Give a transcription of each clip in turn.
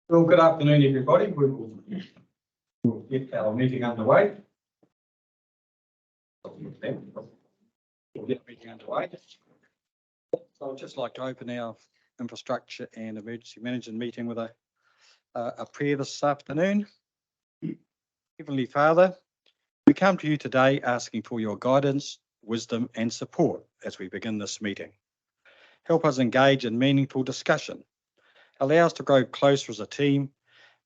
Well, good afternoon, everybody. We'll get our meeting underway. We'll get the meeting underway. So I'd just like to open our infrastructure and emergency management meeting with a prayer this afternoon. Heavenly Father, we come to you today asking for your guidance, wisdom and support as we begin this meeting. Help us engage in meaningful discussion. Allow us to grow closer as a team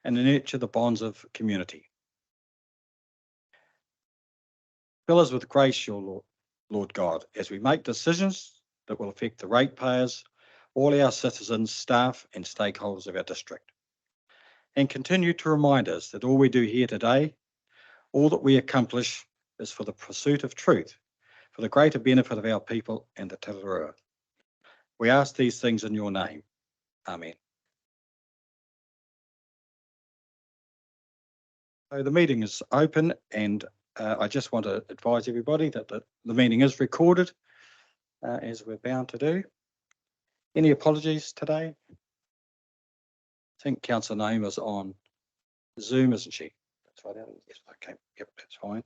and nurture the bonds of community. Fill us with grace, your Lord God, as we make decisions that will affect the ratepayers, all our citizens, staff and stakeholders of our district. And continue to remind us that all we do here today, all that we accomplish is for the pursuit of truth, for the greater benefit of our people and the Te Reo. We ask these things in your name. Amen. So the meeting is open, and I just want to advise everybody that the meeting is recorded, as we're bound to do. Any apologies today? I think Councillor Naima is on Zoom, isn't she? That's right. Yes, okay. Yep, that's fine.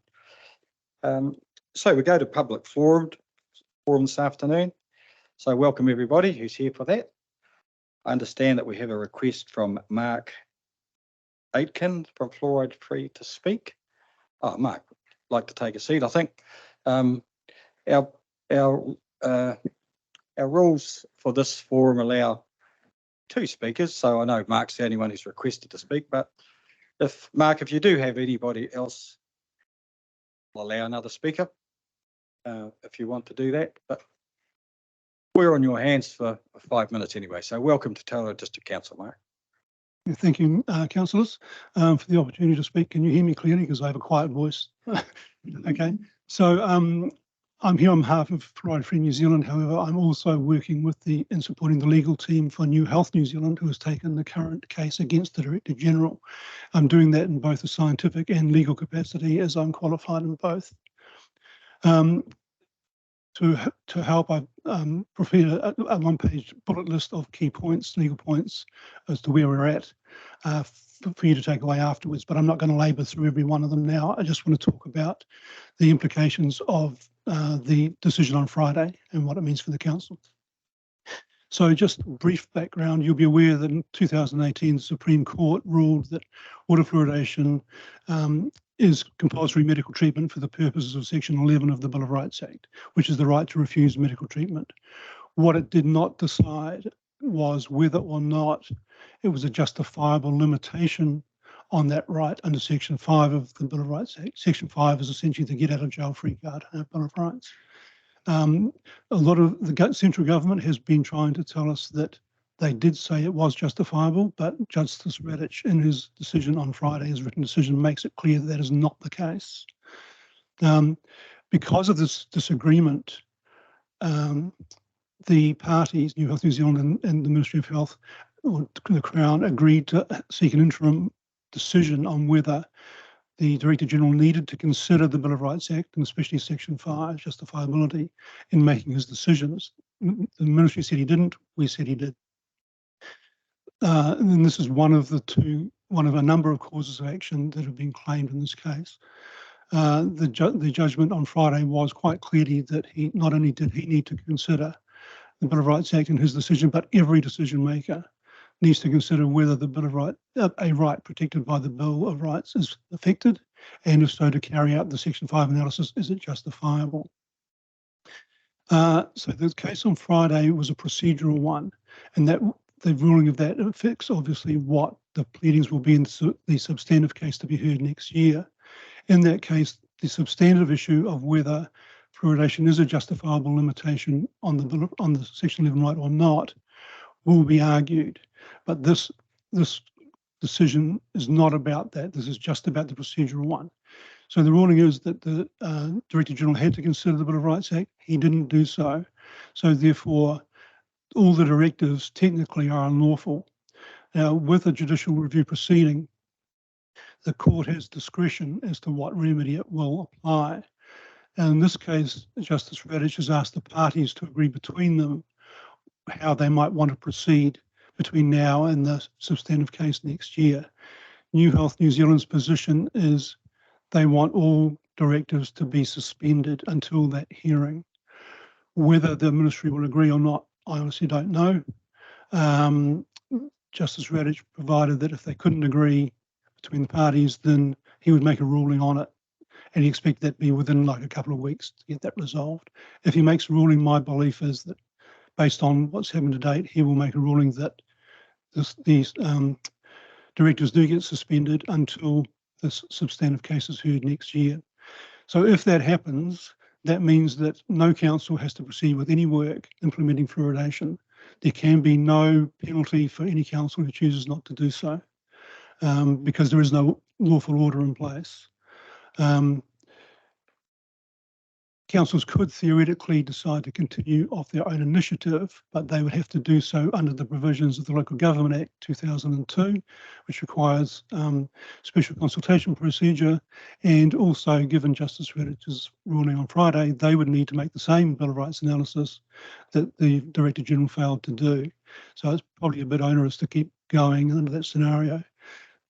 So we go to public forum this afternoon. So welcome everybody who's here for that. I understand that we have a request from Mark Aitken from Fluoride Free to speak. Oh, Mark, I'd like to take a seat. I think our rules for this forum allow 2 speakers. So I know Mark's the only one who's requested to speak, but if you do have anybody else, I'll allow another speaker if you want to do that. But we're on your hands for 5 minutes anyway. So welcome to Te Reo District Council, Mark. Thank you, councillors, for the opportunity to speak. Can you hear me clearly? Because I have a quiet voice. Okay, so I'm here on behalf of Fluoride Free New Zealand. However, I'm also working in supporting the legal team for New Health New Zealand, who has taken the current case against the Director General. I'm doing that in both a scientific and legal capacity, as I'm qualified in both. To help, I've prepared a 1-page bullet list of key points, legal points, as to where we're at for you to take away afterwards, but I'm not going to labour through every one of them now. I just want to talk about the implications of the decision on Friday and what it means for the council. So just brief background, you'll be aware that in 2018, the Supreme Court ruled that water fluoridation is compulsory medical treatment for the purposes of Section 11 of the Bill of Rights Act, which is the right to refuse medical treatment. What it did not decide was whether or not it was a justifiable limitation on that right under Section 5 of the Bill of Rights Act. Section 5 is essentially the get out of jail free card Bill of Rights. A lot of the central government has been trying to tell us that they did say it was justifiable, but Justice Radich, in his decision on Friday, his written decision, makes it clear that that is not the case. Because of this disagreement, the parties, New Health New Zealand and the Ministry of Health, or the Crown, agreed to seek an interim decision on whether the Director General needed to consider the Bill of Rights Act, and especially Section 5, justifiability, in making his decisions. The Ministry said he didn't, we said he did. And this is one of a number of causes of action that have been claimed in this case. The judgment on Friday was quite clearly that not only did he need to consider the Bill of Rights Act in his decision, but every decision maker needs to consider whether the Bill of Rights, a right protected by the Bill of Rights, is affected, and if so, to carry out the Section 5 analysis, is it justifiable? So the case on Friday was a procedural one, and that the ruling of that affects obviously what the pleadings will be in the substantive case to be heard next year. In that case, the substantive issue of whether fluoridation is a justifiable limitation on the Section 11 right or not will be argued. But this decision is not about that. This is just about the procedural one. So the ruling is that the Director General had to consider the Bill of Rights Act. He didn't do so. So therefore, all the directives technically are unlawful. Now, with a judicial review proceeding, the court has discretion as to what remedy it will apply. And in this case, Justice Radich has asked the parties to agree between them how they might want to proceed between now and the substantive case next year. New Health New Zealand's position is they want all directors to be suspended until that hearing. Whether the ministry will agree or not, I honestly don't know. Justice Radich provided that if they couldn't agree between the parties, then he would make a ruling on it. And he expected that to be within like a couple of weeks to get that resolved. If he makes a ruling, my belief is that based on what's happened to date, he will make a ruling that these directors do get suspended until this substantive case is heard next year. So if that happens, that means that no council has to proceed with any work implementing fluoridation. There can be no penalty for any council who chooses not to do so, because there is no lawful order in place. Councils could theoretically decide to continue off their own initiative, but they would have to do so under the provisions of the Local Government Act 2002, which requires special consultation procedure. And also, given Justice Radich's ruling on Friday, they would need to make the same Bill of Rights analysis that the Director General failed to do. So it's probably a bit onerous to keep going under that scenario.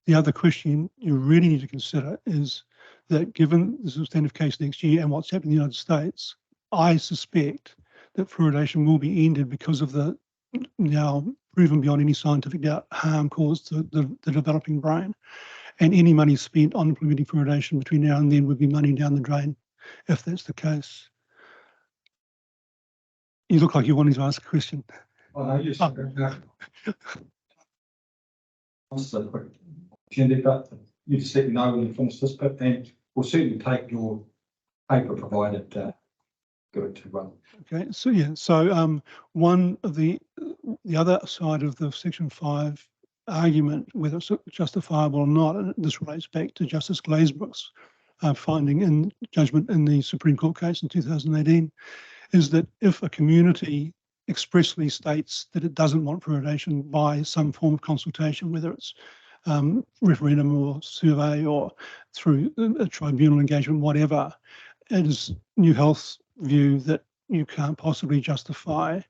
The other question you really need to consider is that given the substantive case next year and what's happening in the United States, I suspect that fluoridation will be ended because of the now proven beyond any scientific doubt harm caused to the developing brain. And any money spent on implementing fluoridation between now and then would be money down the drain if that's the case. You look like you wanted to ask a question. Oh, no, yes. Answer the quick opportunity, but you just let me know when you finish this bit, and we'll certainly take your paper provided, give it to one. Okay, so yeah, so one of the other side of the Section 5 argument, whether it's justifiable or not, and this relates back to Justice Glazebrook's finding in judgment in the Supreme Court case in 2018, is that if a community expressly states that it doesn't want fluoridation by some form of consultation, whether it's referendum or survey or through a tribunal engagement, whatever, it is New Health's view that you can't possibly justify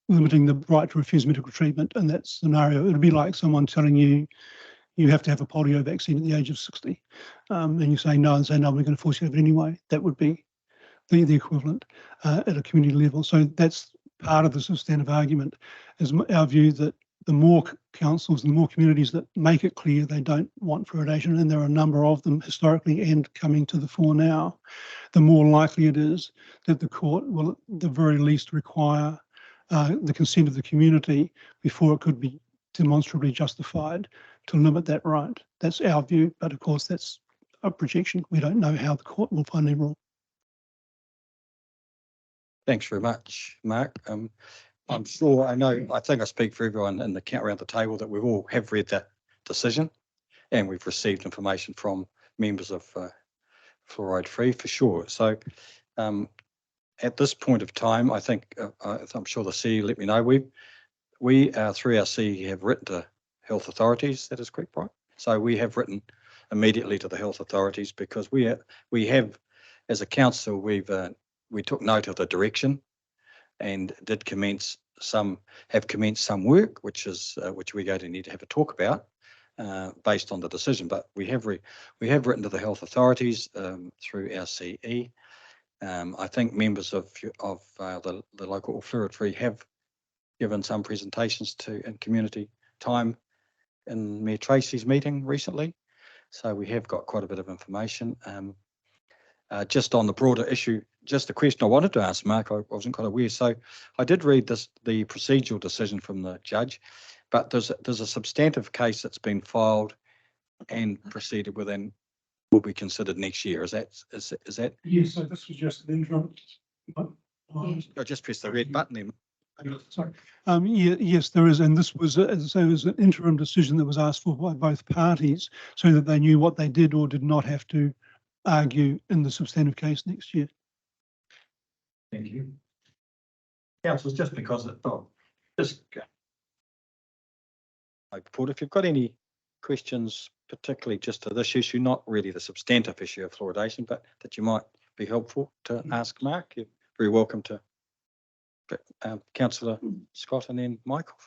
limiting the right to refuse medical treatment in that scenario. It would be like someone telling you you have to have a polio vaccine at the age of 60, and you say no, and say no, we're going to force you to have it anyway. That would be the equivalent at a community level. So that's part of the substantive argument, is our view that the more councils and the more communities that make it clear they don't want fluoridation, and there are a number of them historically and coming to the fore now, the more likely it is that the court will at the very least require the consent of the community before it could be demonstrably justified to limit that right. That's our view, but of course that's a projection. We don't know how the court will finally rule. Thanks very much, Mark. I'm sure I think I speak for everyone in the count around the table that we all have read that decision, and we've received information from members of Fluoride Free for sure. So at this point of time, I think I'm sure the CE let me know we through our CE have written to health authorities. That is correct, right? So we have written immediately to the health authorities because we have as a council we took note of the direction and did commence some work, which we're going to need to have a talk about based on the decision. But we have written to the health authorities through our CE. I think members of the local Fluoride Free have given some presentations in community time in Mayor Tracy's meeting recently. So we have got quite a bit of information. Just on the broader issue, just a question I wanted to ask Mark, I wasn't quite aware. So I did read the procedural decision from the judge, but there's a substantive case that's been filed and proceeded with and will be considered next year. Is that? Yes, so this was just an interim. I just press the red button then. Sorry. Yes, there is, and this was, as I say, it was an interim decision that was asked for by both parties so that they knew what they did or did not have to argue in the substantive case next year. Thank you. Councillors, just because if you've got any questions, particularly just to this issue, not really the substantive issue of fluoridation, but that you might be helpful to ask Mark, you're very welcome to Councillor Scott and then Michael.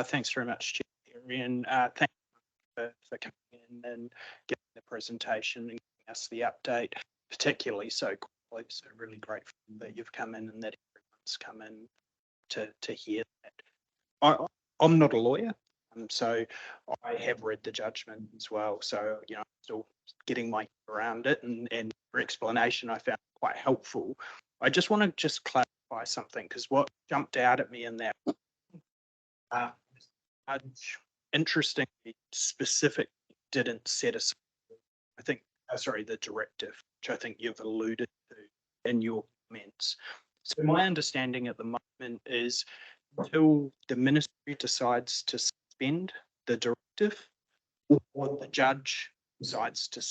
Thanks very much, Chair, and thank you for coming in and giving the presentation and giving us the update, particularly so quickly. So really grateful that you've come in and that everyone's come in to hear that. I'm not a lawyer, so I have read the judgment as well. So, you know, I'm still getting my head around it, and your explanation I found quite helpful. I just want to just clarify something, because what jumped out at me in that interestingly, specific didn't set aside, I think, the directive, which I think you've alluded to in your comments. So my understanding at the moment is until the ministry decides to suspend the directive, or the judge decides to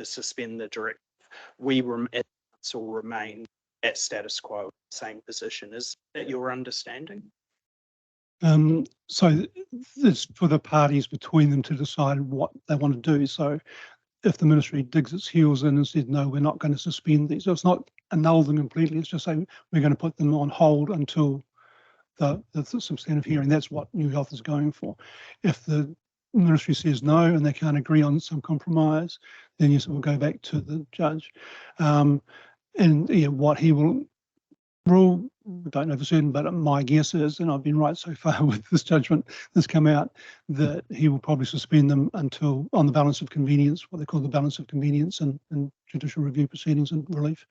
suspend the directive, we as council remain at status quo, same position. Is that your understanding? So it's for the parties between them to decide what they want to do. So if the ministry digs its heels in and says, no, we're not going to suspend these, so it's not annul them completely, it's just saying we're going to put them on hold until the substantive hearing. That's what New Health is going for. If the ministry says no and they can't agree on some compromise, then yes, it will go back to the judge. And yeah, what he will rule, I don't know for certain, but my guess is, and I've been right so far with this judgment that's come out, that he will probably suspend them until, on the balance of convenience, what they call the balance of convenience and judicial review proceedings and relief,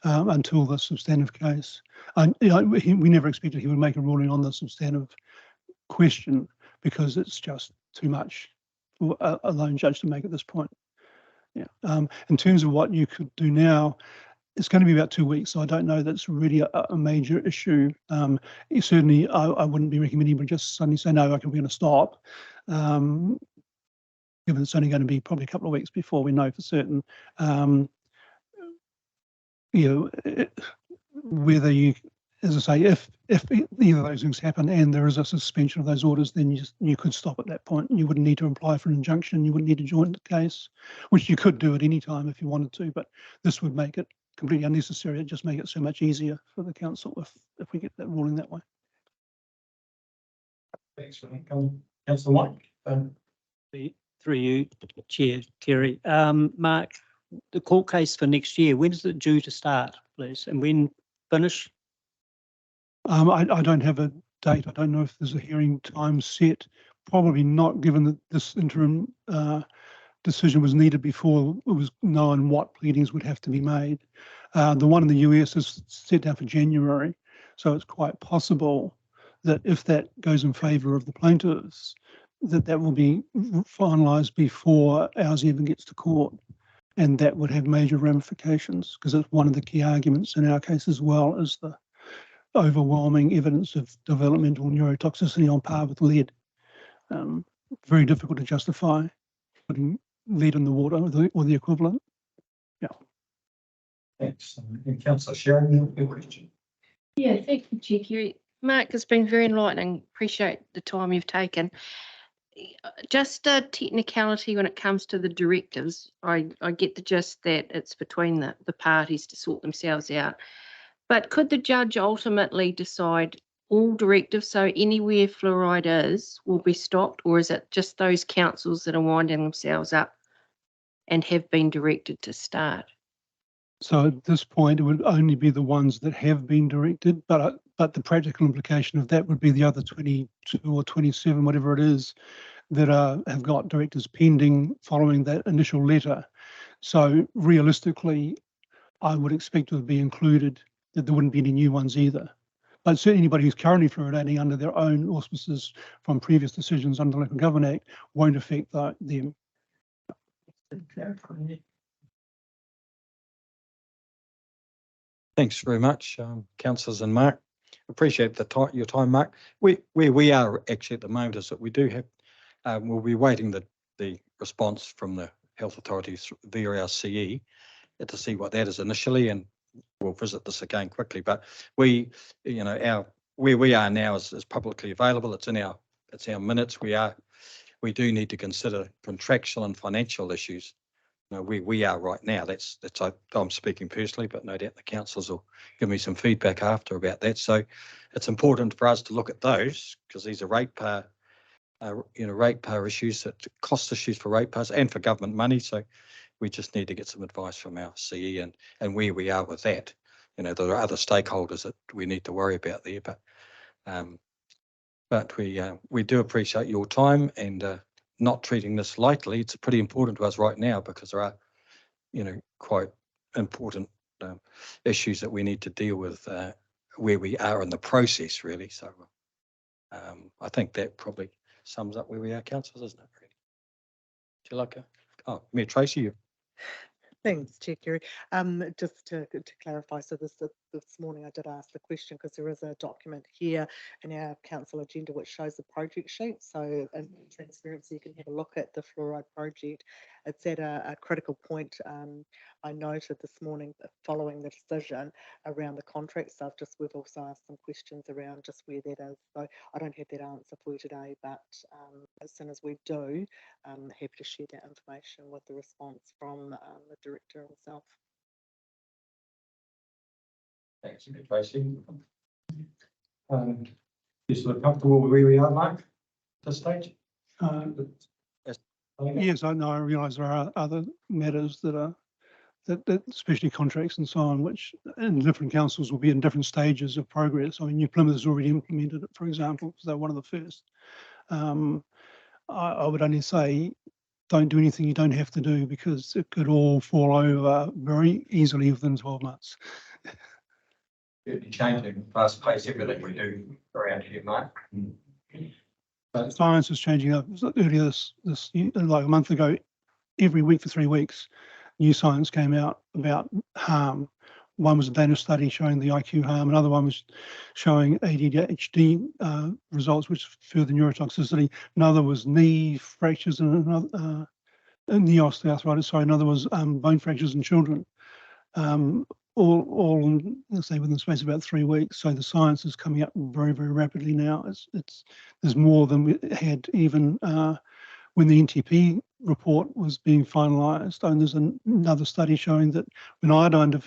until the substantive case. And you know, we never expected he would make a ruling on the substantive question, because it's just too much for a lone judge to make at this point. Yeah. In terms of what you could do now, it's going to be about 2 weeks, so I don't know that's really a major issue. Certainly, I wouldn't be recommending anybody just suddenly say, no, okay, we're going to stop, given it's only going to be probably a couple of weeks before we know for certain. You know, whether you, as I say, if either of those things happen and there is a suspension of those orders, then you could stop at that point. You wouldn't need to apply for an injunction. You wouldn't need to join the case, which you could do at any time if you wanted to, but this would make it completely unnecessary. It'd just make it so much easier for the council if we get that ruling that way. Thanks for that. Councillor Mike. Through you, Chair Kerry. Mark, the court case for next year, when is it due to start, please, and when finish? I don't have a date. I don't know if there's a hearing time set. Probably not, given that this interim decision was needed before it was known what pleadings would have to be made. The one in the US is set down for January, so it's quite possible that if that goes in favour of the plaintiffs, that will be finalised before ours even gets to court, and that would have major ramifications, because it's one of the key arguments in our case as well, is the overwhelming evidence of developmental neurotoxicity on par with lead. Very difficult to justify putting lead in the water or the equivalent. Yeah. Thanks. And Councillor Sharon, your question. Yeah, thank you, Chair Kerry. Mark, it's been very enlightening. Appreciate the time you've taken. Just a technicality when it comes to the directives. I get the gist that it's between the parties to sort themselves out. But could the judge ultimately decide all directives, so anywhere fluoride is, will be stopped, or is it just those councils that are winding themselves up and have been directed to start? So at this point, it would only be the ones that have been directed, but the practical implication of that would be the other 22 or 27, whatever it is, that have got directives pending following that initial letter. So realistically, I would expect to be included, that there wouldn't be any new ones either. But certainly anybody who's currently fluoridating under their own auspices from previous decisions under the Local Government Act won't affect them. Thanks very much, councillors and Mark. Appreciate your time, Mark. Where we are actually at the moment is that we do have, we'll be waiting the response from the health authorities via our CE to see what that is initially, and we'll visit this again quickly. But we, you know, where we are now is publicly available. It's our minutes. We do need to consider contractual and financial issues know, we are right now. I'm speaking personally, but no doubt the councils will give me some feedback after about that. So it's important for us to look at those because these are ratepayer issues, that cost issues for ratepayers and for government money. So we just need to get some advice from our CE and where we are with that. You know, there are other stakeholders that we need to worry about there, but we do appreciate your time and not treating this lightly. It's pretty important to us right now because there are, you know, quite important issues that we need to deal with where we are in the process, really. So I think that probably sums up where we are, councillors, isn't it? Really? Do you like Mayor Tracy, you? Thanks, Chair Kerry. Just to clarify, so this morning I did ask the question because there is a document here in our council agenda which shows the project sheet. So in transparency, you can have a look at the fluoride project. It's at a critical point. I noted this morning following the decision around the contract stuff, we've also asked some questions around just where that is. So I don't have that answer for you today, but as soon as we do, I'm happy to share that information with the response from the director himself. Thanks, Mayor Tracy. You sort of comfortable with where we are, Mark, at this stage? Yes, I know. I realise there are other matters that especially contracts and so on, which in different councils will be in different stages of progress. I mean, New Plymouth has already implemented it, for example, because they're one of the first. I would only say, don't do anything you don't have to do because it could all fall over very easily within 12 months. It'd be changing fast pace everything we do around here, Mark. But science is changing up. Earlier this like a month ago, every week for 3 weeks, new science came out about harm. One was a Danish study showing the IQ harm. Another one was showing ADHD results, which further neurotoxicity. Another was knee fractures and another knee osteoarthritis. Sorry, another was bone fractures in children. All in, let's say, within the space of about 3 weeks. So the science is coming up very, very rapidly now. There's more than we had even when the NTP report was being finalised. And there's another study showing that when iodine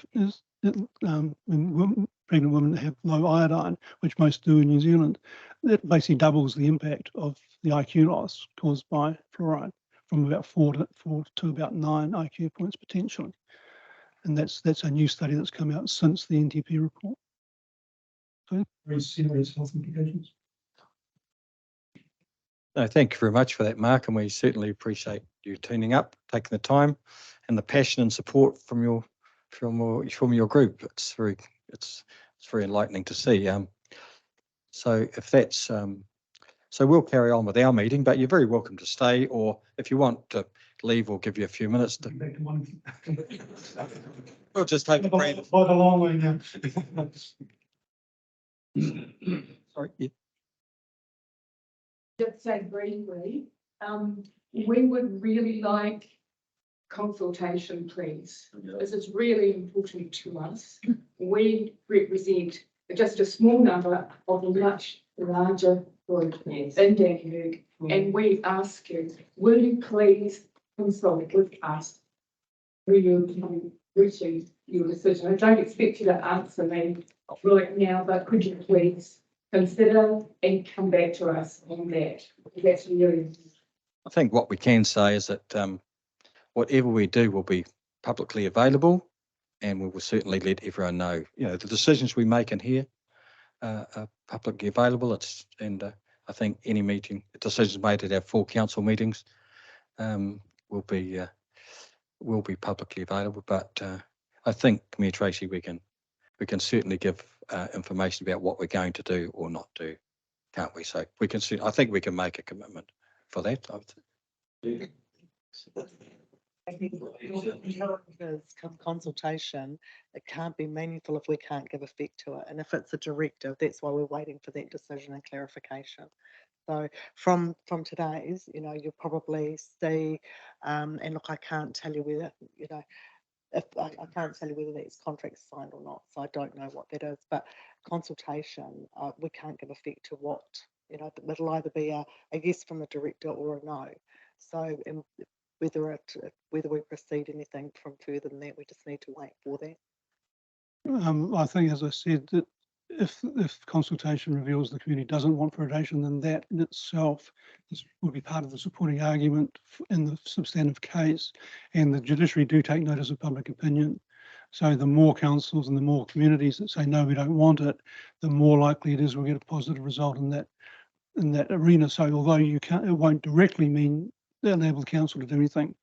when pregnant women have low iodine, which most do in New Zealand, that basically doubles the impact of the IQ loss caused by fluoride from about 4 to about 9 IQ points potentially. And that's a new study that's come out since the NTP report. So very serious health implications. No, thank you very much for that, Mark, and we certainly appreciate you tuning up, taking the time, and the passion and support from your group. It's very enlightening to see. So if that's so we'll carry on with our meeting, but you're very welcome to stay, or if you want to leave, we'll give you a few minutes to. We'll just take a break. By the long way now. Sorry. Yeah. Just say briefly, we would really like consultation, please. This is really important to us. We represent just a small number of a much larger group in Dandenong, and we ask you, will you please consult with us? Will you reaching your decision? I don't expect you to answer me right now, but could you please consider and come back to us on that? That's really. I think what we can say is that whatever we do will be publicly available, and we will certainly let everyone know. You know, the decisions we make in here are publicly available. I think any meeting, decisions made at our full council meetings will be publicly available. But I think, Mayor Tracy, we can certainly give information about what we're going to do or not do, can't we? So we can. I think we can make a commitment for that. I would say. I think because consultation, it can't be meaningful if we can't give effect to it. And if it's a directive, that's why we're waiting for that decision and clarification. So from today's, you'll probably see, and look, I can't tell you whether, if I can't tell you whether that's contract signed or not. So I don't know what that is, but consultation, we can't give effect to what, it'll either be a yes from the director or a no. So whether we proceed anything from further than that, we just need to wait for that. I think, as I said, that if consultation reveals the community doesn't want fluoridation, then that in itself will be part of the supporting argument in the substantive case. And the judiciary do take notice of public opinion. So the more councils and the more communities that say, no, we don't want it, the more likely it is we'll get a positive result in that arena. So although it won't directly mean enable the council to do anything,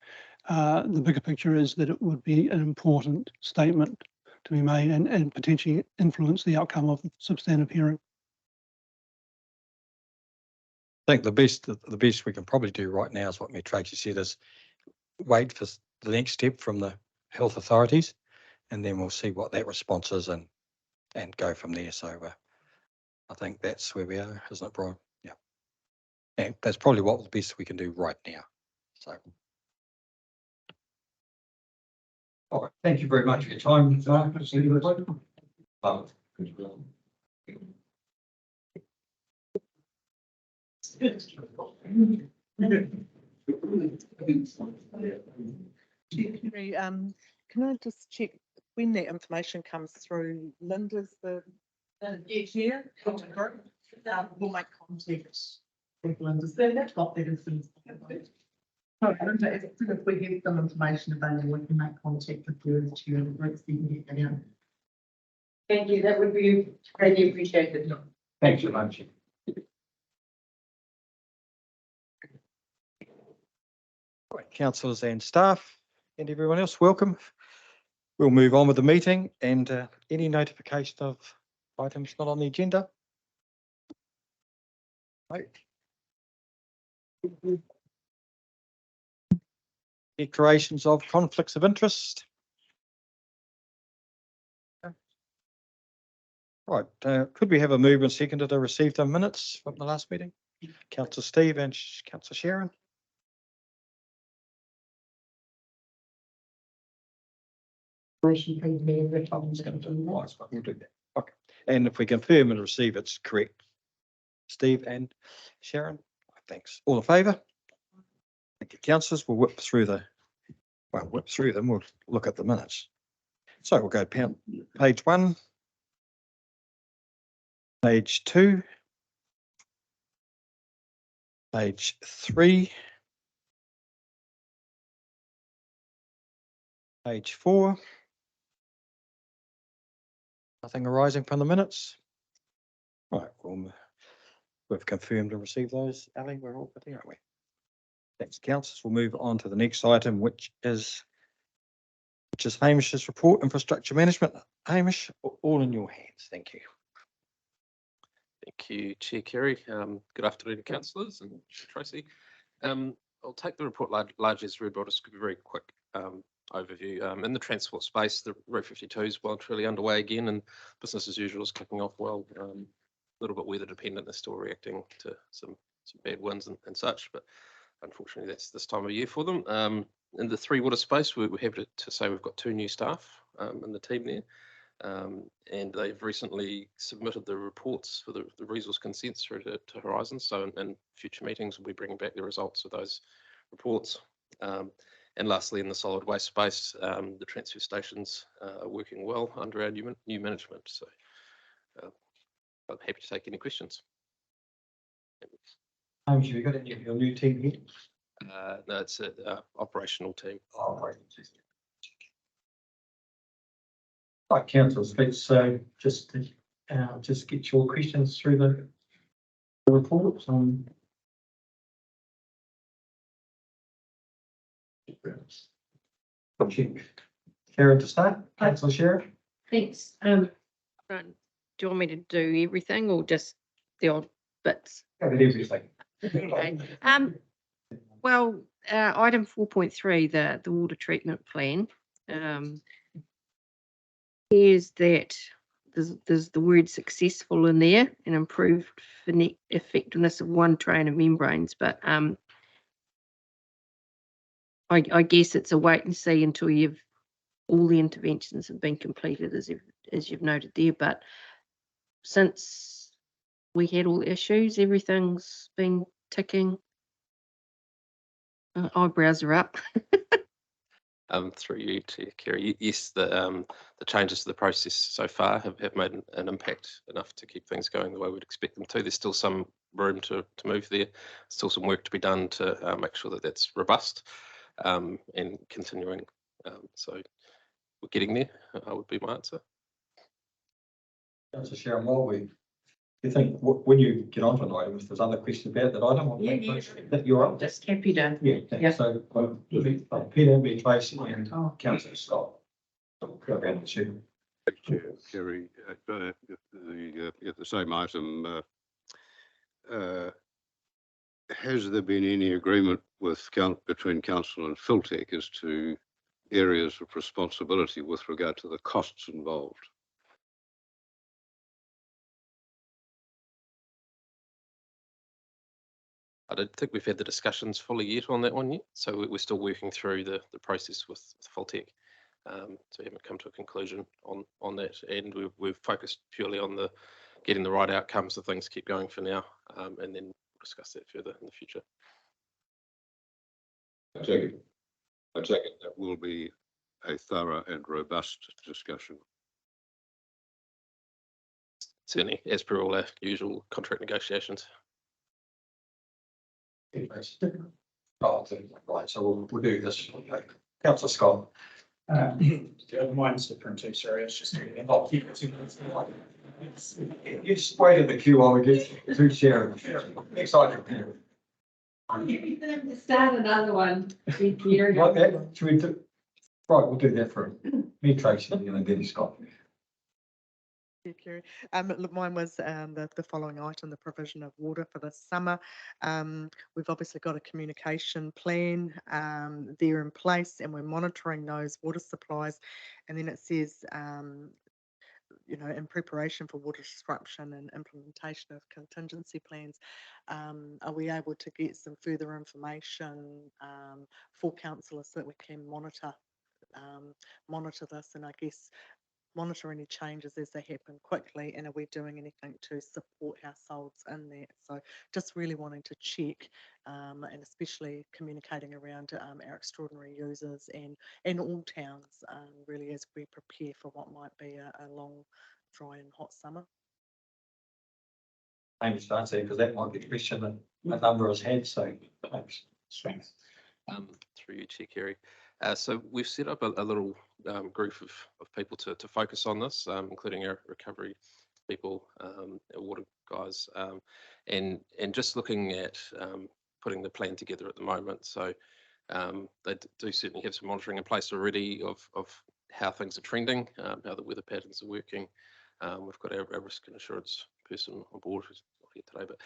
the bigger picture is that it would be an important statement to be made and potentially influence the outcome of the substantive hearing. I think the best we can probably do right now is what Mayor Tracy said, is wait for the next step from the health authorities, and then we'll see what that response is and go from there. So I think that's where we are, isn't it, Brian? Yeah. And that's probably what the best we can do right now. So. All right, thank you very much for your time. Can I just check when that information comes through? Linda's the chair. We'll make contact with Linda's there. That's got that information. So Linda, if we have some information available, we can make contact with you as chair of the group so you can get that out. Thank you, that would be greatly appreciated. Thanks very much. Right, councillors and staff and everyone else, welcome. We'll move on with the meeting, and any notification of items not on the agenda? Right. Declarations of conflicts of interest. Right, could we have a move and second to receive the minutes from the last meeting? Councillor Steve and Councillor Sharon. We'll do that. Okay, and if we confirm and receive, it's correct. Steve and Sharon, thanks. All in favour? Thank you, councillors. We'll whip through them. We'll look at the minutes. So we'll go page 1, page 2, page 3, page 4. Nothing arising from the minutes. Right, we've confirmed and received those. Ali, we're all good there, aren't we? Thanks, councillors. We'll move on to the next item, which is Hamish's report, infrastructure management. Hamish, all in your hands. Thank you. Thank you, Chair Kerry. Good afternoon to councillors and Tracy. I'll take the report largely as read, but I'll just give a very quick overview. In the transport space, the Route 52 is well and truly underway again, and business as usual is kicking off well. A little bit weather dependent, they're still reacting to some bad winds and such, but unfortunately that's this time of year for them. In the Three Water space, we're happy to say we've got 2 new staff in the team there. And they've recently submitted the reports for the resource consents through to Horizon. So in future meetings, we'll be bringing back the results of those reports. And lastly, in the solid waste space, the transfer stations are working well under our new management. So I'm happy to take any questions. Have you got any of your new team here? No, it's an operational team. Oh, right. Right, councillors, let's just get your questions through the report. Sharon to start. Councillor Sharon. Thanks. Do you want me to do everything or just the odd bits? Covered everything. Okay. Well, item 4.3, the water treatment plan. Is that there's the word successful in there and improved effectiveness of one train of membranes, but I guess it's a wait and see until all the interventions have been completed, as you've noted there. But since we had all the issues, everything's been ticking Eyebrows are up. Through you, Chair Kerry, yes, the changes to the process so far have made an impact enough to keep things going the way we'd expect them to. There's still some room to move there, still some work to be done to make sure that that's robust and continuing. So we're getting there, would be my answer. Councillor Sharon, while you think, when you get onto an item, if there's other questions about that item, that you're on. Just happy to. Yeah, thanks. So, Peter, B. Tracy and Councillor Scott. So, go around the two. Chair Kerry, at the same item, has there been any agreement between council and Filtec as to areas of responsibility with regard to the costs involved? I don't think we've had the discussions fully yet on that one yet, so we're still working through the process with Filtec. So we haven't come to a conclusion on that, and we've focused purely on getting the right outcomes. So things keep going for now, and then we'll discuss that further in the future. I take it that will be a thorough and robust discussion. Certainly, as per all our usual contract negotiations. Oh, right, so we'll do this. Okay. Councillor Scott. Mine's different too, sorry, it's just. You just wait in the queue while we get through Sharon. Next item, Peter. I'm giving them to start another one. Should we do? Right, we'll do that for me, Tracy, and then Scott. Thank you. Look, mine was the following item, the provision of water for this summer. We've obviously got a communication plan there in place, and we're monitoring those water supplies. And then it says, you know, in preparation for water disruption and implementation of contingency plans, are we able to get some further information for councillors so that we can monitor this, and I guess monitor any changes as they happen quickly, and are we doing anything to support households in that? So just really wanting to check, and especially communicating around our extraordinary users and all towns, really, as we prepare for what might be a long, dry and hot summer. Thanks, Nancy, because that might be a question that a number has had, so thanks. Through you, Chair Kerry. So we've set up a little group of people to focus on this, including our recovery people, our water guys, and just looking at putting the plan together at the moment. So they do certainly have some monitoring in place already of how things are trending, how the weather patterns are working. We've got our risk and assurance person on board who's not here today, but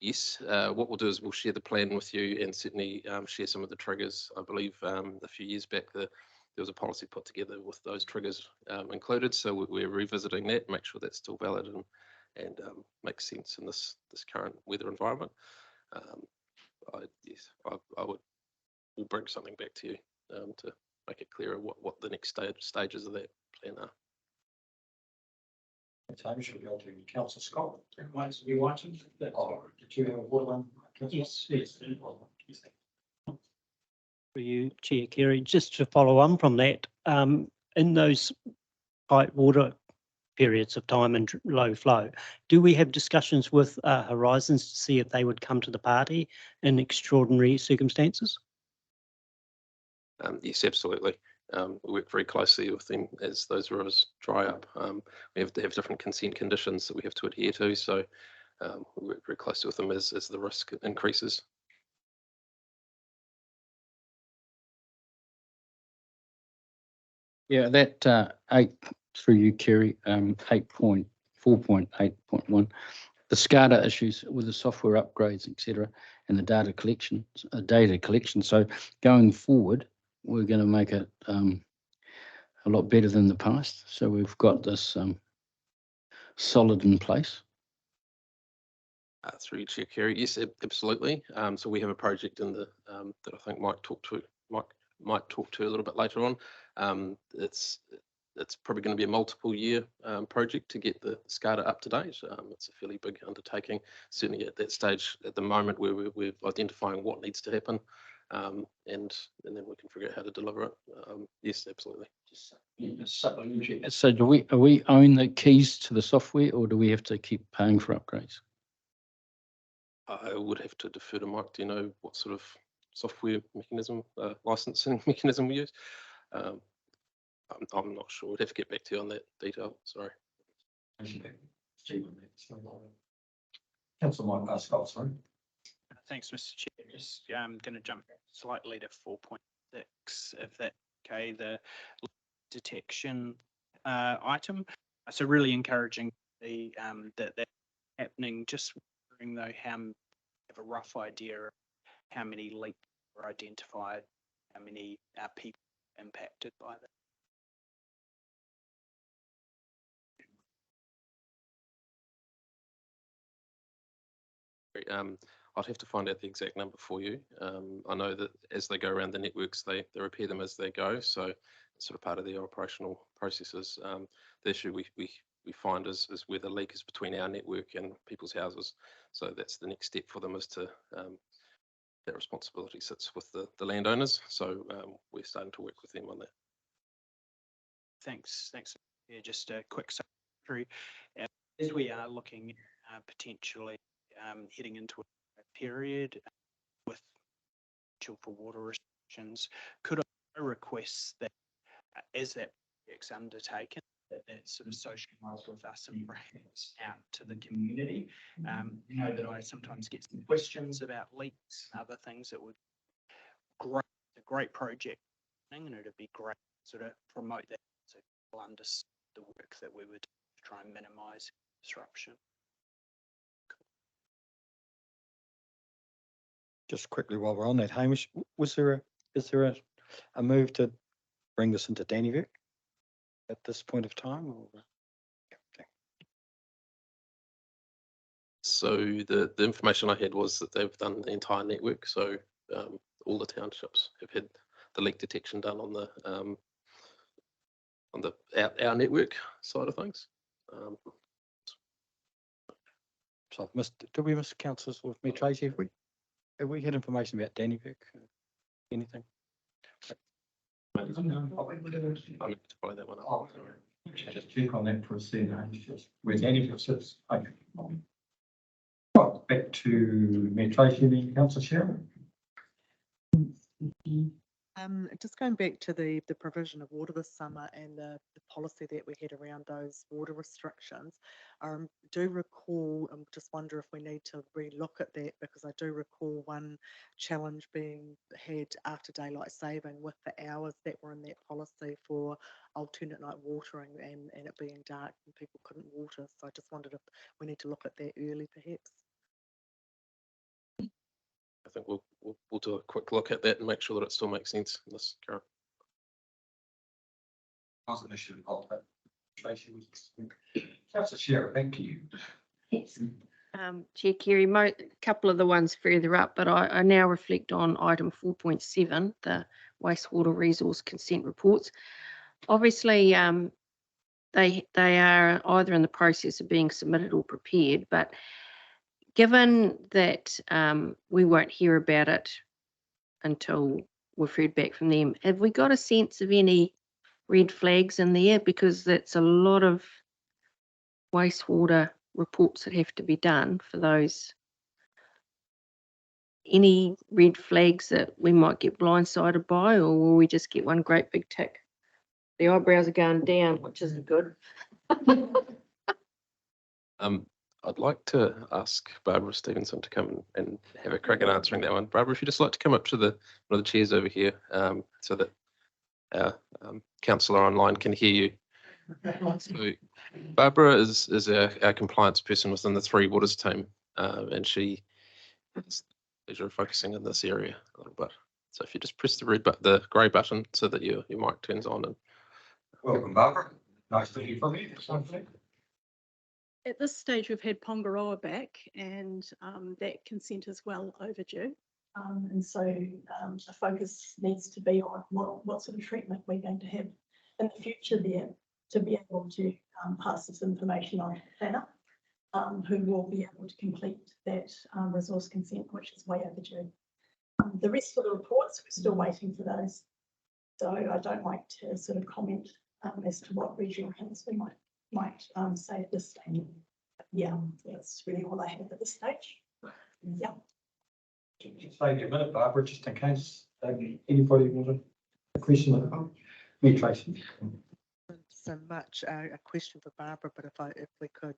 yes, what we'll do is we'll share the plan with you and certainly share some of the triggers. I believe a few years back there was a policy put together with those triggers included. So we're revisiting that, make sure that's still valid and makes sense in this current weather environment. Yes, I would. We'll bring something back to you to make it clearer what the next stages of that plan are. Time should go to Councillor Scott. Mine's a new item. Did you have a water one? Yes. For you, Chair Kerry, just to follow on from that, in those tight water periods of time and low flow, do we have discussions with Horizons to see if they would come to the party in extraordinary circumstances? Yes, absolutely. We work very closely with them as those rivers dry up. We have to have different consent conditions that we have to adhere to, so we work very closely with them as the risk increases. Yeah, that through you, Kerry, 4.8.1, the SCADA issues with the software upgrades, etc., and the data collection. So going forward, we're going to make it a lot better than the past. So we've got this solid in place. Through you, Chair Kerry, yes, absolutely. So we have a project in the that I think Mike might talk to a little bit later on. It's it's probably going to be a multiple year project to get the SCADA up to date. It's a fairly big undertaking, certainly at that stage at the moment where we're identifying what needs to happen, and then we can figure out how to deliver it. Yes, absolutely. So are we own the keys to the software, or do we have to keep paying for upgrades? I would have to defer to Mike. Do you know what sort of software mechanism, licensing mechanism we use? I'm not sure. We'd have to get back to you on that detail. Sorry. Councillor Mike Scott, sorry. Thanks, Mr. Chair. Just I'm going to jump slightly to 4.6, if that's okay, the detection item. So really encouraging the that happening. Just wondering though, have a rough idea of how many leaks were identified, how many people impacted by that. I'd have to find out the exact number for you. I know that as they go around the networks, they repair them as they go. So it's sort of part of the operational processes. The issue we find is where the leak is between our network and people's houses. So that's the next step for them, is to that responsibility sits with the landowners. So we're starting to work with them on that. Thanks. Yeah, just a quick summary. As we are looking potentially heading into a period with potential for water restrictions, could I request that as that project's undertaken, that sort of socialised with us and perhaps out to the community? You know that I sometimes get some questions about leaks and other things that would a great project, and it'd be great to sort of promote that so people understand the work that we would try and minimise disruption. Just quickly while we're on that, Hamish, is there a move to bring this into Dannyville at this point of time? Or? Okay. So the information I had was that they've done the entire network. So all the townships have had the leak detection done on the our network side of things. So I've missed. Did we miss councillors with me, Tracy? Have we had information about Dannyville? Anything? I need to follow that one up. Just check on that for a second. Where's Dannyville sits? Okay. Right, back to Mayor Tracy and Councillor Sharon. Just going back to the provision of water this summer and the policy that we had around those water restrictions. Do recall, just wonder if we need to relook at that, because I do recall one challenge being had after daylight saving with the hours that were in that policy for alternate night watering and it being dark and people couldn't water. So I just wondered if we need to look at that early perhaps. I think we'll do a quick look at that and make sure that it still makes sense in this current. Councillor Sharon, thank you. Yes. Chair Kerry, a couple of the ones further up, but I now reflect on item 4.7, the wastewater resource consent reports. Obviously, they are either in the process of being submitted or prepared, but given that we won't hear about it until we've heard back from them, have we got a sense of any red flags in there? Because that's a lot of wastewater reports that have to be done for those. Any red flags that we might get blindsided by, or will we just get one great big tick? The eyebrows are going down, which isn't good. I'd like to ask Barbara Stevenson to come and have a crack at answering that one. Barbara, if you'd just like to come up to one of the chairs over here, so that our councillor online can hear you. So Barbara is our compliance person within the Three Waters team, and she is focusing in this area a little bit. So if you just press the grey button so that your mic turns on. And Welcome, Barbara. Nice to hear from you. At this stage, we've had Pongaroa back, and that consent is well overdue. And so the focus needs to be on what sort of treatment we're going to have in the future there. to be able to pass this information on to the planner, who will be able to complete that resource consent, which is way overdue. The rest of the reports, we're still waiting for those. So I don't like to sort of comment as to what regional council might say at this stage. Yeah, that's really all I have at this stage. Yeah. Just save you a minute, Barbara, just in case anybody want a question. Me, Tracy. So much a question for Barbara, but if we could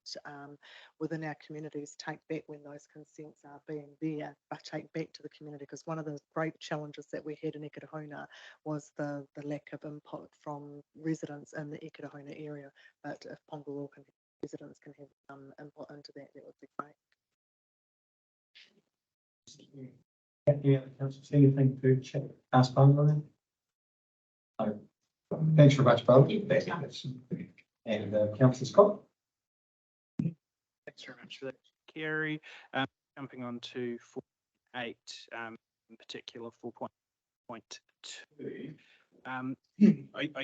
within our communities take back when those consents are being there, but take back to the community, because one of the great challenges that we had in Eketahuna was the lack of input from residents in the Eketahuna area. But if Pongaroa residents can have input into that, that would be great. Any other councillors, anything to check? Ask Barbara? No. Thanks very much, Barbara. And Councillor Scott. Thanks very much for that, Kerry. Jumping on to 4.8, in particular 4.2. I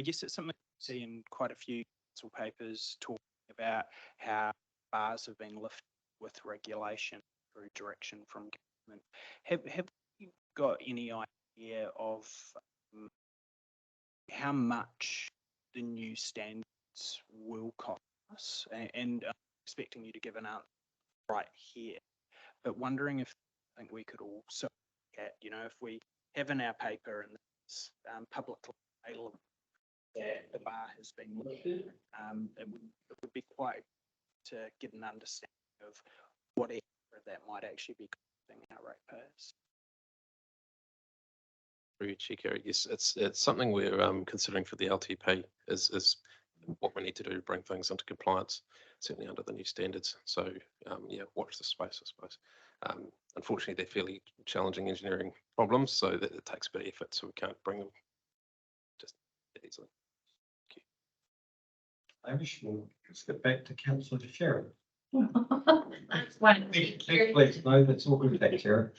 guess it's something we see in quite a few council papers talking about how bars have been lifted with regulation through direction from government. Have you got any idea of how much the new standards will cost us? And I'm expecting you to give an answer right here, but wondering if I think we could also look at, if we have in our paper and it's publicly available that the bar has been lifted, it would be quite to get an understanding of what extra that might actually be costing our ratepayers. Chair Kerry, yes, it's something we're considering for the LTP is what we need to do to bring things into compliance, certainly under the new standards. So yeah, watch the space, I suppose. Unfortunately, they're fairly challenging engineering problems, so that it takes a bit of effort, so we can't bring them just that easily. Amish, let's get back to Councillor Sharon. That's one. Please, no, that's all good, thanks, Sharon.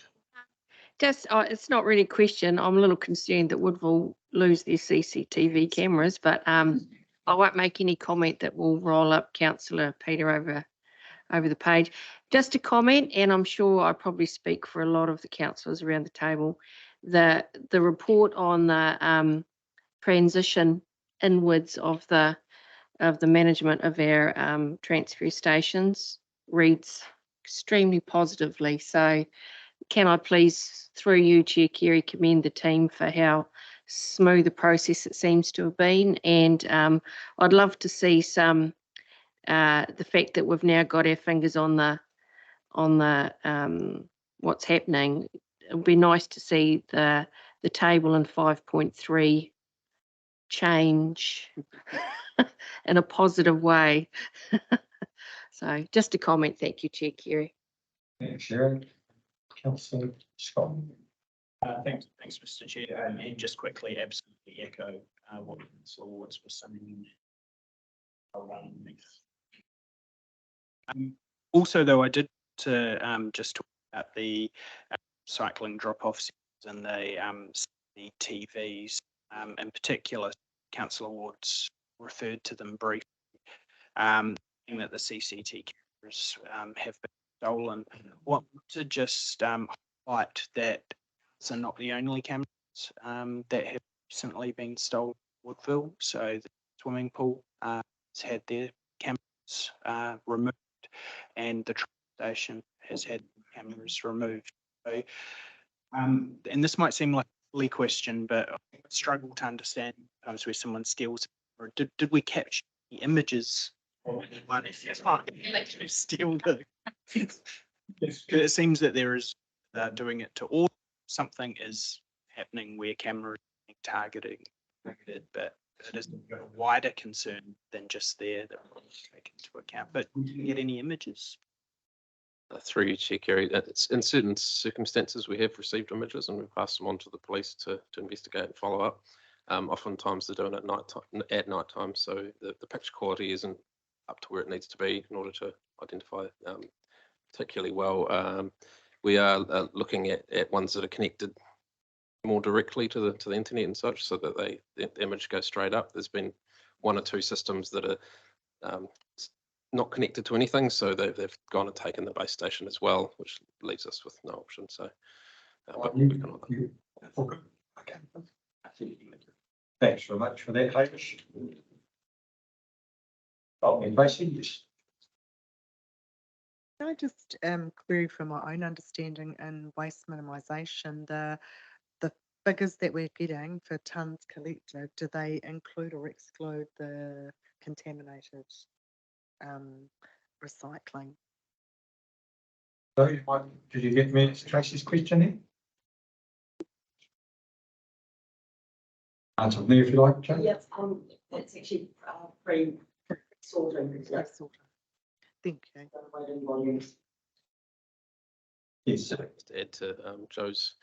Just, it's not really a question. I'm a little concerned that Woodville lose their CCTV cameras, but I won't make any comment that will roll up Councillor Peter over the page. Just a comment, and I'm sure I probably speak for a lot of the councillors around the table. The report on the transition inwards of the management of our transfer stations reads extremely positively. So can I please, through you, Chair Kerry, commend the team for how smooth the process it seems to have been, and I'd love to see some the fact that we've now got our fingers on the what's happening. It would be nice to see the table in 5.3 change in a positive way. So just a comment. Thank you, Chair Kerry. Thanks, Sharon. Councillor Scott. Thanks, Mr. Chair. And just quickly, absolutely echo what Councillor Wards was saying. Also, though, I did to just talk about the cycling drop-offs and the TVs. In particular, Councillor Wards referred to them briefly, that the CCTV cameras have been stolen. Want to just highlight that these are not the only cameras that have recently been stolen in Woodville. So the swimming pool has had their cameras removed, and the train station has had cameras removed. So, and this might seem like a silly question, but I struggle to understand sometimes where someone steals, or did we capture the images of anyone who steal the? It seems that there is doing it to all. Something is happening where cameras are being targeted, but it is a wider concern than just there that we'll take into account. But do you get any images? Through you, Chair Kerry, it's in certain circumstances we have received images and we pass them on to the police to investigate and follow up. Oftentimes they're doing it at night time, so the picture quality isn't up to where it needs to be in order to identify particularly well. We are looking at ones that are connected more directly to the internet and such, so that the image goes straight up. There's been one or two systems that are not connected to anything, so they've gone and taken the base station as well, which leaves us with no option. So, but we'll be on that. Okay. Thanks very much for that, Hamish. Oh, and Tracy, yes. Can I just query from my own understanding in waste minimisation, the figures that we're getting for tonnes collected, do they include or exclude the contaminated recycling? So did you get me Tracy's question in? Answer me if you like, Jane. Yes, it's actually pre-sorting. Thank you. Yes. To add to Joe's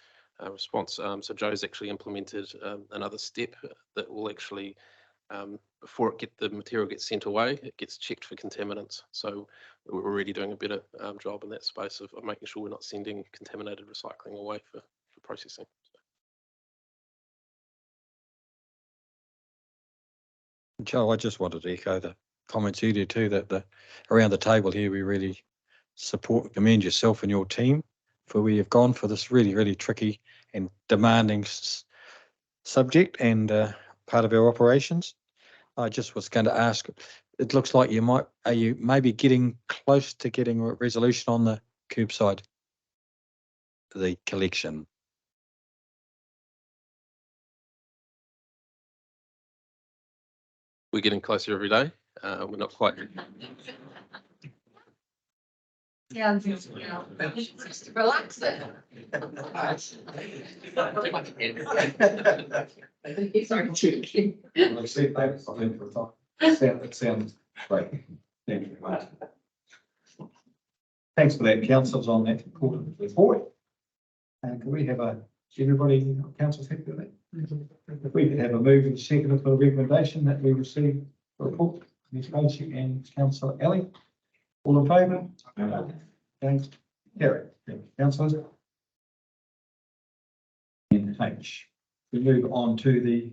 response, so Joe's actually implemented another step that will actually, before the material gets sent away, it gets checked for contaminants. So we're already doing a better job in that space of making sure we're not sending contaminated recycling away for processing. Joe, I just wanted to echo the comments you did too, that around the table here, we really commend yourself and your team for where you've gone for this really, really tricky and demanding subject and part of our operations. I just was going to ask, it looks like are you maybe getting close to getting a resolution on the curbside, the collection? We're getting closer every day. We're not quite. Yeah, just relax it. Sorry, cheeky. Well, I said that, I think, for the time. It sounds great. Thank you very much. Thanks for that, councillors, on that important report. And can we have everybody, council happy with that? If we could have a move and second for the recommendation that we receive the report, Ms. Tracy and Councillor Ellie. All in favour? Thanks. Carry. Councillors. And H. We move on to the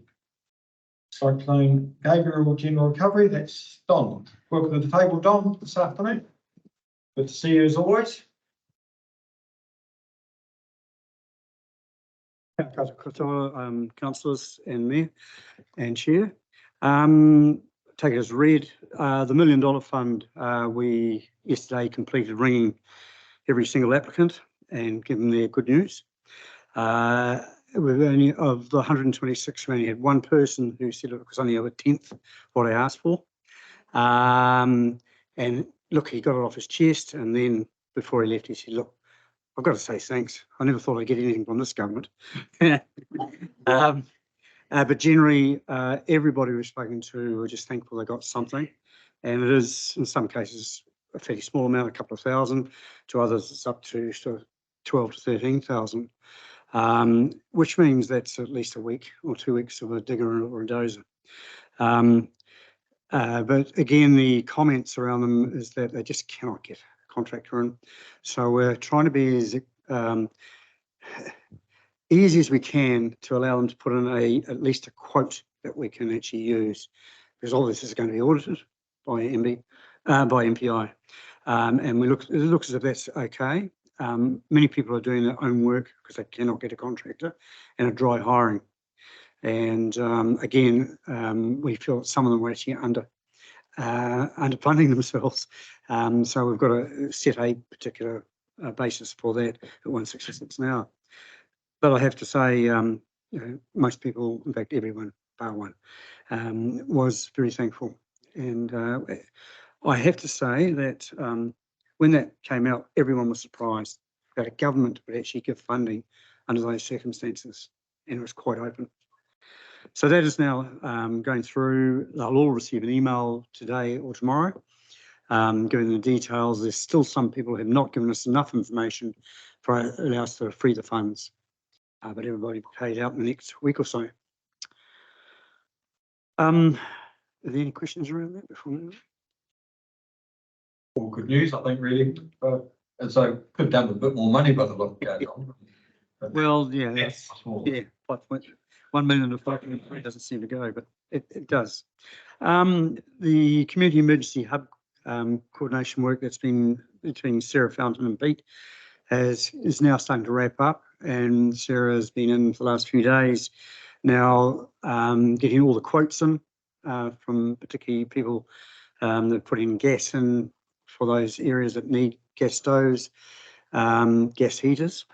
Cyclone Gabriel General Recovery. That's Don. Welcome to the table, Don, this afternoon. Good to see you as always. Councillors and Mayor and Chair. Take it as read, the $1 million fund, we yesterday completed ringing every single applicant and give them their good news. We've only, of the 126, we only had one person who said it was only a tenth what I asked for. And look, he got it off his chest, and then before he left, he said, look, I've got to say thanks. I never thought I'd get anything from this government. But generally, everybody we've spoken to were just thankful they got something. And it is, in some cases, a fairly small amount, a couple of thousand. To others, it's up to sort of 12 to 13,000, which means that's at least a week or 2 weeks of a digger or a dozer. But again, the comments around them is that they just cannot get a contractor in. So we're trying to be as easy as we can to allow them to put in at least a quote that we can actually use, because all this is going to be audited by MPI. And it looks as if that's okay. Many people are doing their own work because they cannot get a contractor and are dry hiring. And again, we feel some of them are actually underfunding themselves. So we've got to set a particular basis for that at 166 an hour. But I have to say, you know, most people, in fact, everyone, bar one, was very thankful. And I have to say that when that came out, everyone was surprised that a government would actually give funding under those circumstances, and it was quite open. So that is now going through. They'll all receive an email today or tomorrow, giving the details. There's still some people who have not given us enough information for allow us to free the funds, but everybody paid out in the next week or so. Are there any questions around that before we move? All good news, I think, really. And so could have done with a bit more money by the look going on. Well, yeah, That's yeah. 1 million to 5.3 doesn't seem to go, but it does. The community emergency hub coordination work that's been between Sarah Fountain and Pete is now starting to wrap up, and Sarah has been in for the last few days now, getting all the quotes in from particularly people that are putting gas in for those areas that need gas stoves, gas heaters.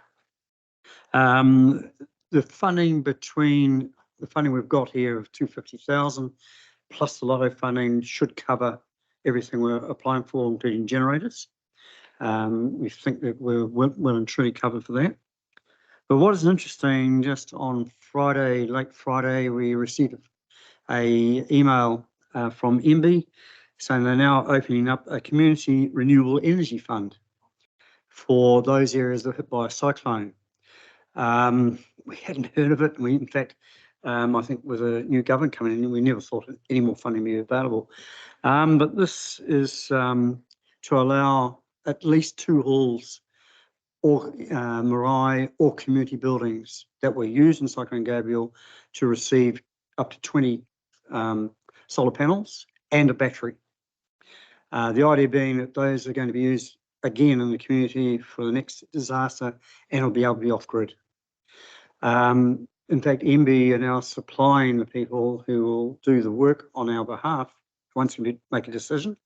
The funding we've got here of 250,000 plus the lotto funding should cover everything we're applying for, including generators. We think that we're well and truly covered for that. But what is interesting, just on Friday, late Friday, we received a email from MB saying they're now opening up a community renewable energy fund for those areas that were hit by a cyclone. We hadn't heard of it. In fact, I think with a new government coming in, we never thought any more funding would be available. But this is to allow at least 2 halls or marae or community buildings that were used in Cyclone Gabrielle to receive up to 20 solar panels and a battery. The idea being that those are going to be used again in the community for the next disaster and will be able to be off grid. In fact, MB are now supplying the people who will do the work on our behalf once we make a decision,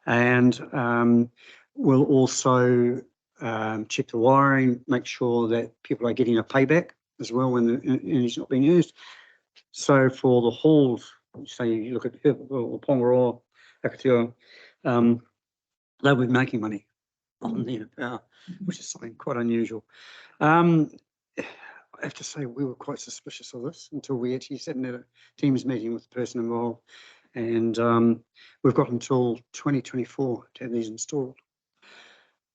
and we'll also check the wiring, make sure that people are getting a payback as well when the energy's not being used. So for the halls, say you look at Pongaroa, Akatua, they'll be making money on their power, which is something quite unusual. I have to say we were quite suspicious of this until we actually sat in a Teams meeting with the person involved, and we've got until 2024 to have these installed.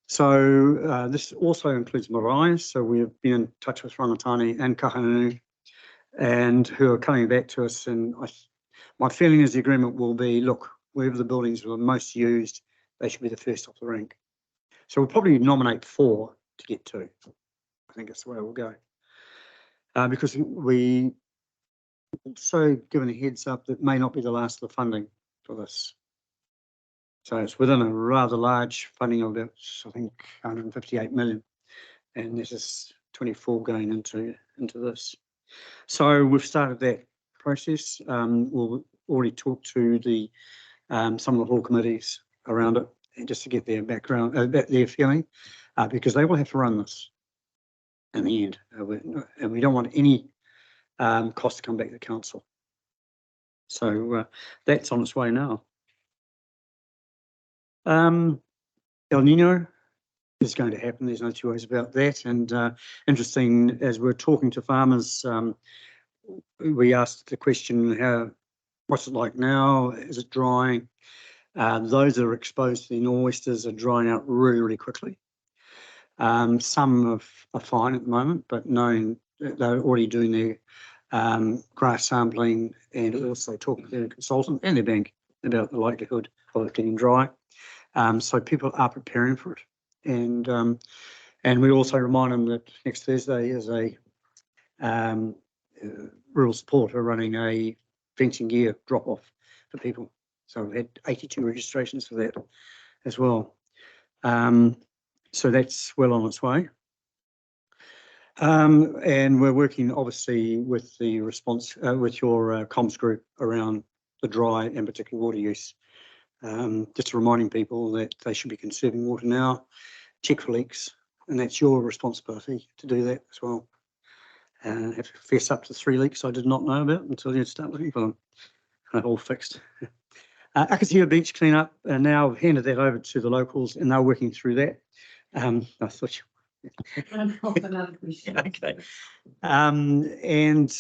So this also includes marae, so we've been in touch with Rangatani and Kahanunu, and who are coming back to us, and my feeling is the agreement will be, look, wherever the buildings were most used, they should be the first off the rank. So we'll probably nominate 4 to get 2. I think that's the way it will go. Because we also given a heads up that may not be the last of the funding for this. So it's within a rather large funding of about, I think, 158 million, and this is 24 going into this. So we've started that process. We'll already talk to the some of the hall committees around it, and just to get their background, their feeling, because they will have to run this in the end, and we don't want any cost to come back to the council. So that's on its way now. El Nino is going to happen. There's no 2 ways about that. And interesting, as we're talking to farmers, we asked the question, what's it like now? Is it drying? Those that are exposed to the nor'westers are drying out really, really quickly. Some are fine at the moment, but knowing that they're already doing their grass sampling and also talking to their consultant and their bank about the likelihood of it getting dry. So people are preparing for it. And we also remind them that next Thursday is a rural support are running a fencing gear drop off for people. So we've had 82 registrations for that as well. So that's well on its way. And we're working obviously with the response, with your comms group around the dry and particularly water use. Just reminding people that they should be conserving water now, check for leaks, and that's your responsibility to do that as well. And I have to fess up to 3 leaks I did not know about until you start looking for them. And they're all fixed. Akatua beach cleanup, and now I've handed that over to the locals and they're working through that. I thought okay. And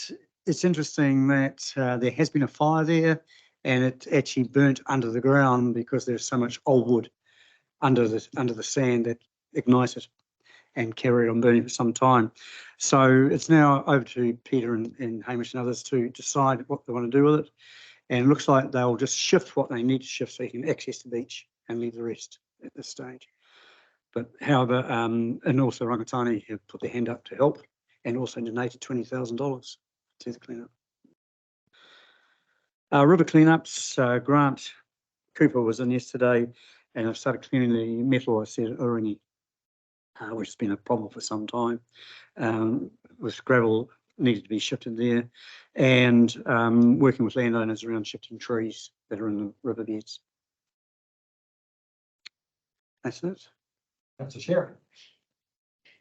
it's interesting that there has been a fire there, and it actually burnt under the ground because there's so much old wood under the sand that ignited and carried on burning for some time. So it's now over to Peter and Hamish and others to decide what they want to do with it. And it looks like they'll just shift what they need to shift so you can access the beach and leave the rest at this stage. But however, and also Rangatani have put their hand up to help and also donated $20,000 to the cleanup. River cleanups, Grant Cooper was in yesterday and I've started cleaning the metal, I said, Uringi, which has been a problem for some time. With gravel needed to be shifted there and working with landowners around shifting trees that are in the riverbeds. That's it. That's a Sharon.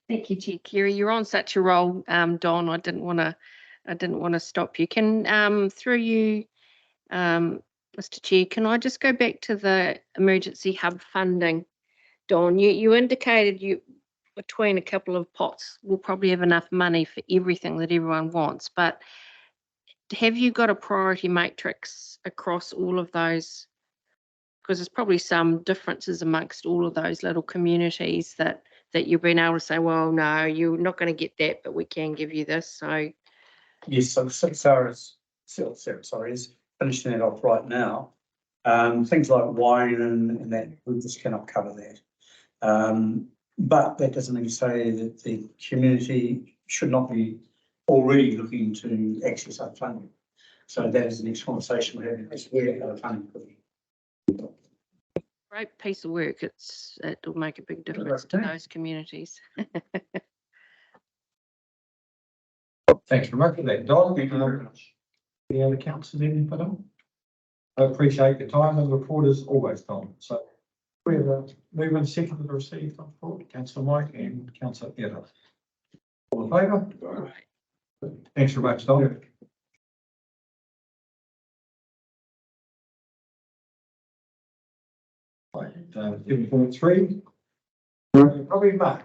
Thank you, Chair Kerry. You're on such a roll, Don. I didn't want to stop you. Can through you, Mr. Chair, can I just go back to the emergency hub funding? Don, you indicated you between a couple of pots will probably have enough money for everything that everyone wants, but have you got a priority matrix across all of those? Because there's probably some differences amongst all of those little communities that you've been able to say, well, no, you're not going to get that, but we can give you this. So Yes, so Sarah's is finishing that off right now. Things like wine and that, we just cannot cover that. But that doesn't mean to say that the community should not be already looking to access our funding. So that is the next conversation we're having, is where our funding could be. great piece of work. It'll make a big difference to those communities. Thanks very much for that, Don. Thank you very much. Any other councillors, any input on? I appreciate the time and the report is always Don. So we have a movement second to receive the report, Councillor Mike and Councillor Eder. All in favour? Thanks very much, Don. Right, 7.3. Probably Mark.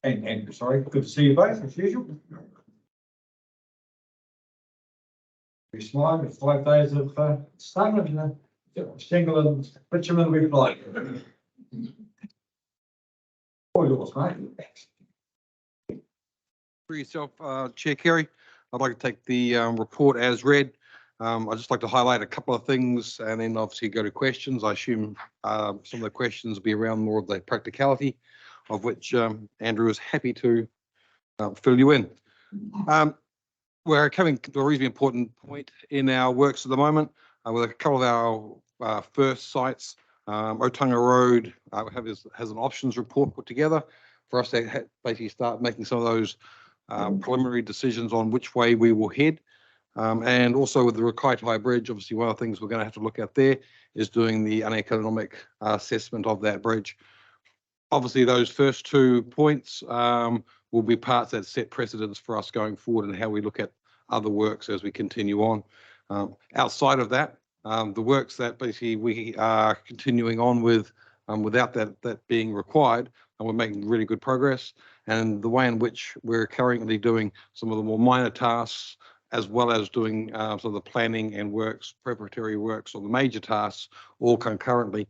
And Andrew, sorry, good to see you both as usual. We smile with 5 days of sun and Shingle and bitumen we've like. All yours, mate. For yourself, Chair Kerry, I'd like to take the report as read. I'd just like to highlight a couple of things and then obviously go to questions. I assume some of the questions will be around more of the practicality, of which Andrew is happy to fill you in. We're coming to a reasonably important point in our works at the moment with a couple of our first sites. Otunga Road has an options report put together for us to basically start making some of those preliminary decisions on which way we will head. And also with the Rakaitai Bridge, obviously one of the things we're going to have to look at there is doing the uneconomic assessment of that bridge. Obviously, those first 2 points will be parts that set precedents for us going forward and how we look at other works as we continue on. Outside of that, the works that basically we are continuing on with without that being required, and we're making really good progress. And the way in which we're currently doing some of the more minor tasks, as well as doing some of the planning and works, preparatory works on the major tasks, all concurrently,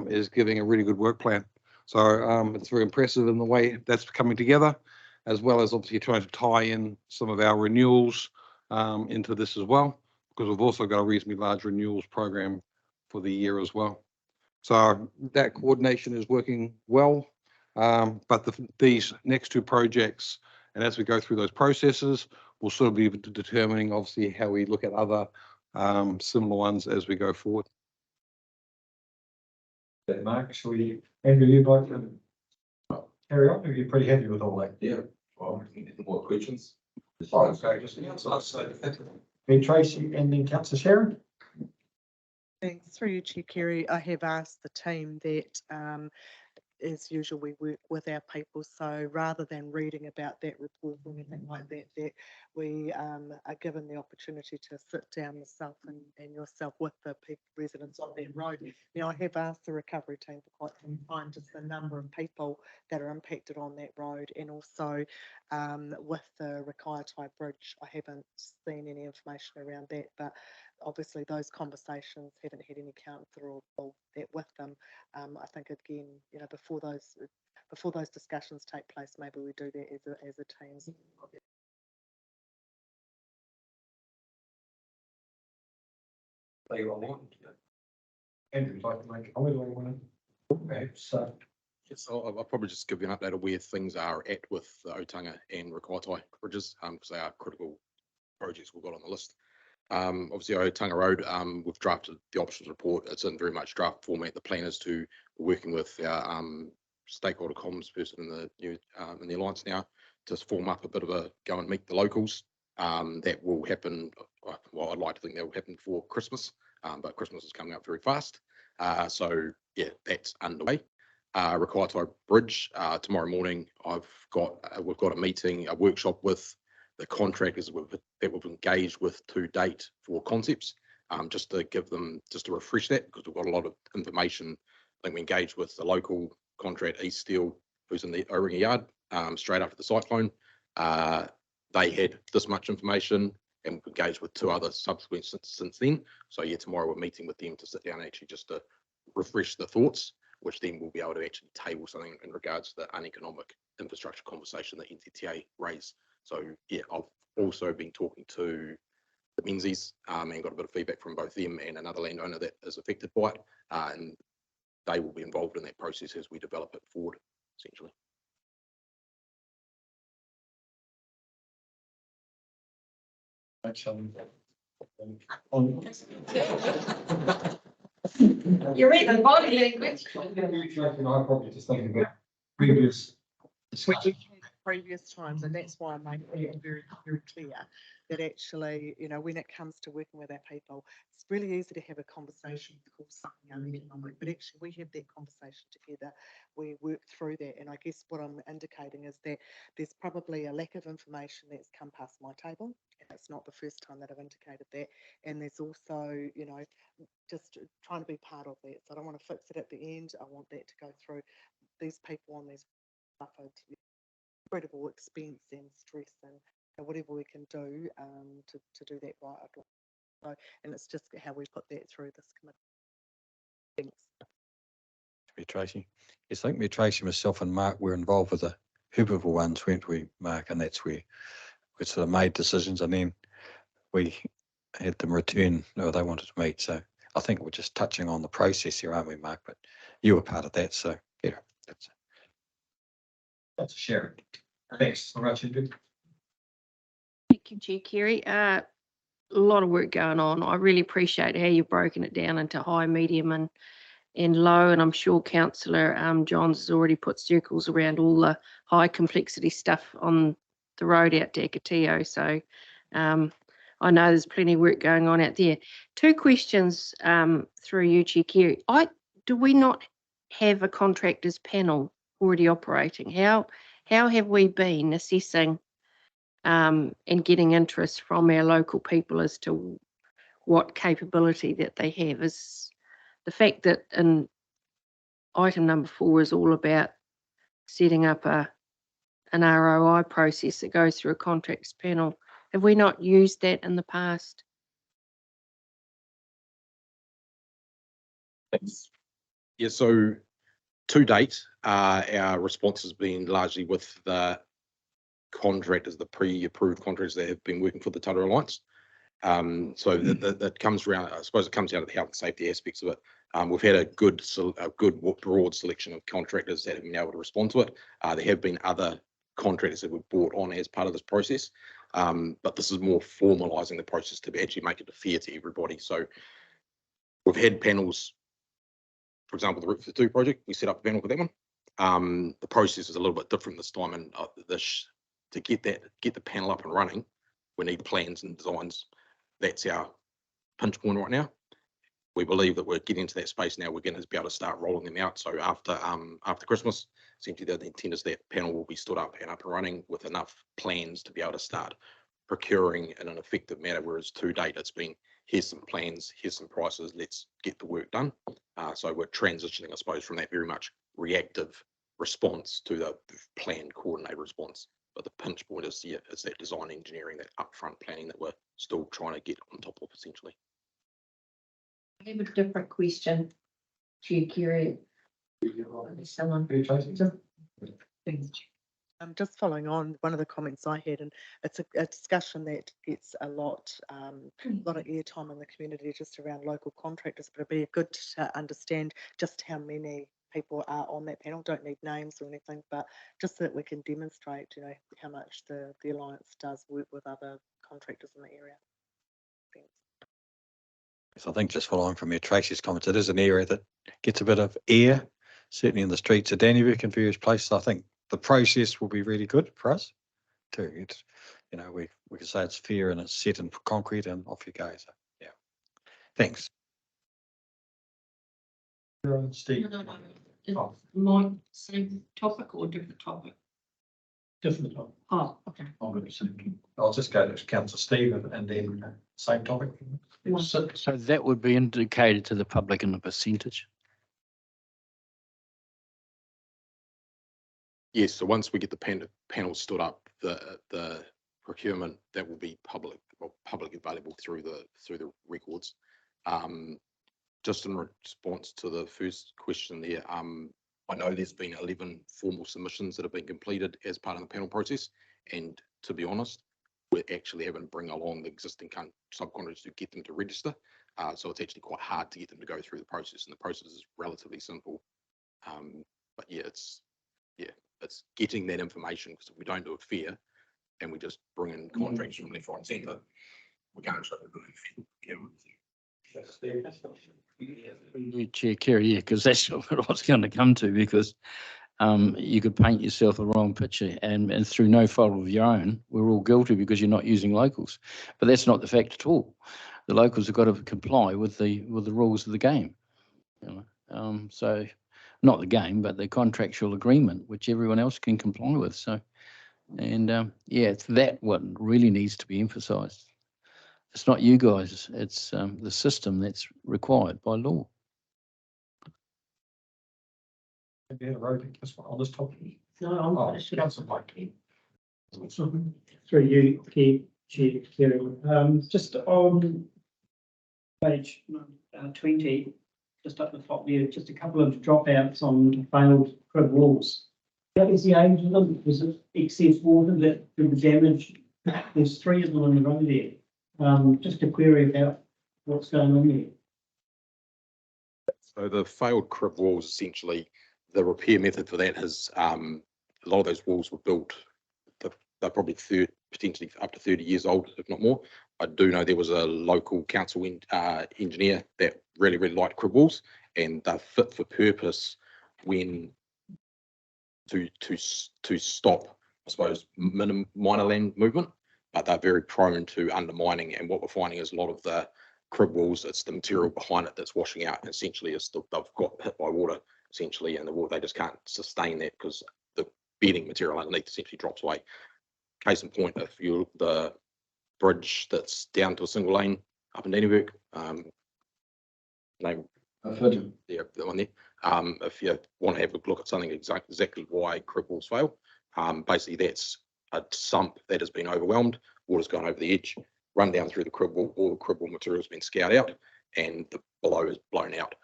is giving a really good work plan. So it's very impressive in the way that's coming together, as well as obviously trying to tie in some of our renewals into this as well, because we've also got a reasonably large renewals program for the year as well. So that coordination is working well, but these next 2 projects, and as we go through those processes, we'll sort of be determining obviously how we look at other similar ones as we go forward. Mark, Andrew, you'd like to carry on? Are you pretty happy with all that? Yeah. Well, any more questions? Ben Tracy and then Councillor Sharon. Thanks. Through you, Chair Kerry, I have asked the team that as usual, we work with our people. So rather than reading about that report or anything like that, that we are given the opportunity to sit down myself and yourself with the residents on that road. Now, I have asked the recovery team for quite some time just the number of people that are impacted on that road, and also with the Rakaitai Bridge, I haven't seen any information around that, but obviously those conversations haven't had any councillor or that with them. I think again, before those discussions take place, maybe we do that as a team. Andrew, would like to make a comment on one? Perhaps Yes, I'll probably just give you an update of where things are at with the Otanga and Rakaitai bridges, because they are critical projects we've got on the list. Obviously, Otanga Road, we've drafted the options report. It's in very much draft format. The plan is to working with our stakeholder comms person in the new in the alliance now to form up a bit of a go and meet the locals. That will happen. Well, I'd like to think that will happen before Christmas, but Christmas is coming up very fast. So yeah, that's underway. Rakaitai Bridge, tomorrow morning, we've got a meeting, a workshop with the contractors that we've engaged with to date for concepts, just to give them, just to refresh that, because we've got a lot of information. I think we engaged with the local contract, East Steel, who's in the Oringa Yard, straight after the cyclone. They had this much information, and we've engaged with two other subsequent since then. So yeah, tomorrow we're meeting with them to sit down actually just to refresh the thoughts, which then we'll be able to actually table something in regards to the uneconomic infrastructure conversation that NZTA raised. So yeah, I've also been talking to the Menzies and got a bit of feedback from both them and another landowner that is affected by it, and they will be involved in that process as we develop it forward, essentially. You read the body language. I probably just thinking about previous Previous times, and that's why I'm making it very, very clear that actually, you know, when it comes to working with our people, it's really easy to have a conversation, call something uneconomic, but actually we have that conversation together, we work through that, and I guess what I'm indicating is that there's probably a lack of information that's come past my table, and it's not the first time that I've indicated that, and there's also, you know, just trying to be part of that, so I don't want to fix it at the end, I want that to go through these people on these suffered incredible expense and stress, and whatever we can do to do that right. So, and it's just how we put that through this committee. Thanks. Tracy. Yes, I think me, Tracy, myself and Mark were involved with the Hooperville ones, weren't we, Mark? And that's where we sort of made decisions, and then we had them return who they wanted to meet. So I think we're just touching on the process here, aren't we, Mark? But you were part of that, so yeah, That's a sharing. Thanks. All right, Thank you, Chair Kerry. A lot of work going on. I really appreciate how you've broken it down into high, medium and low, and I'm sure Councillor Johns has already put circles around all the high complexity stuff on the road out to Akatillo. So I know there's plenty of work going on out there. Two questions through you, Chair Kerry. Do we not have a contractors panel already operating? How have we been assessing and getting interest from our local people as to what capability that they have? Is the fact that in item number 4 is all about setting up an ROI process that goes through a contracts panel. Have we not used that in the past? Thanks. Yeah, so to date, our response has been largely with the contractors, the pre-approved contractors that have been working for the Tara Alliance. So that comes around, I suppose it comes out of the health and safety aspects of it. We've had a good broad selection of contractors that have been able to respond to it. There have been other contractors that were brought on as part of this process, but this is more formalising the process to actually make it fair to everybody. So we've had panels, for example, the Route 52 project, we set up a panel for that one. The process is a little bit different this time, and to get the panel up and running, we need plans and designs. That's our pinch point right now. We believe that we're getting to that space now. We're going to be able to start rolling them out. So after Christmas, essentially the intent is that panel will be stood up and running with enough plans to be able to start procuring in an effective manner. Whereas to date, it's been, here's some plans, here's some prices, let's get the work done. So we're transitioning, I suppose, from that very much reactive response to the planned coordinated response. But the pinch point is that design engineering, that upfront planning that we're still trying to get on top of, essentially. I have a different question, Chair Kerry. Someone. Just following on one of the comments I had, and it's a discussion that gets a lot of airtime in the community just around local contractors, but it'd be good to understand just how many people are on that panel, don't need names or anything, but just so that we can demonstrate, you know, how much the Alliance does work with other contractors in the area. Thanks. So I think just following from your Tracy's comments, it is an area that gets a bit of air, certainly in the streets of Dannevirke and various places. I think the process will be really good for us too. It's, you know, we can say it's fair and it's set in concrete and off you go. So, yeah. Thanks. Steve. Is mine same topic or different topic? Different topic. Oh, okay. I'll just go to Councillor Steve and then same topic. So that would be indicated to the public in a percentage. Yes, so once we get the panel stood up, the procurement, that will be public available through the records. Just in response to the first question there, I know there's been 11 formal submissions that have been completed as part of the panel process, and to be honest, we're actually having to bring along the existing subcontractors to get them to register. So it's actually quite hard to get them to go through the process, and the process is relatively simple. But yeah, it's getting that information, because if we don't do it fair and we just bring in contracts from left, right, and centre, we can't show Chair Kerry, yeah, because that's what I was going to come to, because you could paint yourself a wrong picture, and through no fault of your own, we're all guilty because you're not using locals. But that's not the fact at all. The locals have got to comply with the rules of the game. You know? So not the game, but the contractual agreement, which everyone else can comply with. So, and yeah, it's that what really needs to be emphasised. It's not you guys, it's the system that's required by law. Maybe a road on this topic. No, I'm Oh, finished. Councillor Mike. Through you, Chair Kerry. Just on page 20, just up the top there, just a couple of dropouts on failed crib walls. What is the age of them? Was it excess water that did the damage? There's 3 of them in the row there. Just a query about what's going on there. So the failed crib walls, essentially, the repair method for that has, a lot of those walls were built, they're probably potentially up to 30 years old, if not more. I do know there was a local council engineer that really, really liked crib walls, and they're fit for purpose when to stop, I suppose, minor land movement, but they're very prone to undermining. And what we're finding is a lot of the crib walls, it's the material behind it that's washing out. And essentially, they've got hit by water, essentially, and the water, they just can't sustain that because the bedding material underneath essentially drops away. Case in point, if the bridge that's down to a single lane up in Dannevirke, name, yeah, the one there. If you want to have a look at something exactly why crib walls fail, basically that's a sump that has been overwhelmed, water's gone over the edge, run down through the crib wall, all the crib wall material has been scoured out, and the below is blown out.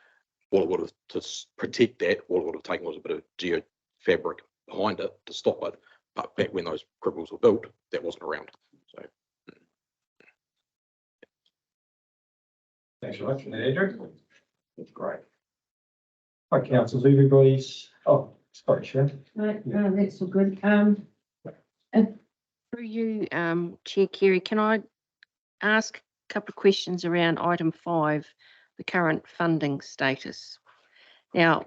All it would have, to protect that, all it would have taken was a bit of geofabric behind it to stop it. But back when those crib walls were built, that wasn't around. So. Thanks very much, Andrew. That's great. Hi, councillors, everybody's. Oh, sorry, Sharon. Right, that's all good. Through you, Chair Kerry, can I ask a couple of questions around item 5, the current funding status? Now,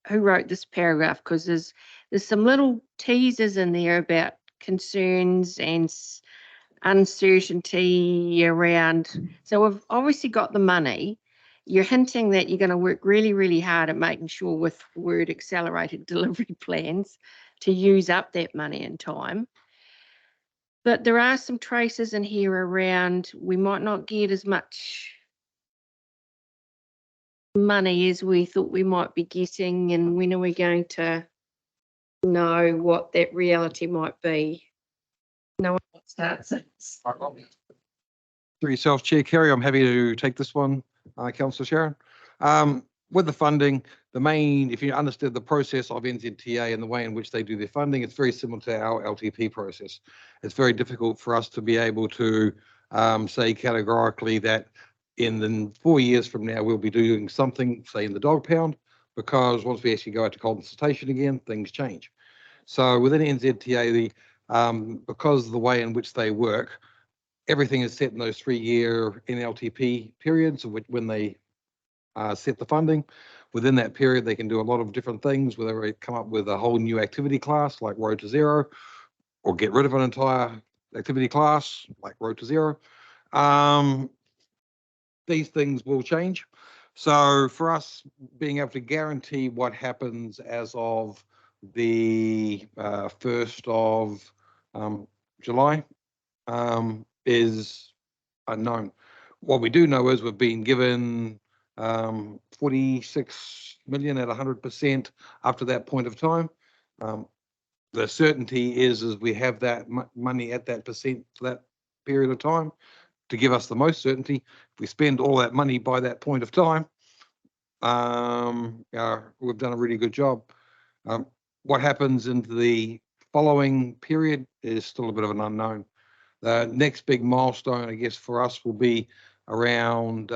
who wrote this paragraph? Because there's some little teasers in there about concerns and uncertainty around. So we've obviously got the money. You're hinting that you're going to work really, really hard at making sure with word accelerated delivery plans to use up that money in time. But there are some traces in here around we might not get as much money as we thought we might be getting, and when are we going to know what that reality might be? No one starts it. Through yourself, Chair Kerry, I'm happy to take this one, Councillor Sharon. With the funding, the main, if you understood the process of NZTA and the way in which they do their funding, it's very similar to our LTP process. It's very difficult for us to be able to say categorically that in the 4 years from now, we'll be doing something, say in the dog pound, because once we actually go out to consultation again, things change. So within NZTA, because of the way in which they work, everything is set in those 3-year NLTP periods of when they set the funding. Within that period, they can do a lot of different things, whether they come up with a whole new activity class like Road to Zero, or get rid of an entire activity class like Road to Zero. These things will change. So for us, being able to guarantee what happens as of the 1st of July is unknown. What we do know is we've been given 46 million at 100% up to that point of time. The certainty is we have that money at that percent for that period of time to give us the most certainty. If we spend all that money by that point of time, we've done a really good job. What happens into the following period is still a bit of an unknown. The next big milestone, I guess, for us will be around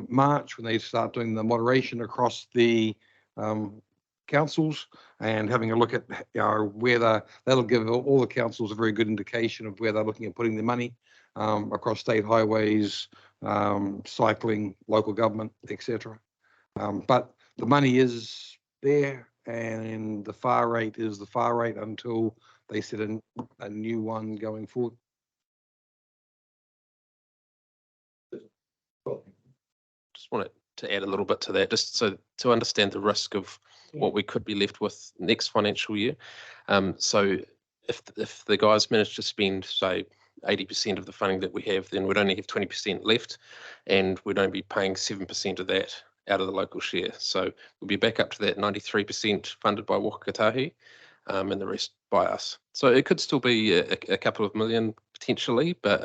March when they start doing the moderation across the councils and having a look at where that'll give all the councils a very good indication of where they're looking at putting their money across state highways, cycling, local government, etc. But the money is there, and the FAR rate is the FAR rate until they set a new one going forward. Just wanted to add a little bit to that, just so to understand the risk of what we could be left with next financial year. So if the guys manage to spend, say, 80% of the funding that we have, then we'd only have 20% left, and we'd only be paying 7% of that out of the local share. So we'll be back up to that 93% funded by Waka Kotahi, and the rest by us. So it could still be a couple of million potentially, but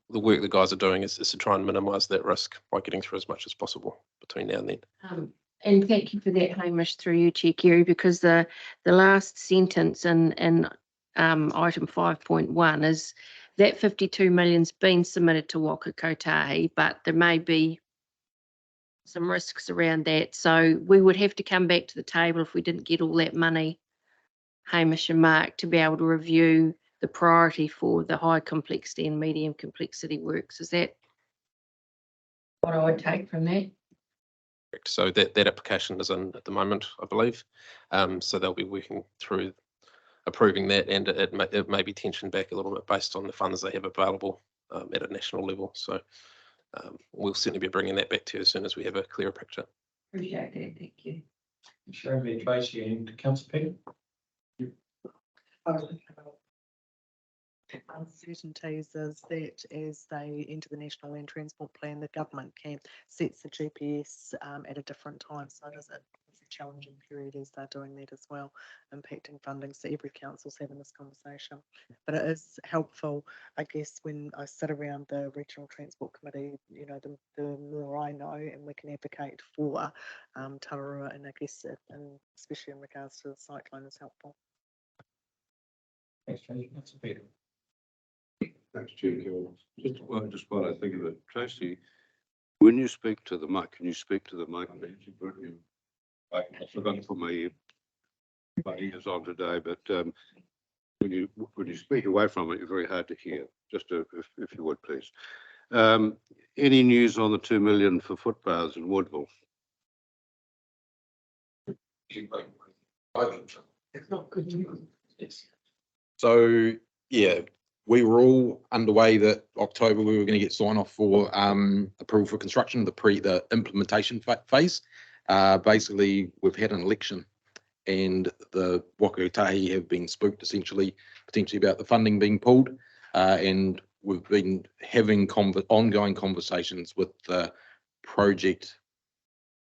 the work the guys are doing is to try and minimise that risk by getting through as much as possible between now and then. And thank you for that, Hamish, through you, Chair Kerry, because the last sentence in item 5.1 is that 52 million's been submitted to Waka Kotahi, but there may be some risks around that. So we would have to come back to the table if we didn't get all that money, Hamish and Mark, to be able to review the priority for the high complexity and medium complexity works. Is that what I would take from that? So that application is in at the moment, I believe. So they'll be working through approving that, and it may be tensioned back a little bit based on the funds they have available at a national level. So we'll certainly be bringing that back to you as soon as we have a clearer picture. Appreciate that. Thank you. Show me Tracy and Councillor Peter. Uncertainties is that as they enter the National Land Transport Plan, the government can set the GPS at a different time. So it is a challenging period as they're doing that as well, impacting funding. So every council's having this conversation. But it is helpful, I guess, when I sit around the Regional Transport Committee, you know, the more I know, and we can advocate for Tararua, and I guess and especially in regards to the cyclone is helpful. Thanks, Tracy. Councillor Peter. Thanks, Chair. Just while I think of it, Tracy, when you speak to the mic, can you speak to the mic? I forgot to put my ears on today, but when you speak away from it, you're very hard to hear. Just if you would, please. Any news on the 2 million for footpaths in Woodville? It's not good news. Yes. So yeah, we were all underway that October we were going to get sign off for approval for construction, the implementation phase. Basically, we've had an election, and the Waka Kotahi have been spooked essentially, potentially about the funding being pulled, and we've been having ongoing conversations with the project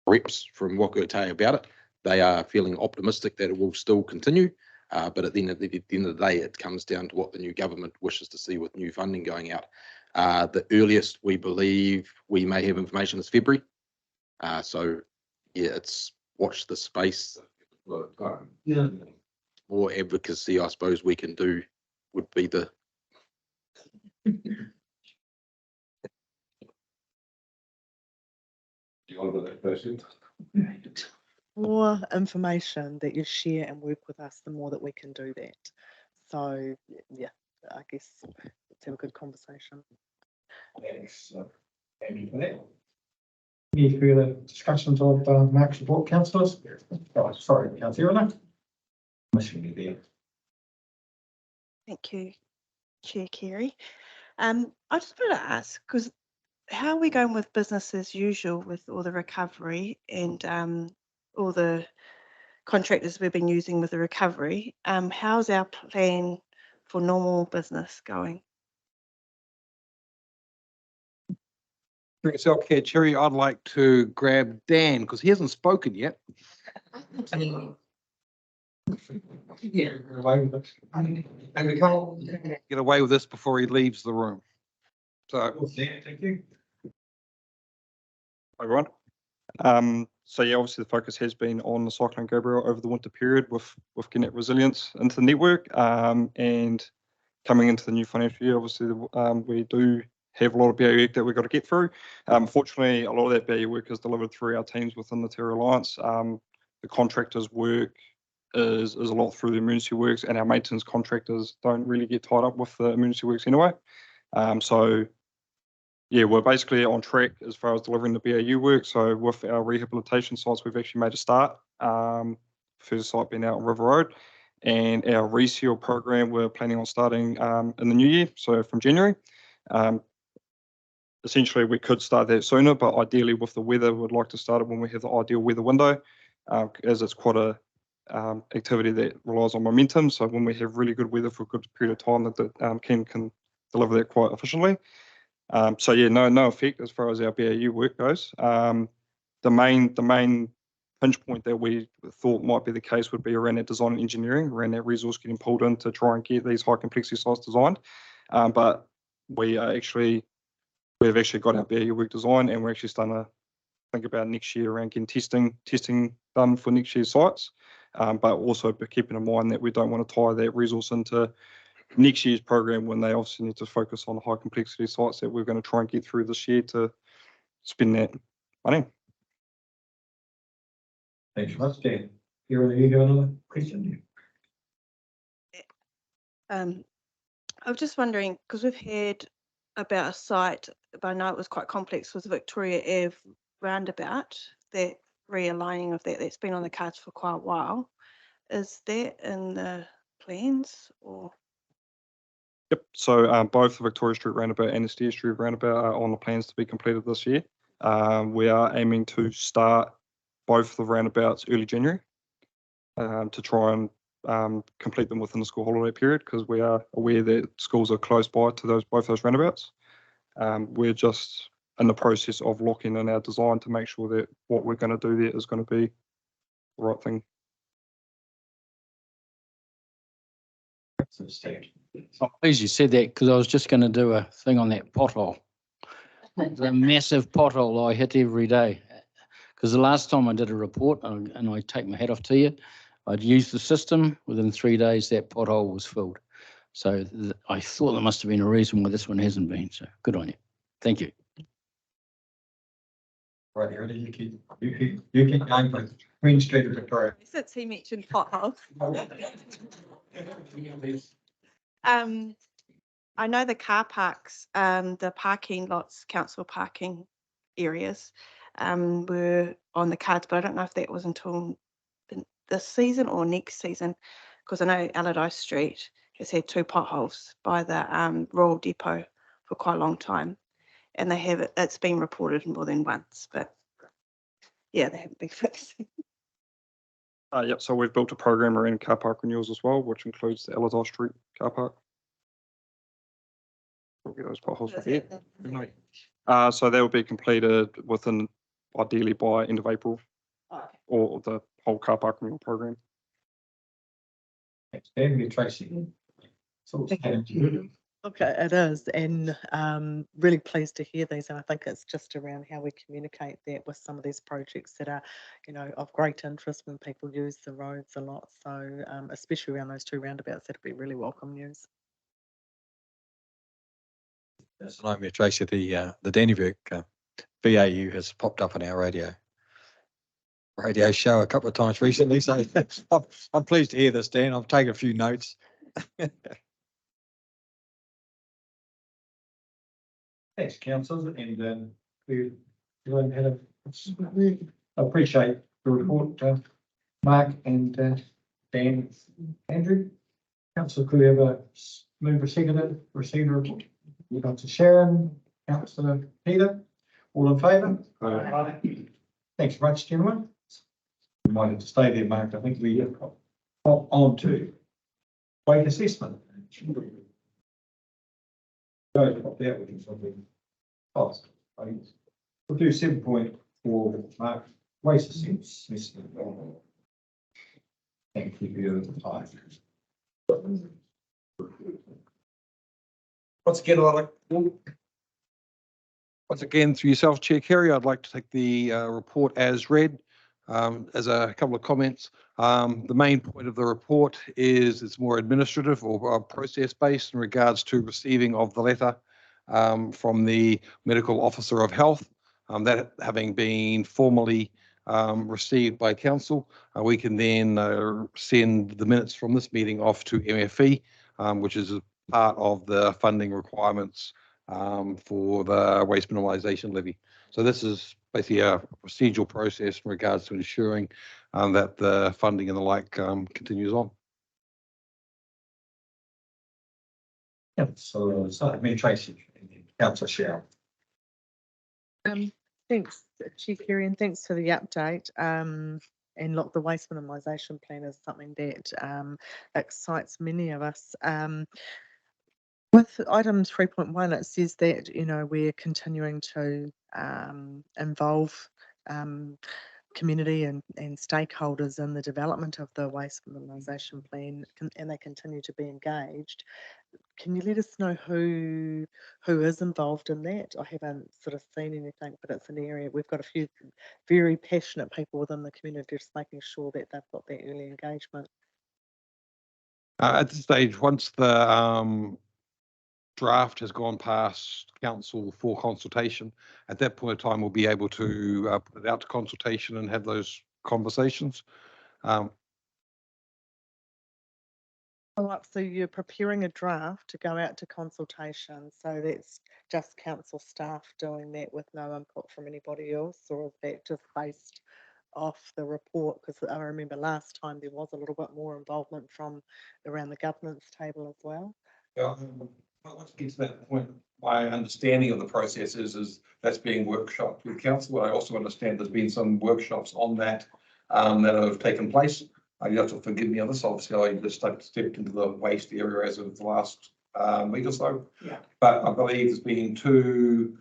reps from Waka Kotahi about it. They are feeling optimistic that it will still continue. But at the end of the day, it comes down to what the new government wishes to see with new funding going out. The earliest we believe we may have information is February. So yeah, it's watch the space. Yeah. More advocacy, I suppose, we can do would be the. Do you want to that person? more information that you share and work with us, the more that we can do that. So, yeah, I guess let's have a good conversation. Thanks, Amy, for that. Any further discussions of Mark's report, councillors? Oh, sorry, councillor Erna. Missing you there. Thank you, Chair Carey. I just wanted to ask, because how are we going with business as usual with all the recovery and all the contractors we've been using with the recovery? How's our plan for normal business going? Through yourself, Chair Cherry, I'd like to grab Dan because he hasn't spoken yet. Yeah, away with it. And we can't Get away with this before he leaves the room. So, thank you. Everyone. So yeah, obviously the focus has been on the Cyclone Gabrielle over the winter period with getting that resilience into the network, and coming into the new financial year. Obviously, we do have a lot of BAU work that we've got to get through. Fortunately, a lot of that BAU work is delivered through our teams within the Terra Alliance. The contractors' work is a lot through the emergency works, and our maintenance contractors don't really get tied up with the emergency works anyway. So yeah, we're basically on track as far as delivering the BAU work. So with our rehabilitation sites, we've actually made a start. First site being out on River Road, and our reseal program we're planning on starting in the new year, so from January. Essentially, we could start that sooner, but ideally with the weather, we'd like to start it when we have the ideal weather window, as it's quite a activity that relies on momentum. So when we have really good weather for a good period of time, that the can deliver that quite efficiently. So yeah, no effect as far as our BAU work goes. The main pinch point that we thought might be the case would be around that design and engineering, around that resource getting pulled in to try and get these high complexity sites designed. But we've actually got our BAU work designed, and we're actually starting to think about next year around getting testing done for next year's sites. But also keeping in mind that we don't want to tie that resource into next year's program when they obviously need to focus on high complexity sites that we're going to try and get through this year to spend that money. Thanks very much, Dan. You have another question? I was just wondering, because we've heard about a site, but I know it was quite complex, was Victoria Ave roundabout, that realigning of that's been on the cards for quite a while. Is that in the plans or? Yep. So both the Victoria Street roundabout and the Steer Street roundabout are on the plans to be completed this year. We are aiming to start both the roundabouts early January to try and complete them within the school holiday period, because we are aware that schools are close by to both those roundabouts. We're just in the process of locking in our design to make sure that what we're going to do there is going to be the right thing. I'm pleased you said that, because I was just going to do a thing on that pothole. The massive pothole I hit every day. Because the last time I did a report, and I take my hat off to you, I'd used the system. Within 3 days, that pothole was filled. So I thought there must have been a reason why this one hasn't been. So good on you. Thank you. Right, ready? You keep going for Queen Street of Victoria. Since he mentioned potholes. I know the car parks, the parking lots, council parking areas were on the cards, but I don't know if that was until this season or next season, because I know Allardyce Street has had 2 potholes by the Royal Depot for quite a long time, and they have it's been reported more than once, but yeah, they haven't been fixed. Yep. So we've built a program around car park renewals as well, which includes the Allardyce Street car park. We'll get those potholes repaired. So they will be completed within, ideally by end of April, or the whole car park renewal program. Thanks, Dan. Tracy. Okay, it is, and really pleased to hear these. And I think it's just around how we communicate that with some of these projects that are, of great interest when people use the roads a lot. So especially around those 2 roundabouts, that'd be really welcome news. So I'm Tracy. The Dannevirke BAU has popped up on our radio. radio show a couple of times recently, so I'm pleased to hear this, Dan. I've taken a few notes. Thanks, councillors, and we had a, appreciate the report, Mark and Dan, Andrew. Councillor, could we have a move a second, receive a report? Councillor Sharon, Councillor Peter, all in favour? Aye. Thanks very much, gentlemen. We might have to stay there, Mark. I think we hop on to weight assessment. Go pop out with something. We'll do 7.4, Mark, waste assessment. Thank you for your time. Once again, through yourself, Chair Kerry, I'd like to take the report as read. As a couple of comments, the main point of the report is it's more administrative or process based in regards to receiving of the letter from the Medical Officer of Health. That having been formally received by council, we can then send the minutes from this meeting off to MFE, which is a part of the funding requirements for the waste minimisation levy. So this is basically a procedural process in regards to ensuring that the funding and the like continues on. Yeah, so me, Tracy, Councillor Sharon. Thanks, Chief Kerry, and thanks for the update. And look, the waste minimisation plan is something that excites many of us. With item 3.1, it says that, you know, we're continuing to involve community and stakeholders in the development of the waste minimisation plan, and they continue to be engaged. Can you let us know who is involved in that? I haven't sort of seen anything, but it's an area we've got a few very passionate people within the community, just making sure that they've got that early engagement. At this stage, once the draft has gone past council for consultation, at that point in time we'll be able to put it out to consultation and have those conversations. So you're preparing a draft to go out to consultation, so that's just council staff doing that with no input from anybody else, or is that just based off the report? Because I remember last time there was a little bit more involvement from around the governance table as well. Yeah, once we get to that point, my understanding of the process is that's being workshopped with council. I also understand there's been some workshops on that that have taken place. You have to forgive me on this. Obviously, I just stepped into the waste area as of the last week or so. Yeah. But I believe there's been 2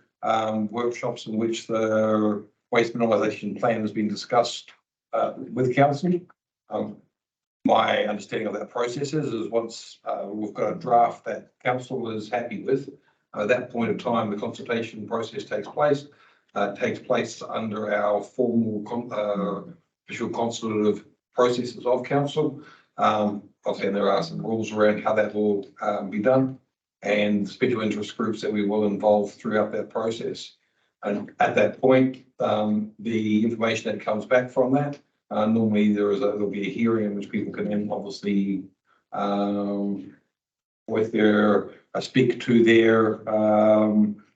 workshops in which the waste minimisation plan has been discussed with council. My understanding of that process is once we've got a draft that council is happy with, at that point in time, the consultation process takes place. It takes place under our formal official consultative processes of council. Obviously, there are some rules around how that will be done, and special interest groups that we will involve throughout that process. And at that point, the information that comes back from that, normally there'll be a hearing in which people can then obviously with their speak to their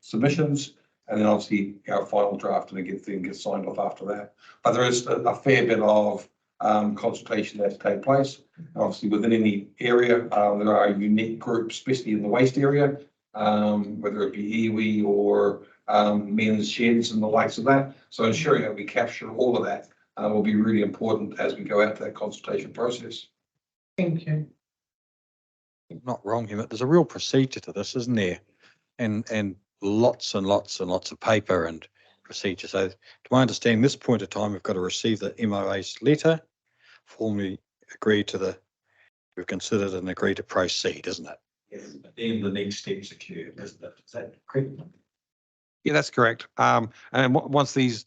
submissions, and then obviously our final draft and it gets signed off after that. But there is a fair bit of consultation that take place. Obviously, within any area, there are unique groups, especially in the waste area, whether it be iwi or men's sheds and the likes of that. So ensuring that we capture all of that will be really important as we go out to that consultation process. Thank you. Not wrong, but there's a real procedure to this, isn't there? And lots and lots and lots of paper and procedure. So to my understanding, this point of time, we've got to receive the MOA's letter, formally agree to we've considered and agree to proceed, isn't it? Yes, but then the next steps occur, isn't it? Is that correct? Yeah, that's correct. And once these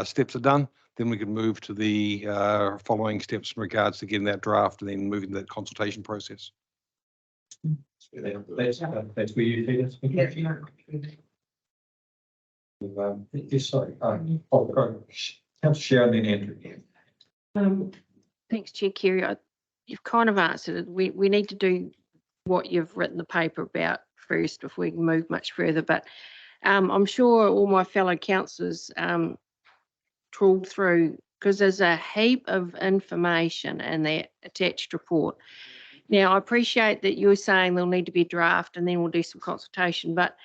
steps are done, then we can move to the following steps in regards to getting that draft and then moving to that consultation process. That's where you feed us. Yes, sorry. Councillor Sharon, then Andrew. Thanks, Chair Kerry. You've kind of answered it. We need to do what you've written the paper about first before we can move much further. But I'm sure all my fellow councillors trawled through, because there's a heap of information in that attached report. Now, I appreciate that you're saying there'll need to be a draft and then we'll do some consultation, but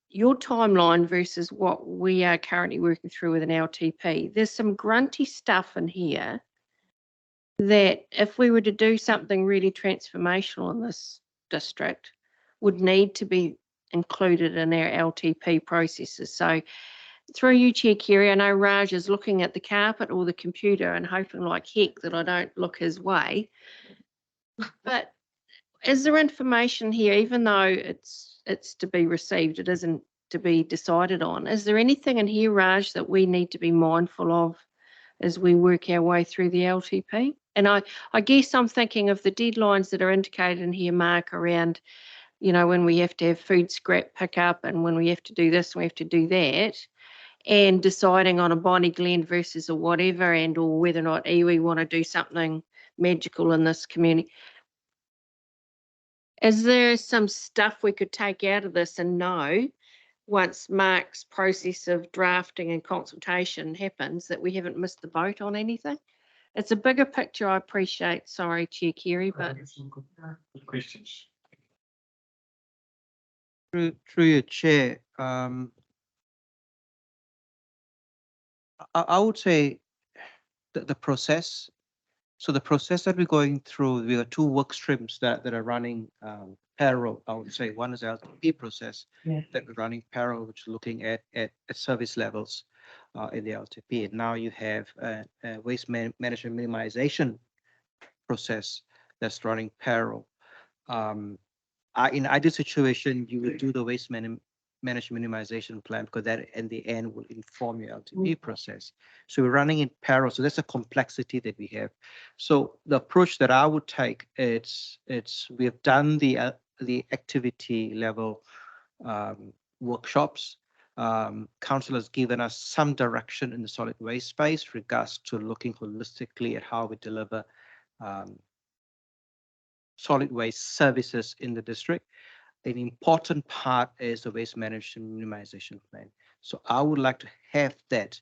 your timeline versus what we are currently working through with an LTP, there's some grunty stuff in here that if we were to do something really transformational in this district, would need to be included in our LTP processes. So through you, Chair Kerry, I know Raj is looking at the carpet or the computer and hoping like heck that I don't look his way. But is there information here, even though it's to be received, it isn't to be decided on? Is there anything in here, Raj, that we need to be mindful of as we work our way through the LTP? And I guess I'm thinking of the deadlines that are indicated in here, Mark, around, when we have to have food scrap pickup and when we have to do this, we have to do that, and deciding on a Bonnie Glen versus a whatever, and or whether or not iwi want to do something magical in this community. Is there some stuff we could take out of this and know once Mark's process of drafting and consultation happens that we haven't missed the boat on anything? It's a bigger picture, I appreciate. Sorry, Chair Kerry, but Good questions. Through your chair, I would say the process. So the process that we're going through, we have two work streams that are running parallel. I would say one is the LTP process that we're running parallel, which is looking at service levels in the LTP. And now you have a waste management minimization process that's running parallel. In either situation, you would do the waste management minimization plan, because that in the end will inform your LTP process. So we're running in parallel. So that's a complexity that we have. So the approach that I would take, we have done the activity level workshops. Council has given us some direction in the solid waste space regards to looking holistically at how we deliver solid waste services in the district. An important part is the waste management minimization plan. So I would like to have that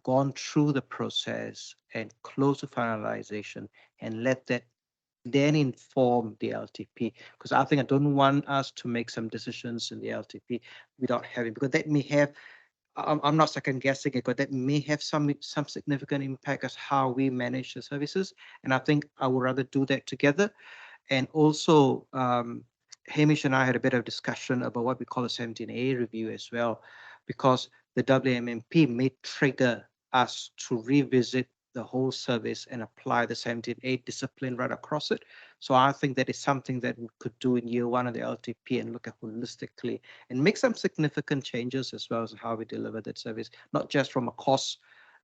gone through the process and close to finalization, and let that then inform the LTP. Because I don't want us to make some decisions in the LTP without having, because that may have, I'm not second guessing it, but that may have some significant impact as how we manage the services. And I think I would rather do that together. And also, Hamish and I had a bit of discussion about what we call a 17A review as well, because the WMMP may trigger us to revisit the whole service and apply the 17A discipline right across it. So I think that is something that we could do in year one of the LTP and look at holistically and make some significant changes as well as how we deliver that service, not just from a cost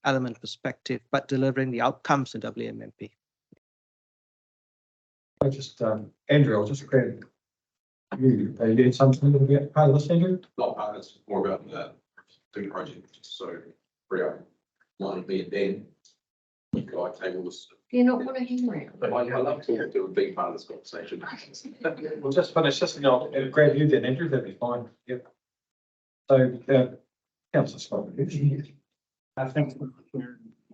element perspective, but delivering the outcomes in WMMP. I just, Andrew, I'll just grab you. Are you doing something about part of this, Andrew? Not part of it's more about the doing project. So we are one of me and Dan. We go table this. do you not want to hang around? But I love to do a big part of this conversation. We'll just finish this and I'll grab you then, Andrew. That'd be fine. Yep. So, Councillor Scott. I think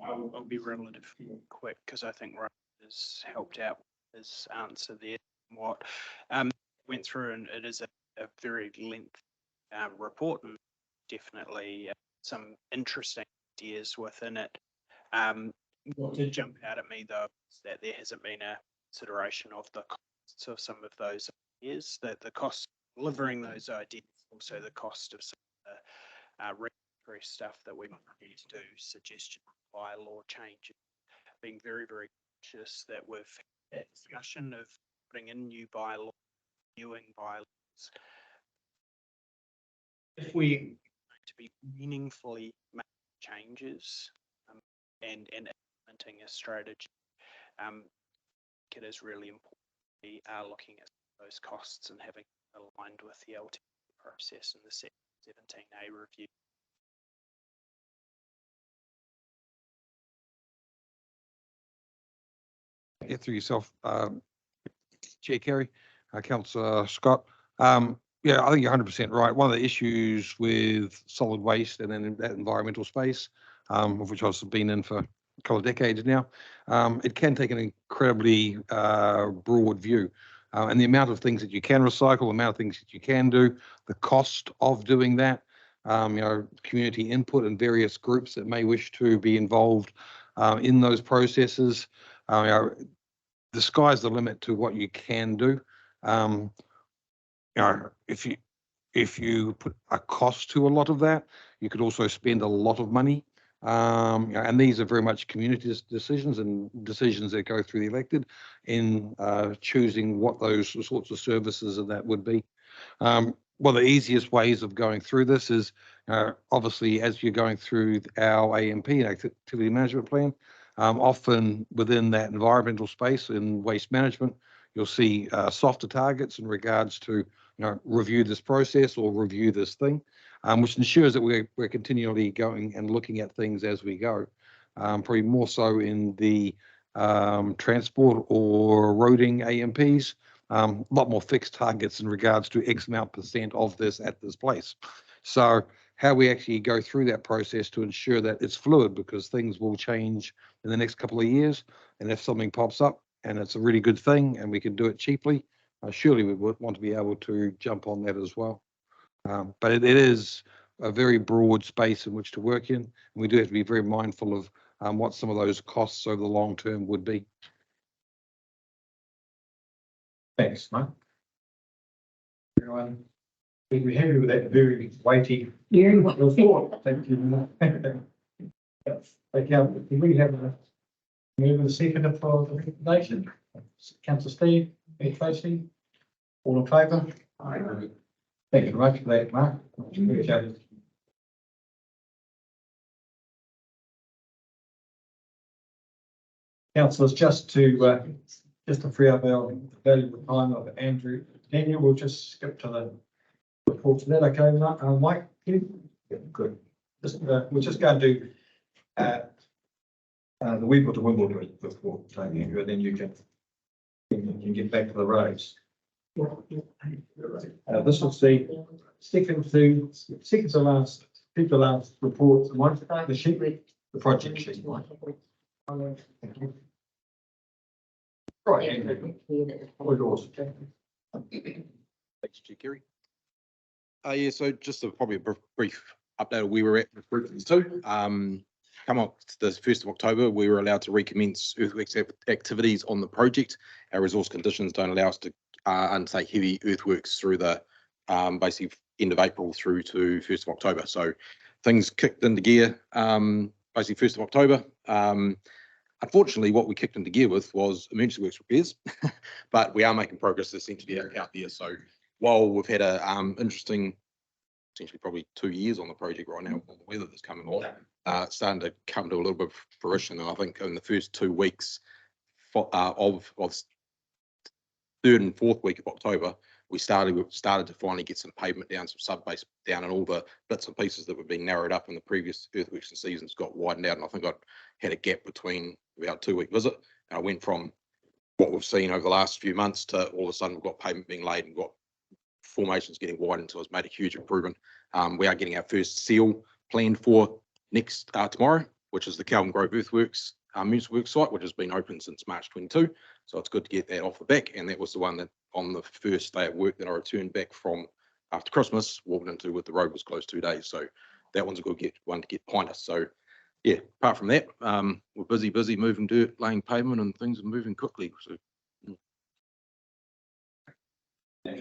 I'll be relatively quick, because I think Ryan has helped out with his answer there. What went through, and it is a very lengthy report, and definitely some interesting ideas within it. What did jump out at me though is that there hasn't been a consideration of the costs of some of those ideas, that the cost of delivering those ideas, also the cost of some of the regulatory stuff that we might need to do, suggestion bylaw changes, being very, very conscious that we've had that discussion of putting in new bylaws, viewing bylaws. If we going to be meaningfully making changes and implementing a strategy, it is really important we are looking at those costs and having aligned with the LTP process and the 17A review. Yeah, through yourself, Chair Carey, Councillor Scott. Yeah, I think you're 100% right. One of the issues with solid waste and then that environmental space, of which I've been in for a couple of decades now, it can take an incredibly broad view. And the amount of things that you can recycle, the amount of things that you can do, the cost of doing that, community input and various groups that may wish to be involved in those processes. The sky's the limit to what you can do. If you put a cost to a lot of that, you could also spend a lot of money. And these are very much community decisions and decisions that go through the elected in choosing what those sorts of services of that would be. One of the easiest ways of going through this is obviously as you're going through our AMP, activity management plan, often within that environmental space in waste management, you'll see softer targets in regards to review this process or review this thing, which ensures that we're continually going and looking at things as we go. Probably more so in the transport or roading AMPs, a lot more fixed targets in regards to X amount % of this at this place. So how we actually go through that process to ensure that it's fluid, because things will change in the next couple of years. And if something pops up and it's a really good thing and we can do it cheaply, surely we would want to be able to jump on that as well. But it is a very broad space in which to work in. And we do have to be very mindful of what some of those costs over the long term would be. Thanks, Mark. Everyone, we're happy with that very weighty report. Thank you. Okay, can we have a move and a second for the recommendation? Councillor Steve, Mayor Tracy, all in favour? Thank you very much for that, Mark. Much appreciated. Councillors, just to free up our valuable time of Andrew, Daniel, we'll just skip to the report to that. Okay, Mike? Yeah, good. We're just going to do the Weeble to Wimbledon report, Andrew, and then you can get back to the roads. This was the second to last report, the sheet, the project sheet. Right, Andrew. All yours. Thanks, Chair Kerry. Yeah, so just probably a brief update of where we're at with Roofings 2. Come up to the 1st of October, we were allowed to recommence earthworks activities on the project. Our resource conditions don't allow us to undertake heavy earthworks through the basically end of April through to 1st of October. So things kicked into gear basically 1st of October. Unfortunately, what we kicked into gear with was emergency works repairs, but we are making progress essentially out there. So while we've had a interesting, essentially probably 2 years on the project right now, with the weather that's coming on, starting to come to a little bit of fruition. And I think in the first 2 weeks of 3rd and 4th week of October, we started to finally get some pavement down, some sub-base down, and all the bits and pieces that were being narrowed up in the previous earthworks and seasons got widened out. And I think I had a gap between about 2-week visit. And I went from what we've seen over the last few months to all of a sudden we've got pavement being laid and got formations getting widened. So it's made a huge improvement. We are getting our first seal planned for next tomorrow, which is the Calvin Grove Earthworks Municipal Works site, which has been open since March 22. So it's good to get that off the back. And that was the one that on the first day of work that I returned back from after Christmas, walked into with the road was closed 2 days. So that one's a good one to get behind us. So yeah, apart from that, we're busy moving dirt, laying pavement, and things are moving quickly. So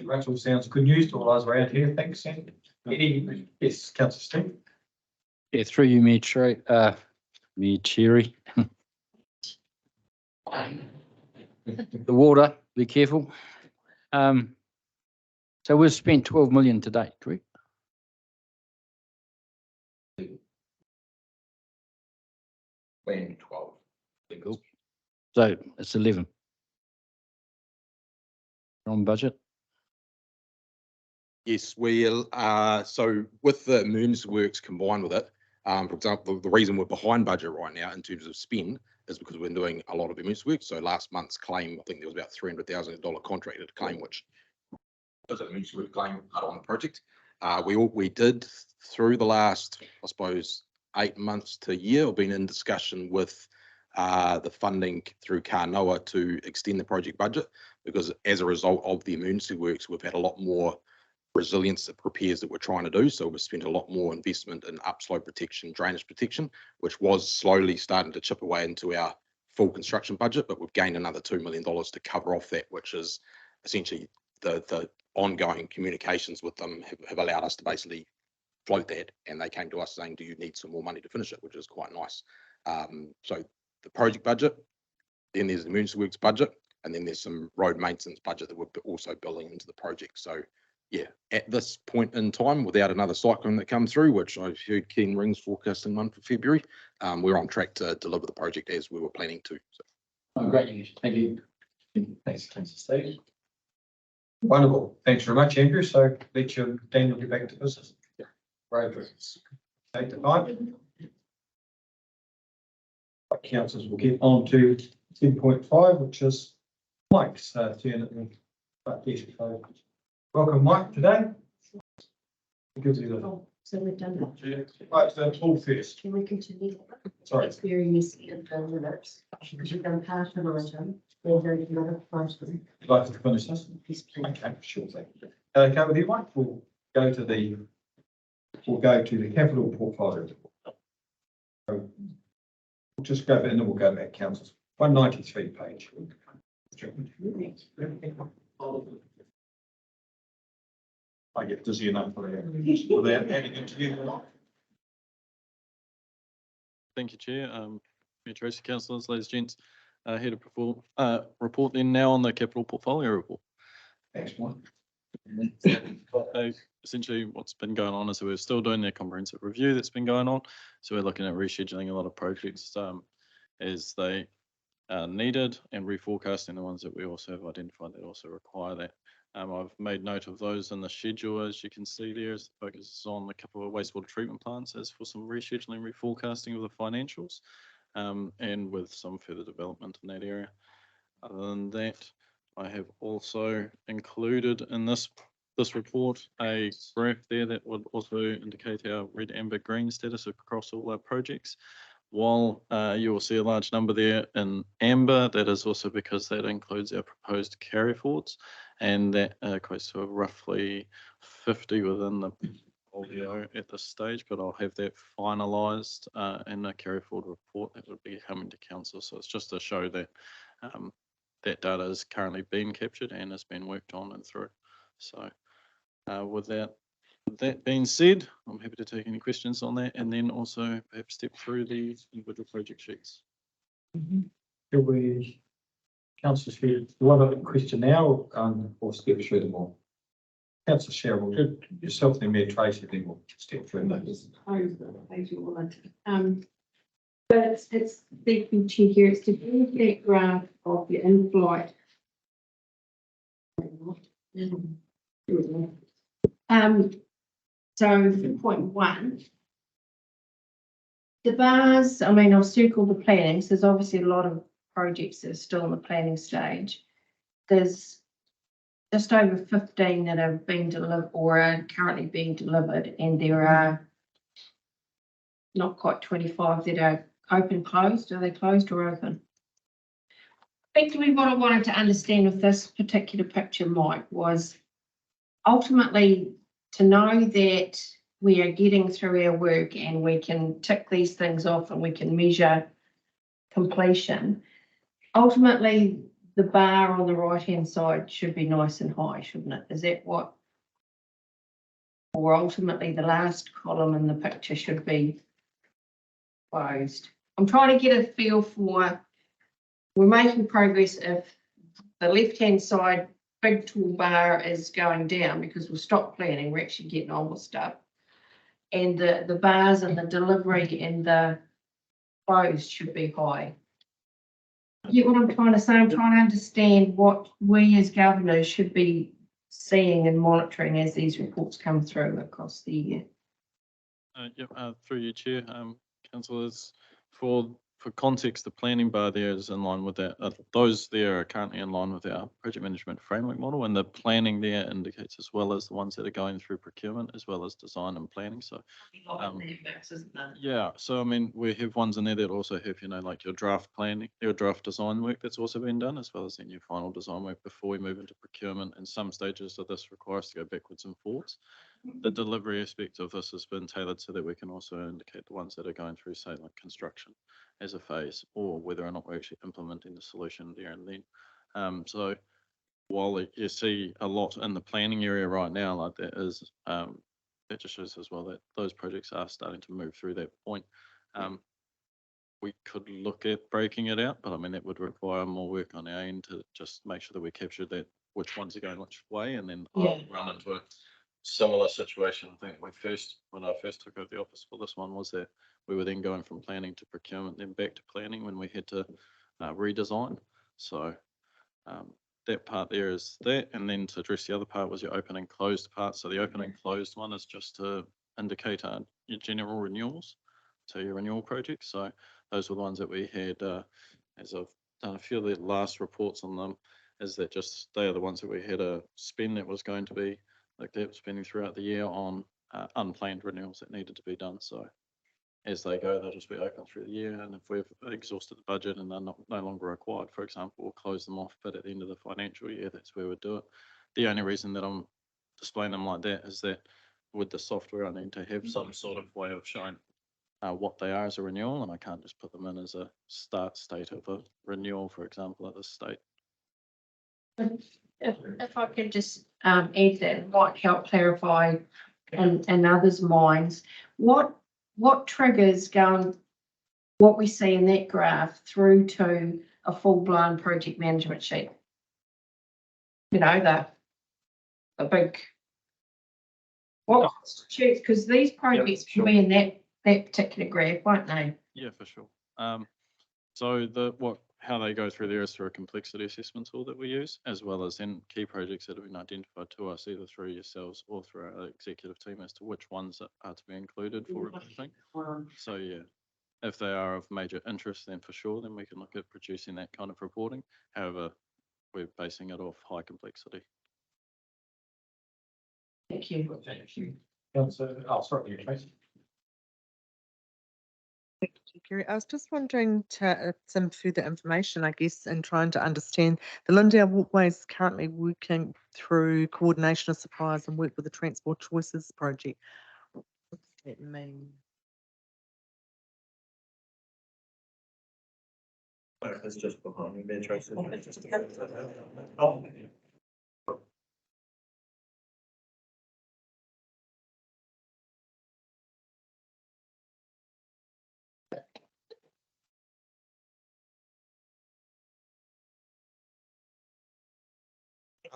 Rachel, sounds good news to all us around here. Thanks, Sam. Yes, Councillor Steve. Yeah, through you, Mayor Cherry. The water, be careful. So we've spent 12 million to date, correct? Plan 12. Cool. So it's 11. On budget? Yes, we so with the emergency works combined with it, for example, the reason we're behind budget right now in terms of spend is because we've been doing a lot of emergency work. So last month's claim, I think there was about $300,000 contracted claim, which was an emergency work claim on the project. We did through the last, I suppose, 8 months to a year, I've been in discussion with the funding through Kānoa to extend the project budget, because as a result of the emergency works, we've had a lot more resilience repairs that we're trying to do. So we've spent a lot more investment in upslope protection, drainage protection, which was slowly starting to chip away into our full construction budget, but we've gained another $2 million to cover off that, which is essentially the ongoing communications with them have allowed us to basically float that, and they came to us saying, do you need some more money to finish it, which is quite nice. So the project budget, then there's the emergency works budget, and then there's some road maintenance budget that we're also building into the project. So yeah, at this point in time, without another cyclone that come through, which I've heard Ken Ring's forecasting one for February, we're on track to deliver the project as we were planning to. So. Great news. Thank you. Thanks, Councillor Steve. Wonderful. Thanks very much, Andrew. So let you, Daniel, get back to business. Roadworks. Take the time. Councillors will get on to 10.5, which is Mike's turn at the front desk. So welcome, Mike, today. Good to you. So we've done that. Right, so all first. Can we continue? Sorry. It's very messy in the minutes. We've done part of an item, then there's another item. You'd like to finish this? Yes, please. Okay, sure thing. Okay, with you, Mike, we'll go to the capital portfolio. So we'll just go, and then we'll go back, councillors. 193 page. I get dizzy enough for that. Without adding it to you. Thank you, Chair. Mayor Tracy, councillors, ladies and gents, here to perform report then now on the capital portfolio report. Thanks, Mike. So essentially what's been going on is that we're still doing the comprehensive review that's been going on. So we're looking at rescheduling a lot of projects as they are needed, and reforecasting the ones that we also have identified that also require that. I've made note of those in the schedule, as you can see there, as the focus is on a couple of wastewater treatment plants as for some rescheduling, reforecasting of the financials, and with some further development in that area. Other than that, I have also included in this report a graph there that would also indicate our red, amber, green status across all our projects. While you will see a large number there in amber, that is also because that includes our proposed carry forwards, and that equates to roughly 50 within the portfolio at this stage, but I'll have that finalised in a carry forward report that would be coming to council. So it's just to show that that data is currently being captured and has been worked on and through. So with that being said, I'm happy to take any questions on that, and then also perhaps step through the individual project sheets. Shall we, councillor Sherry, do you want a question now or step through them all? Councillor Cheryl, yourself and Mayor Tracy, then we'll step through those. But it's speaking to you, it's to do that graph of your in-flight. So 4.1. The bars, I mean, I'll circle the planning, so there's obviously a lot of projects that are still in the planning stage. There's just over 15 that have been delivered or are currently being delivered, and there are not quite 25 that are open, closed. Are they closed or open? Effectively, what I wanted to understand with this particular picture, Mike, was ultimately to know that we are getting through our work and we can tick these things off and we can measure completion. Ultimately, the bar on the right-hand side should be nice and high, shouldn't it? Is that what? Or ultimately, the last column in the picture should be closed. I'm trying to get a feel for, we're making progress if the left-hand side big tall bar is going down because we'll stop planning, we're actually getting on with stuff. And the bars and the delivery and the closed should be high. You get what I'm trying to say? I'm trying to understand what we as governors should be seeing and monitoring as these reports come through across the year. Through you, Chair, councillors, for for context, the planning bar there is in line with that. Those there are currently in line with our project management framework model, and the planning there indicates as well as the ones that are going through procurement as well as design and planning. So yeah, so I mean, we have ones in there that also have, you know, like your draft planning, your draft design work that's also been done, as well as then your final design work before we move into procurement. And some stages of this require us to go backwards and forwards. The delivery aspect of this has been tailored so that we can also indicate the ones that are going through, say, like construction as a phase, or whether or not we're actually implementing the solution there and then. So while you see a lot in the planning area right now, like that is, that just shows as well that those projects are starting to move through that point. We could look at breaking it out, but I mean, that would require more work on our end to just make sure that we capture that, which ones are going which way, and then run into a similar situation. I think when I first took over the office for this one, was that we were then going from planning to procurement, then back to planning when we had to redesign. So that part there is that, and then to address the other part was your open and closed part. So the open and closed one is just to indicate your general renewals, so your renewal projects. So those were the ones that we had, as I've done a few of the last reports on them, is that just they are the ones that we had a spend that was going to be like that, spending throughout the year on unplanned renewals that needed to be done. So as they go, they'll just be open through the year. And if we've exhausted the budget and they're no longer required, for example, we'll close them off. But at the end of the financial year, that's where we'd do it. The only reason that I'm displaying them like that is that with the software, I need to have some sort of way of showing what they are as a renewal, and I can't just put them in as a start state of a renewal, for example, at this state. If I could just add that, might help clarify in others' minds, what triggers going, what we see in that graph through to a full-blown project management sheet? You know, the big, what constitutes, because these projects will be in that particular graph, won't they? Yeah, for sure. So how they go through there is through a complexity assessment tool that we use, as well as in key projects that have been identified to us, either through yourselves or through our executive team, as to which ones are to be included for reporting. So yeah, if they are of major interest, then for sure, then we can look at producing that kind of reporting. However, we're basing it off high complexity. Thank you. I'll start with you, Tracy. Thank you, Kerry. I was just wondering some further information, I guess, and trying to understand. The Lindale Walkway is currently working through coordination of suppliers and work with the Transport Choices project. What does that mean? It's just behind me, there, Tracy.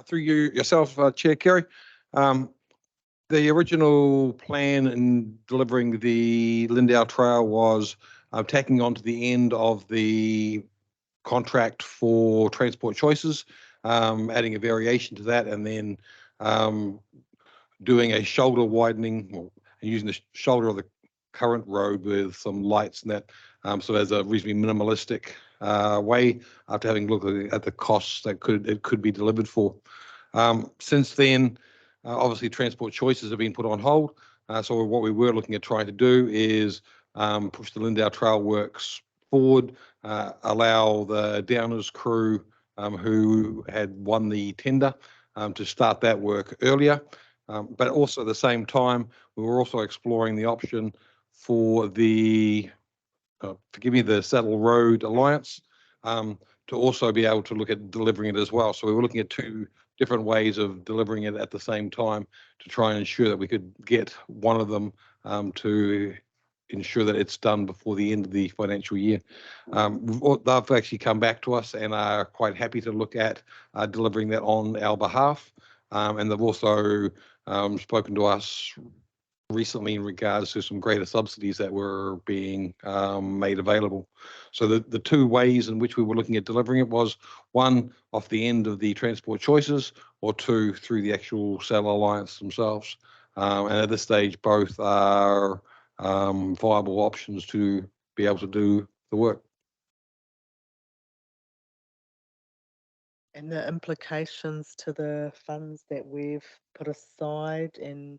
Through yourself, Chair Kerry. The original plan in delivering the Lindale Trail was tacking on to the end of the contract for Transport Choices, adding a variation to that, and then doing a shoulder widening, and using the shoulder of the current road with some lights and that, so as a reasonably minimalistic way, after having looked at the costs that it could be delivered for. Since then, obviously Transport Choices have been put on hold. So what we were looking at trying to do is push the Lindale Trail works forward, allow the Downers crew who had won the tender to start that work earlier. But also at the same time, we were also exploring the option for the, forgive me, the Saddle Road Alliance to also be able to look at delivering it as well. So we were looking at two different ways of delivering it at the same time to try and ensure that we could get one of them to ensure that it's done before the end of the financial year. They've actually come back to us and are quite happy to look at delivering that on our behalf. And they've also spoken to us recently in regards to some greater subsidies that were being made available. So the two ways in which we were looking at delivering it was, one, off the end of the Transport Choices, or two, through the actual Saddle Alliance themselves. And at this stage, both are viable options to be able to do the work. And the implications to the funds that we've put aside and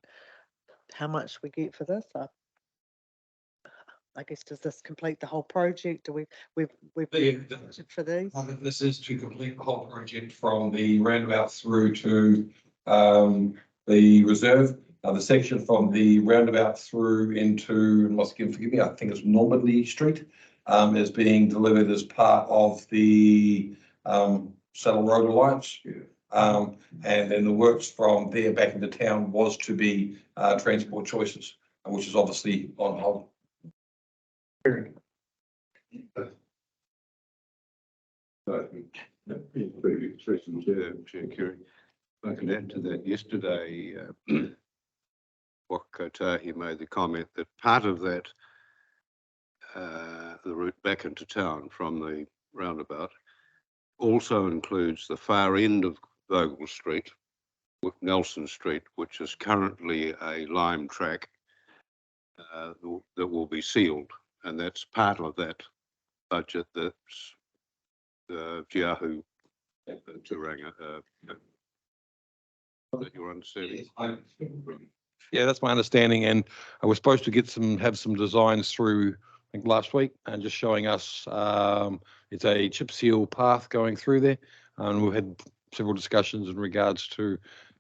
how much we get for this? I guess, does this complete the whole project? Do we've budgeted for these? This is to complete the whole project from the roundabout through to the reserve. The section from the roundabout through into, and once again, forgive me, I think it's Normandy Street, is being delivered as part of the Saddle Road Alliance. And then the works from there back into town was to be Transport Choices, which is obviously on hold. Chair Kerry, if I can add to that, yesterday, Wakakotahi made the comment that part of that, the route back into town from the roundabout, also includes the far end of Vogel Street, with Nelson Street, which is currently a lime track that will be sealed, and that's part of that budget that's Jiahu Turanga. That your understanding? Yeah, that's my understanding, and I was supposed to have some designs through, I think last week, and just showing us, it's a chip seal path going through there. And we've had several discussions in regards to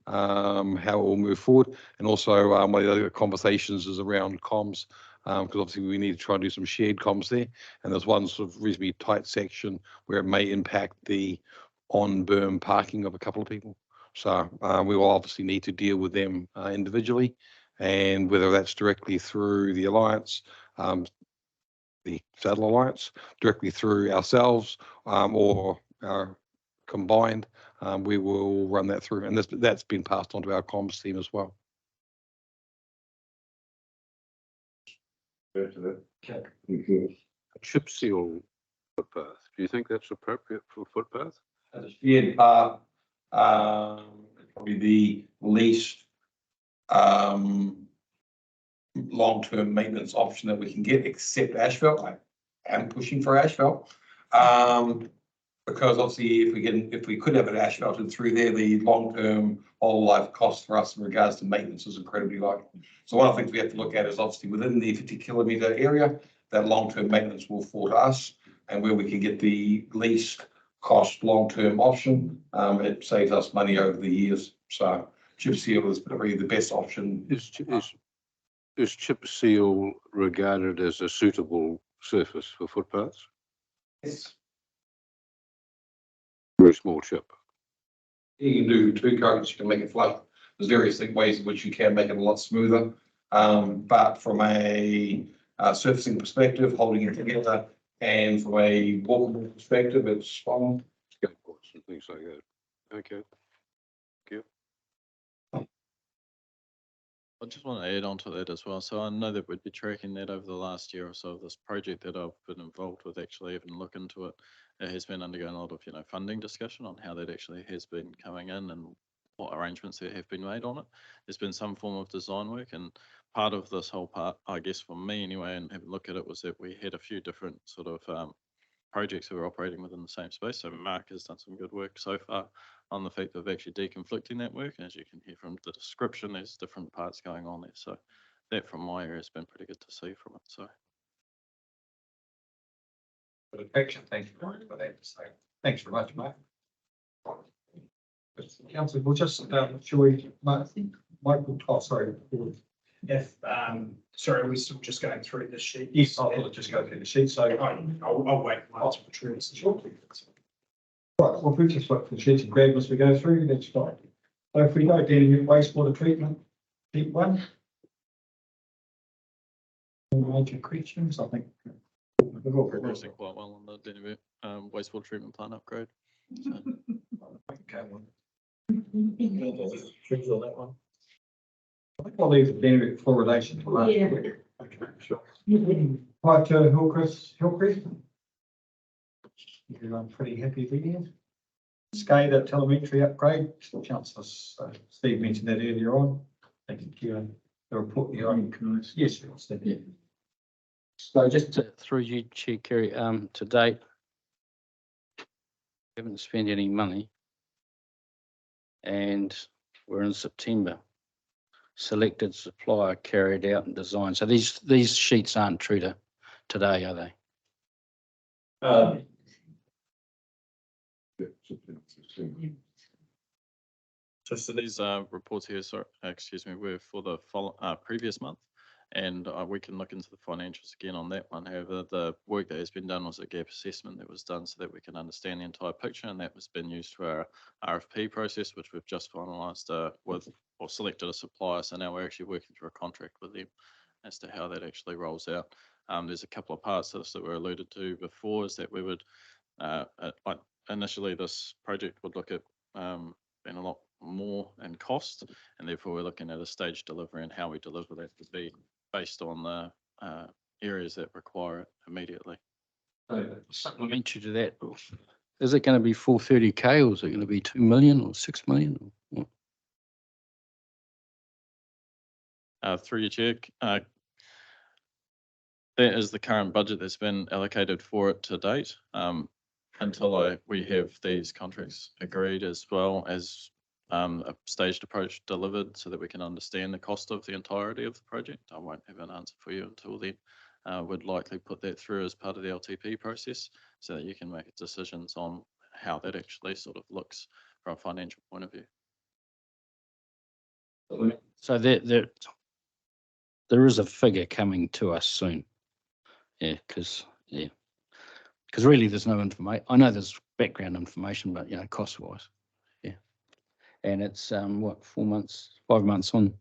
how it will move forward. And also one of the other conversations is around comms, because obviously we need to try and do some shared comms there. And there's one sort of reasonably tight section where it may impact the on-berm parking of a couple of people. So we will obviously need to deal with them individually, and whether that's directly through the Alliance, the Saddle Alliance, directly through ourselves, or combined, we will run that through. And that's been passed on to our comms team as well. A chip seal footpath, do you think that's appropriate for footpath? As a shared path, probably the least long-term maintenance option that we can get, except asphalt. I am pushing for asphalt, because obviously if we could have it asphalted through there, the long-term whole life cost for us in regards to maintenance is incredibly low. So one of the things we have to look at is obviously within the 50-kilometre area, that long-term maintenance will fall to us, and where we can get the least cost long-term option, it saves us money over the years. So chip seal is probably the best option. Is chip seal regarded as a suitable surface for footpaths? Yes. Very small chip. You can do two coats, you can make it flush. There's various ways in which you can make it a lot smoother. But from a surfacing perspective, holding it together, and from a walkable perspective, it's fine. Skateboards and things like that. Okay. Thank you. I just want to add on to that as well. So I know that we'd be tracking that over the last year or so of this project that I've been involved with, actually even look into it. It has been undergoing a lot of, funding discussion on how that actually has been coming in and what arrangements there have been made on it. There's been some form of design work, and part of this whole part, I guess for me anyway, and having a look at it, was that we had a few different sort of projects that were operating within the same space. So Mark has done some good work so far on the fact of actually deconflicting that work. And as you can hear from the description, there's different parts going on there. So that from my area has been pretty good to see from it. So. Perfection. Thank you very much for that. So thanks very much, Mark. Councillor, we'll just, shall we, Michael, oh, sorry. If, sorry, we're still just going through this sheet. Yes, I'll just go through the sheet. So I'll wait. Right, well, if we just look for the sheets and grab as we go through, that's fine. So if we go down to wastewater treatment, sheet one. Major questions, I think. Progressing quite well on the Denver wastewater treatment plant upgrade. So. Okay, well. On that one. I think I'll leave the benefit fluoridation to last. Yeah. Okay, sure. Right to Hillcrest. I'm pretty happy there. SCADA telemetry upgrade. Councillor Steve mentioned that earlier on. Thank you. The report here. Yes, yeah. So just through you, Chair Kerry, to date, we haven't spent any money and we're in September. Selected supplier carried out and designed. So these sheets aren't true to today, are they? So these reports here, sorry, excuse me, were for the previous month. And we can look into the financials again on that one. However, the work that has been done was a gap assessment that was done so that we can understand the entire picture, and that was been used for our RFP process, which we've just finalised with or selected a supplier. So now we're actually working through a contract with them as to how that actually rolls out. There's a couple of parts of this that were alluded to before, is that we would like initially this project would look at being a lot more in cost, and therefore we're looking at a stage delivery and how we deliver that to be based on the areas that require it immediately. Supplementary to that, is it going to be 430K or is it going to be 2 million or 6 million? Or what? Through your chair, that is the current budget that's been allocated for it to date. Until we have these contracts agreed, as well as a staged approach delivered so that we can understand the cost of the entirety of the project. I won't have an answer for you until then. Would likely put that through as part of the LTP process so that you can make decisions on how that actually sort of looks from a financial point of view. So there is a figure coming to us soon. Yeah, because really there's no information. I know there's background information, but cost wise, yeah. And it's what, 4 months, 5 months on.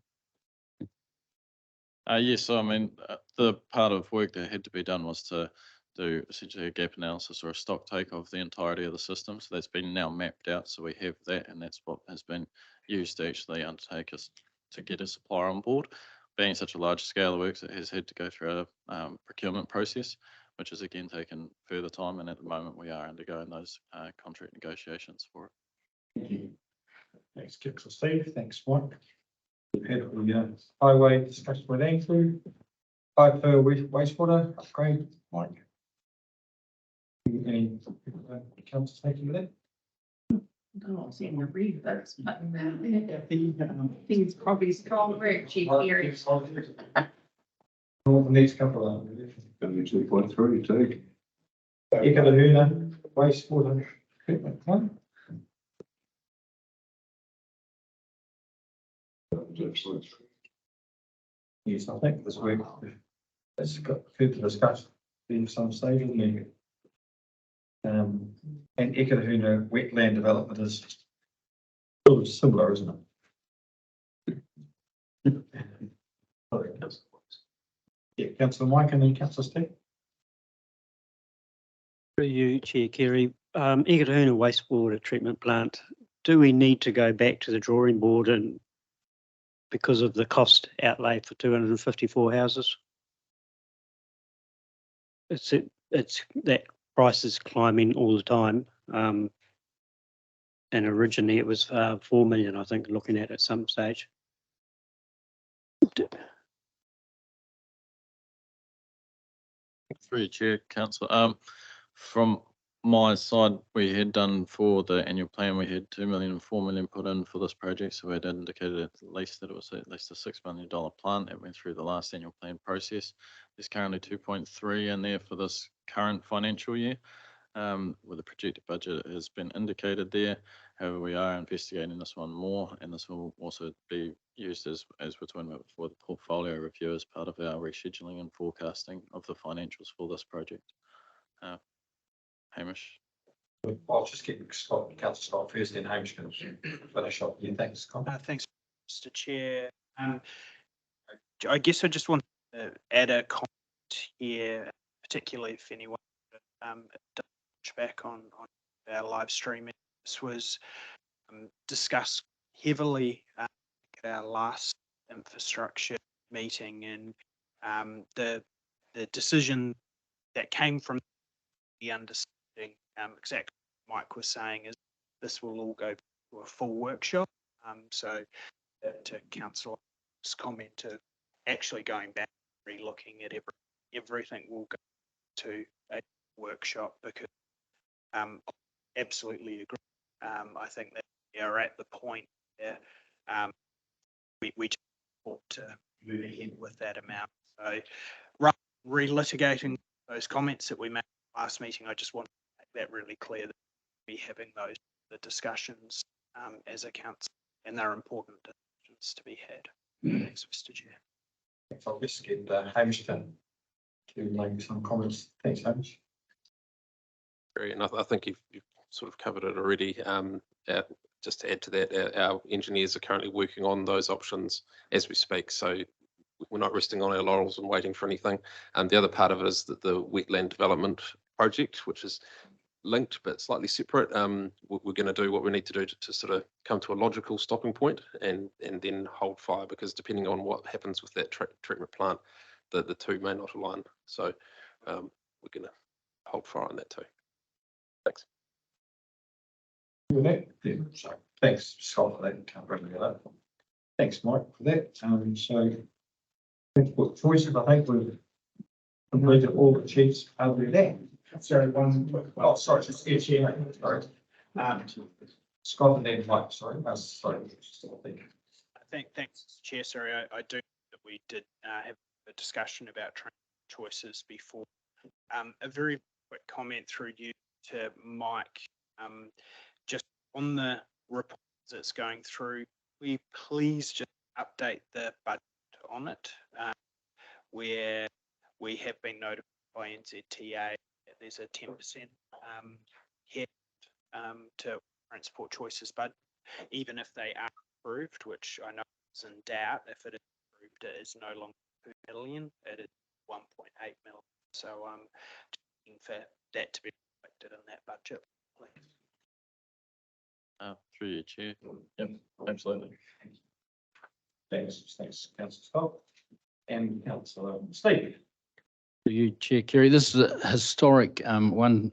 Yes, I mean, the part of work that had to be done was to do essentially a gap analysis or a stock take of the entirety of the system. So that's been now mapped out. So we have that, and that's what has been used to actually undertake us to get a supplier on board. Being such a large scale of works, it has had to go through a procurement process, which has again taken further time. And at the moment, we are undergoing those contract negotiations for it. Thank you. Thanks, Councillor Steve. Thanks, Mike. We've had the highway discussion with Andrew. Piper wastewater upgrade, Mike. Any councillors taking with it? I'm seeing a read that's, but things probably strong work, Chief Gary. The next couple of them. Only 2.3 too. Ekalahuna wastewater treatment plant. Yes, I think this week it's got further discussed in some stage, isn't it? And Ekalahuna wetland development is sort of similar, isn't it? Yeah, Councillor Mike and then Councillor Steve. Through you, Chair Kerry, Ekalahuna wastewater treatment plant, do we need to go back to the drawing board and because of the cost outlay for 254 houses? It's that price is climbing all the time. And originally it was 4 million, I think, looking at some stage. Through your chair, councillor. From my side, we had done for the annual plan, we had 2 million and 4 million put in for this project. So we had indicated at least that it was at least a $6 million plant that went through the last annual plan process. There's currently 2.3 in there for this current financial year. With the projected budget has been indicated there. However, we are investigating this one more, and this will also be used as we're talking about before, the portfolio review as part of our rescheduling and forecasting of the financials for this project. Hamish. I'll just get Scott, Councillor Scott first, then Hamish can finish up. Yeah, thanks, Scott. Thanks, Mr. Chair. I guess I just want to add a comment here, particularly if anyone touch back on our live streaming. This was discussed heavily at our last infrastructure meeting, and the decision that came from the understanding, exactly what Mike was saying, is this will all go to a full workshop. So to Councillor's comment of actually going back, re-looking at everything will go to a workshop, because absolutely agree. I think that we are at the point where we just ought to move ahead with that amount. So rather than relitigating those comments that we made last meeting, I just want to make that really clear that we're having the discussions as a council, and they're important discussions to be had. Thanks, Mr. Chair. I'll just get Hamish to make some comments. Thanks, Hamish. Great, and I think you've sort of covered it already. Just to add to that, our engineers are currently working on those options as we speak. So we're not resting on our laurels and waiting for anything. And the other part of it is that the wetland development project, which is linked but slightly separate, we're going to do what we need to do to sort of come to a logical stopping point and then hold fire, because depending on what happens with that treatment plant, the two may not align. So we're going to hold fire on that too. Thanks. So thanks, Scott, for that. Can't remember that. Thanks, Mike, for that. So transport choices, I think we've completed all the sheets over there. Sorry, sorry, just sorry. Scott and then Mike, sorry. Sorry. Thanks, Chair. Sorry, I do that we did have a discussion about choices before. A very quick comment through you to Mike. Just on the report that's going through, we please just update the budget on it, where we have been notified by NZTA that there's a 10% hit to transport choices, but even if they are approved, which I know is in doubt, if it is approved, it is no longer 2 million, it is 1.8 million. So just for that to be reflected in that budget, please. Through your chair. Yep, absolutely. Thanks, Councillor Scott and Councillor Steve. To you, Chair Kerry, this is a historic one,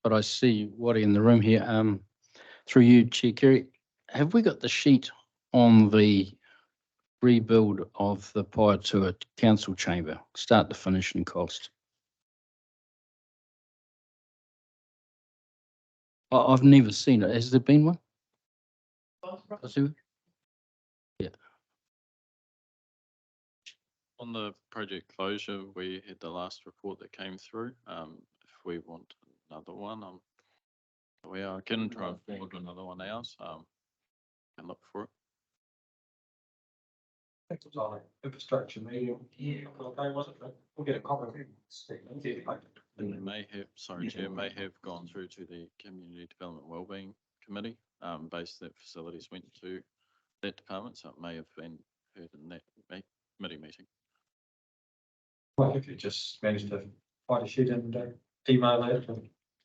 but I see Waddy in the room here. Through you, Chair Kerry, have we got the sheet on the rebuild of the Paeatua Council Chamber, start to finish and cost? I've never seen it. Has there been one? Yeah. On the project closure, we had the last report that came through. If we want another one, we can try and forward another one out. And look for it. Infrastructure meeting. Yeah. Was it? We'll get a copy of it. And it may have, sorry, Chair, may have gone through to the Community Development Wellbeing Committee. Based that facilities went to that department, so it may have been heard in that committee meeting. Well, if you just managed to find a sheet and email that to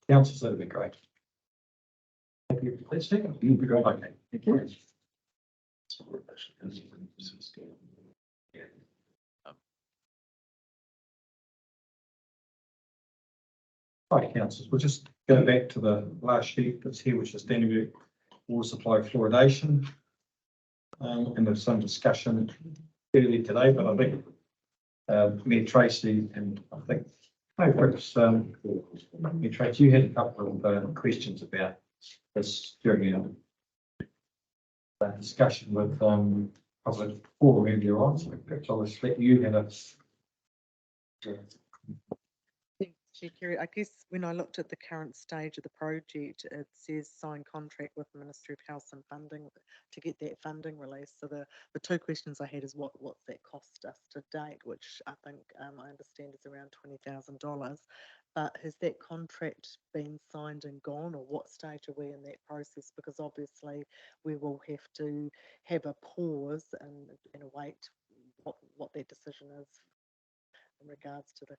councils, that'd be great. Thank you. Let's take it. You'd be great. Okay. Thank you. Right, councillors, we'll just go back to the last sheet that's here, which is Dandenberg water supply fluoridation. And there's some discussion earlier today, but I think me and Tracy, and I think me, Tracy, you had a couple of questions about this during our discussion with public forum earlier on. So perhaps I'll just let you have a. Chair Kerry, I guess when I looked at the current stage of the project, it says sign contract with the Ministry of Health and Funding to get that funding released. So the two questions I had is what's that cost us to date, which I think I understand is around $20,000. But has that contract been signed and gone, or what stage are we in that process? Because obviously we will have to have a pause and await what their decision is in regards to the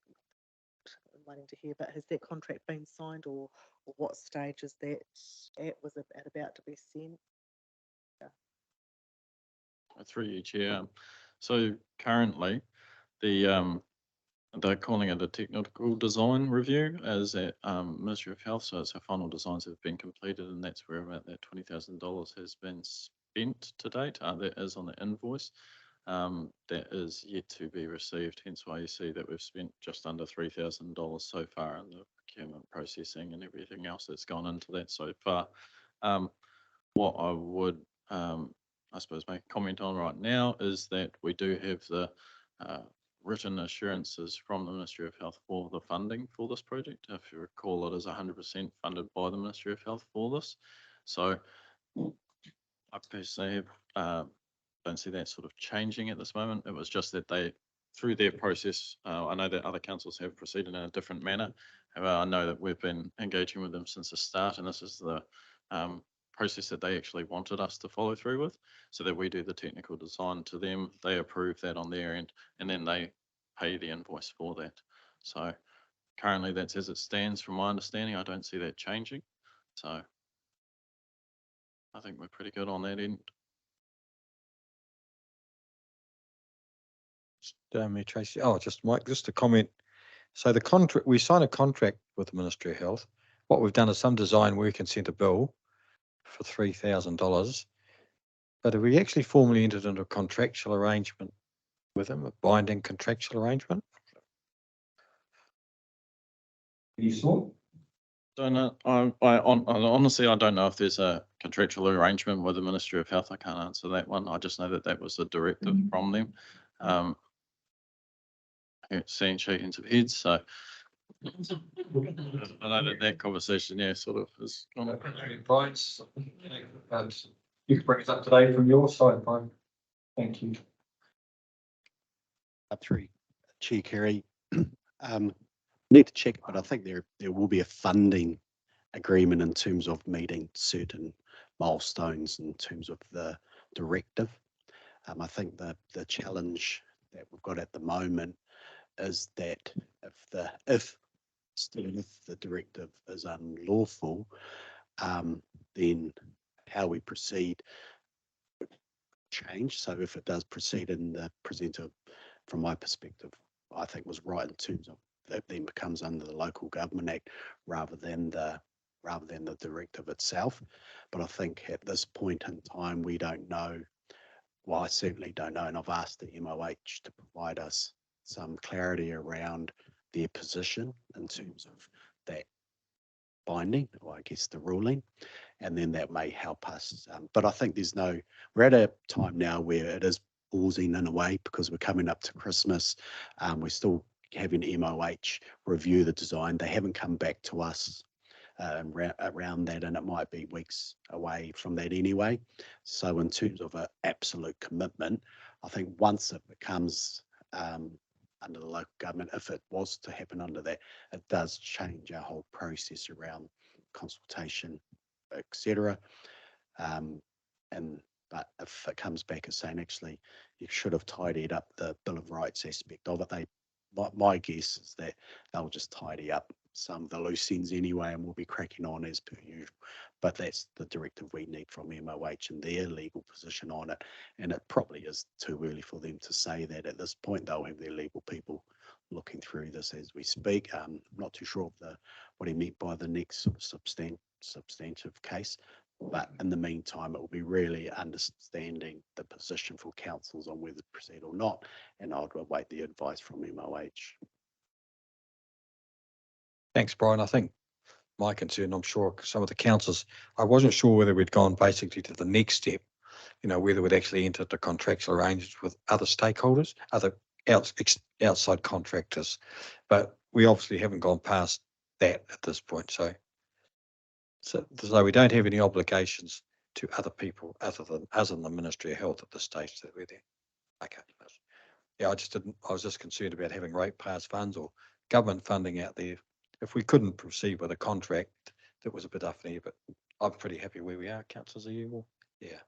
waiting to hear. But has that contract been signed, or what stage is that at? Was it about to be sent? Through you, Chair. So currently, they're calling it a technical design review as at Ministry of Health. So our final designs have been completed, and that's where about that $20,000 has been spent to date. That is on the invoice. That is yet to be received, hence why you see that we've spent just under $3,000 so far in the procurement processing and everything else that's gone into that so far. What I would, I suppose, make a comment on right now is that we do have the written assurances from the Ministry of Health for the funding for this project. If you recall, it is 100% funded by the Ministry of Health for this. So I personally don't see that sort of changing at this moment. It was just that they, through their process, I know that other councils have proceeded in a different manner. However, I know that we've been engaging with them since the start, and this is the process that they actually wanted us to follow through with, so that we do the technical design to them, they approve that on their end, and then they pay the invoice for that. So currently that's as it stands from my understanding. I don't see that changing. So I think we're pretty good on that end. Me, Tracy. Oh, just Mike, just a comment. So the contract, we signed a contract with the Ministry of Health. What we've done is some design work and sent a bill for $3,000. But have we actually formally entered into a contractual arrangement with them, a binding contractual arrangement? You saw? Don't know. Honestly, I don't know if there's a contractual arrangement with the Ministry of Health. I can't answer that one. I just know that that was a directive from them. Seeing shakings of heads, so I know that conversation, yeah, sort of is. Brian, and you can bring us up today from your side, Brian. Thank you. Up through Chair Carey. Need to check, but I think there will be a funding agreement in terms of meeting certain milestones in terms of the directive. I think the challenge that we've got at the moment is that if the directive is unlawful, then how we proceed would change. So if it does proceed in the presenter, from my perspective, I think was right in terms of it then becomes under the Local Government Act rather than the directive itself. But I think at this point in time, we don't know. Well, I certainly don't know, and I've asked the MOH to provide us some clarity around their position in terms of that binding, or I guess the ruling, and then that may help us. But I think we're at a time now where it is pausing in a way because we're coming up to Christmas. We're still having MOH review the design. They haven't come back to us around that, and it might be weeks away from that anyway. So in terms of an absolute commitment, I think once it becomes under the local government, if it was to happen under that, it does change our whole process around consultation, etc. But if it comes back as saying, actually, you should have tidied up the Bill of Rights aspect of it, my guess is that they'll just tidy up some of the loose ends anyway, and we'll be cracking on as per usual. But that's the directive we need from MOH and their legal position on it. And it probably is too early for them to say that at this point. They'll have their legal people looking through this as we speak. I'm not too sure of what he meant by the next sort of substantive case. But in the meantime, it will be really understanding the position for councils on whether to proceed or not. And I'd await the advice from MOH. Thanks, Brian. I think my concern, I'm sure some of the councils, I wasn't sure whether we'd gone basically to the next step, whether we'd actually entered the contractual arrangements with other stakeholders, other outside contractors. But we obviously haven't gone past that at this point. So we don't have any obligations to other people other than the Ministry of Health at this stage that we're there. Okay. Yeah, I was just concerned about having ratepayer funds or government funding out there. If we couldn't proceed with a contract, that was a bit up there, but I'm pretty happy where we are. Councillors, are you more? Yeah.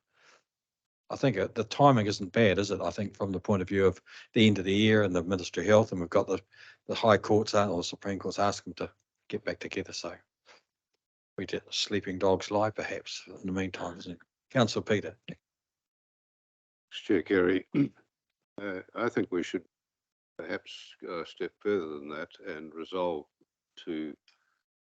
I think the timing isn't bad, is it? I think from the point of view of the end of the year and the Ministry of Health, and we've got the High Courts or Supreme Courts asking them to get back together. So we did sleeping dogs lie, perhaps, in the meantime, isn't it? Councillor Peter. Chair Carey, I think we should perhaps go a step further than that and resolve to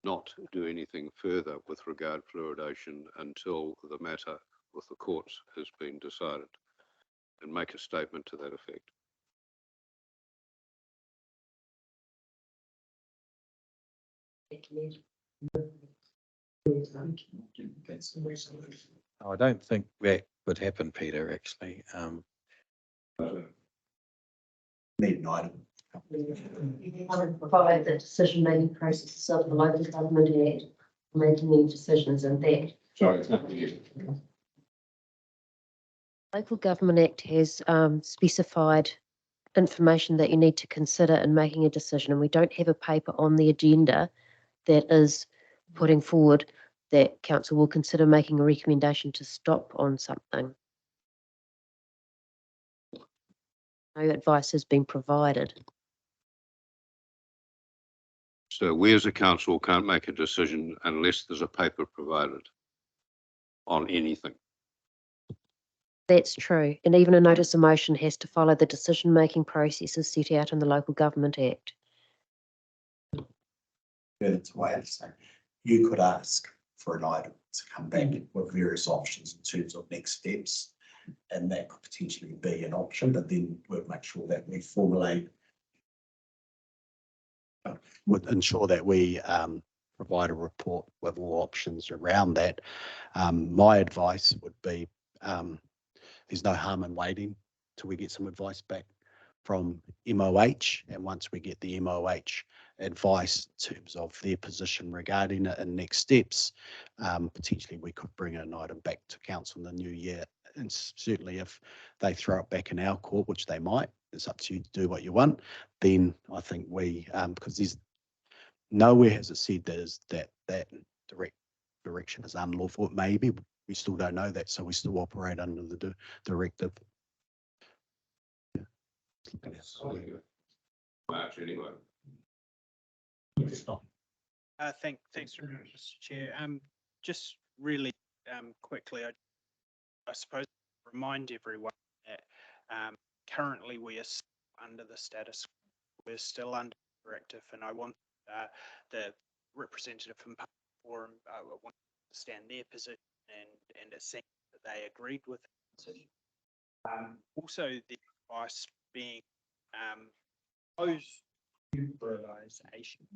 not do anything further with regard to fluoridation until the matter with the courts has been decided, and make a statement to that effect. I don't think that would happen, Peter, actually. Need an item. Provide the decision-making processes of the Local Government Act, making any decisions in that. Sorry, it's not you. Local Government Act has specified information that you need to consider in making a decision, and we don't have a paper on the agenda that is putting forward that council will consider making a recommendation to stop on something. No advice has been provided. So we as a council can't make a decision unless there's a paper provided on anything. That's true. And even a notice of motion has to follow the decision-making processes set out in the Local Government Act. Yeah, that's the way I say. You could ask for an item to come back with various options in terms of next steps. And that could potentially be an option, but then we'll make sure that we formulate. Would ensure that we provide a report with all options around that. My advice would be there's no harm in waiting till we get some advice back from MOH. And once we get the MOH advice in terms of their position regarding it and next steps, potentially we could bring an item back to council in the new year. And certainly if they throw it back in our court, which they might, it's up to you to do what you want, then I think we, because there's nowhere has it said that direct direction is unlawful. It may be, we still don't know that, so we still operate under the directive. March anyway. Thanks very much, Mr. Chair. Just really quickly, I suppose remind everyone that currently we are under the status, we're still under directive, and I want the representative from Public Forum, I want to understand their position and assent that they agreed with the position. Also, the advice being proposed liberalisation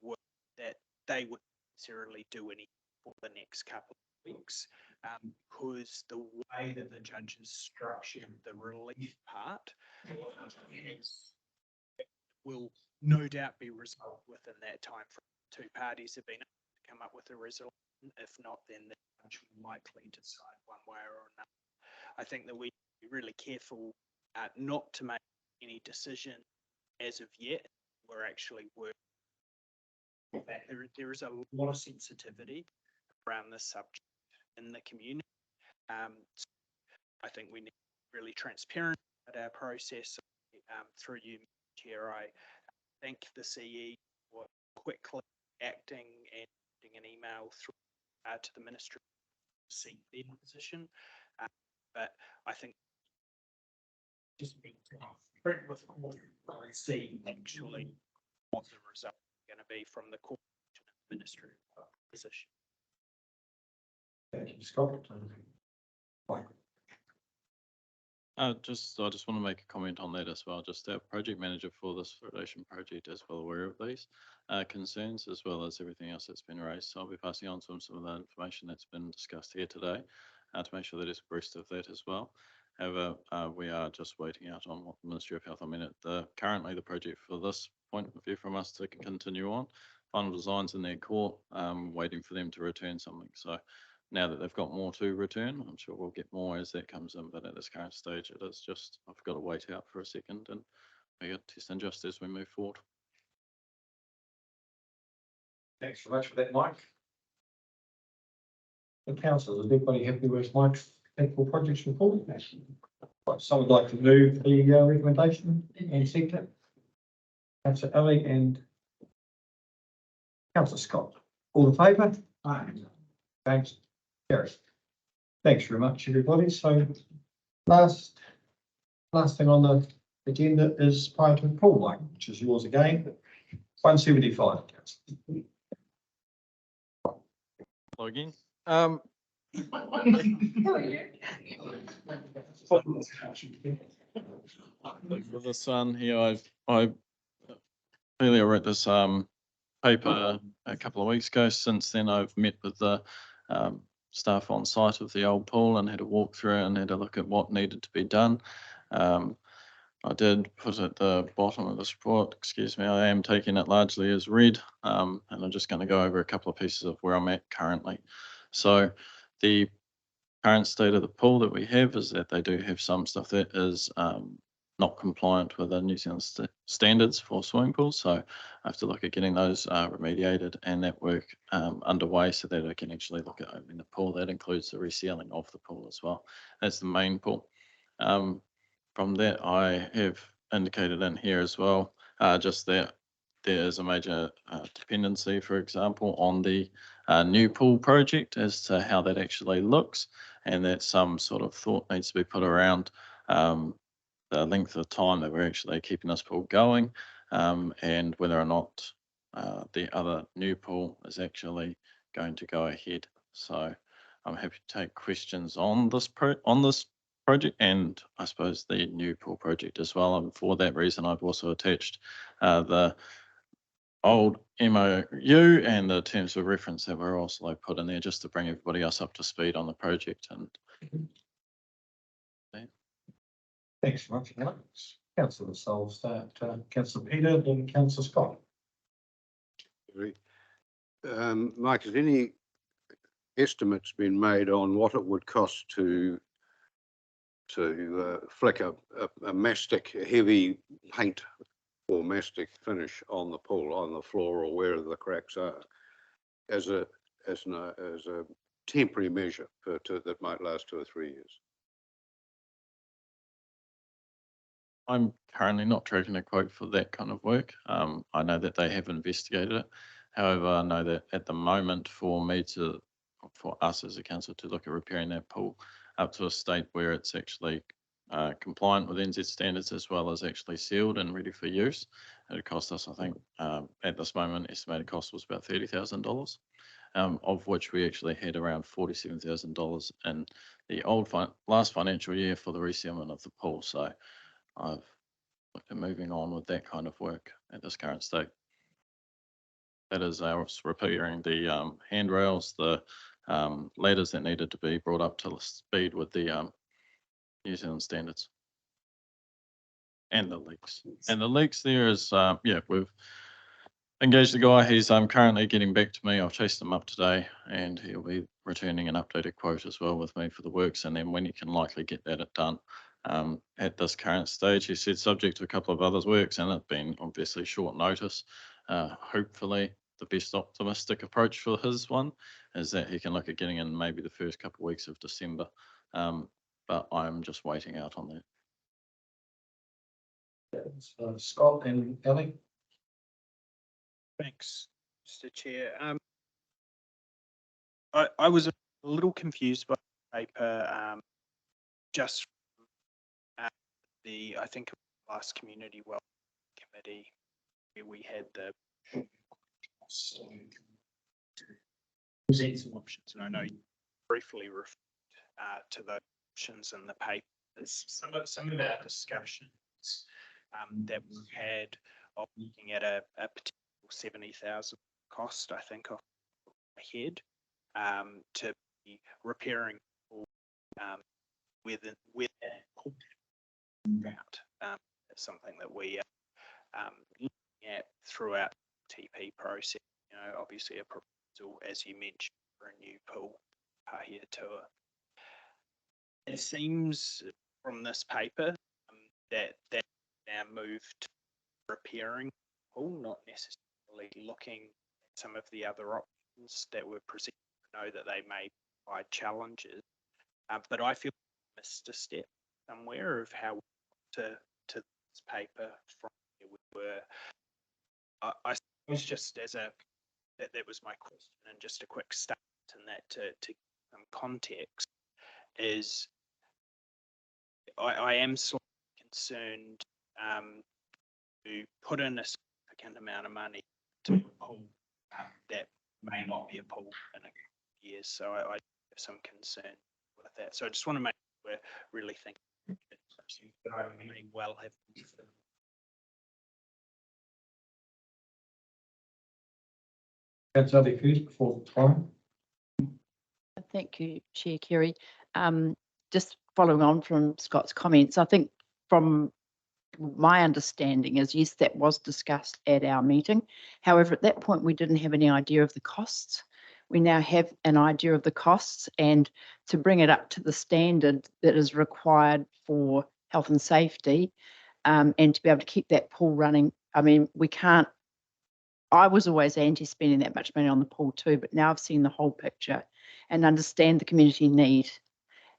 was that they wouldn't necessarily do any for the next couple of weeks, because the way that the judges structured the relief part will no doubt be resolved within that time frame. Two parties have been able to come up with a resolution. If not, then the judge will likely decide one way or another. I think that we be really careful not to make any decision as of yet. We're actually working. There is a lot of sensitivity around this subject in the community. So I think we need to be really transparent about our process. Through you, Chair, I thank the CE for quickly acting and sending an email through to the Ministry to seek their position. But I think just be transparent with what we see actually what the result is going to be from the court ministry position. Thank you, Scott. Mike. I just want to make a comment on that as well. Just our project manager for this fluoridation project is well aware of these concerns as well as everything else that's been raised. So I'll be passing on some of the information that's been discussed here today to make sure that it's abreast of that as well. However, we are just waiting out on what the Ministry of Health, currently the project for this point of view from us to continue on. Final designs in their court, waiting for them to return something. So now that they've got more to return, I'm sure we'll get more as that comes in, but at this current stage, it is just, I've got to wait out for a second and we got to test and adjust as we move forward. Thanks very much for that, Mike. The council, is everybody happy with Mike's technical projects report? Someone would like to move the recommendation and second. Councillor Ellie and Councillor Scott. All in favour? Aye. Thanks. Gareth. Thanks very much, everybody. So last thing on the agenda is prior to pool light, which is yours again. 175. Hello again. For this one here, I clearly wrote this paper a couple of weeks ago. Since then, I've met with the staff on site of the old pool and had a walk through and had a look at what needed to be done. I did put at the bottom of this report, excuse me, I am taking it largely as read, and I'm just going to go over a couple of pieces of where I'm at currently. So the current state of the pool that we have is that they do have some stuff that is not compliant with the New Zealand standards for swimming pools. So I have to look at getting those remediated and that work underway so that I can actually look at opening the pool. That includes the resealing of the pool as well. That's the main pool. From that, I have indicated in here as well, just that there is a major dependency, for example, on the new pool project as to how that actually looks, and that some sort of thought needs to be put around the length of time that we're actually keeping this pool going, and whether or not the other new pool is actually going to go ahead. So I'm happy to take questions on this project and I suppose the new pool project as well. And for that reason, I've also attached the old MOU and the terms of reference that were also put in there just to bring everybody else up to speed on the project. And Thanks very much, Alex. Councillor Sol, start, Councillor Peter, then Councillor Scott. Mike, has any estimates been made on what it would cost to flick a mastic heavy paint or mastic finish on the pool, on the floor or where the cracks are, as a temporary measure that might last 2 or 3 years? I'm currently not tracking a quote for that kind of work. I know that they have investigated it. However, I know that at the moment for us as a council to look at repairing that pool up to a state where it's actually compliant with NZ standards as well as actually sealed and ready for use, it cost us, I think, at this moment, estimated cost was about $30,000, of which we actually had around $47,000 in the last financial year for the resealment of the pool. So I've looked at moving on with that kind of work at this current state. That is repairing the handrails, the ladders that needed to be brought up to speed with the New Zealand standards. And the leaks. And the leaks there is, yeah, we've engaged the guy. He's currently getting back to me. I've chased him up today and he'll be returning an updated quote as well with me for the works and then when you can likely get that done. At this current stage, he said subject to a couple of others works and it's been obviously short notice. Hopefully the best optimistic approach for his one is that he can look at getting in maybe the first couple of weeks of December. But I'm just waiting out on that. Scott and Ellie. Thanks, Mr. Chair. I was a little confused by the paper, just I think it was the last Community Welfare Committee where we had the present some options, and I know you briefly referred to those options in the paper. There's some of our discussions that we've had of looking at a potential 70,000 cost, I think, off my head, to be repairing with route. It's something that we are looking at throughout the TP process. You know, obviously a proposal, as you mentioned, for a new pool here tour. It seems from this paper that now moved to repairing the pool, not necessarily looking at some of the other options that were presented. I know that they may provide challenges, but I feel we missed a step somewhere of how we got to this paper from where we were. I suppose just as that was my question, and just a quick start in that to give some context is I am slightly concerned to put in a significant amount of money to a pool that may not be a pool in a couple of years. So I have some concern with that. So I just want to make sure we're really thinking that I may well have. Councillor first before time. Thank you, Chair Kerry. Just following on from Scott's comments, I think from my understanding is, yes, that was discussed at our meeting. However, at that point, we didn't have any idea of the costs. We now have an idea of the costs, and to bring it up to the standard that is required for health and safety, and to be able to keep that pool running. I mean, we can't, I was always anti spending that much money on the pool too, but now I've seen the whole picture and understand the community need.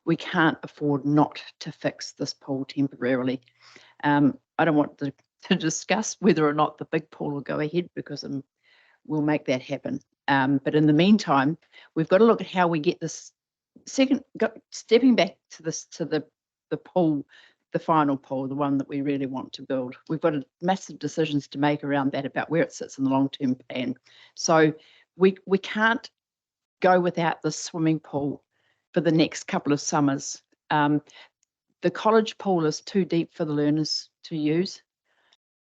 We can't afford not to fix this pool temporarily. I don't want to discuss whether or not the big pool will go ahead, because we'll make that happen. But in the meantime, we've got to look at how we get this stepping back to the pool, the final pool, the one that we really want to build. We've got massive decisions to make around that, about where it sits in the long-term plan. So we can't go without the swimming pool for the next couple of summers. The college pool is too deep for the learners to use.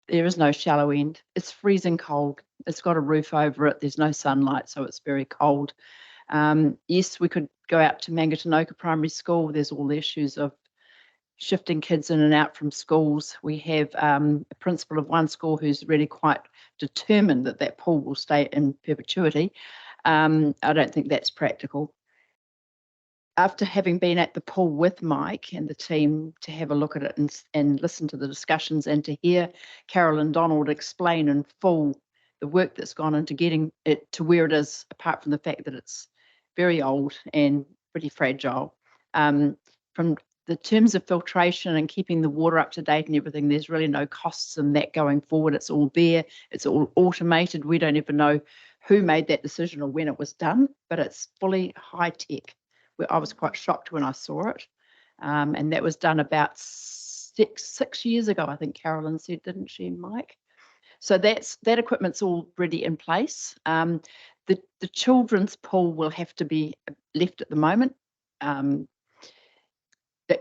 There is no shallow end. It's freezing cold. It's got a roof over it. There's no sunlight, so it's very cold. Yes, we could go out to Mangatanoka Primary School. There's all the issues of shifting kids in and out from schools. We have a principal of one school who's really quite determined that that pool will stay in perpetuity. I don't think that's practical. After having been at the pool with Mike and the team to have a look at it and listen to the discussions, and to hear Carolyn Donald explain in full the work that's gone into getting it to where it is, apart from the fact that it's very old and pretty fragile. From the terms of filtration and keeping the water up to date and everything, there's really no costs in that going forward. It's all there. It's all automated. We don't even know who made that decision or when it was done, but it's fully high tech. I was quite shocked when I saw it. And that was done about six years ago, I think Carolyn said, didn't she, Mike? So that equipment's already in place. The children's pool will have to be left at the moment. That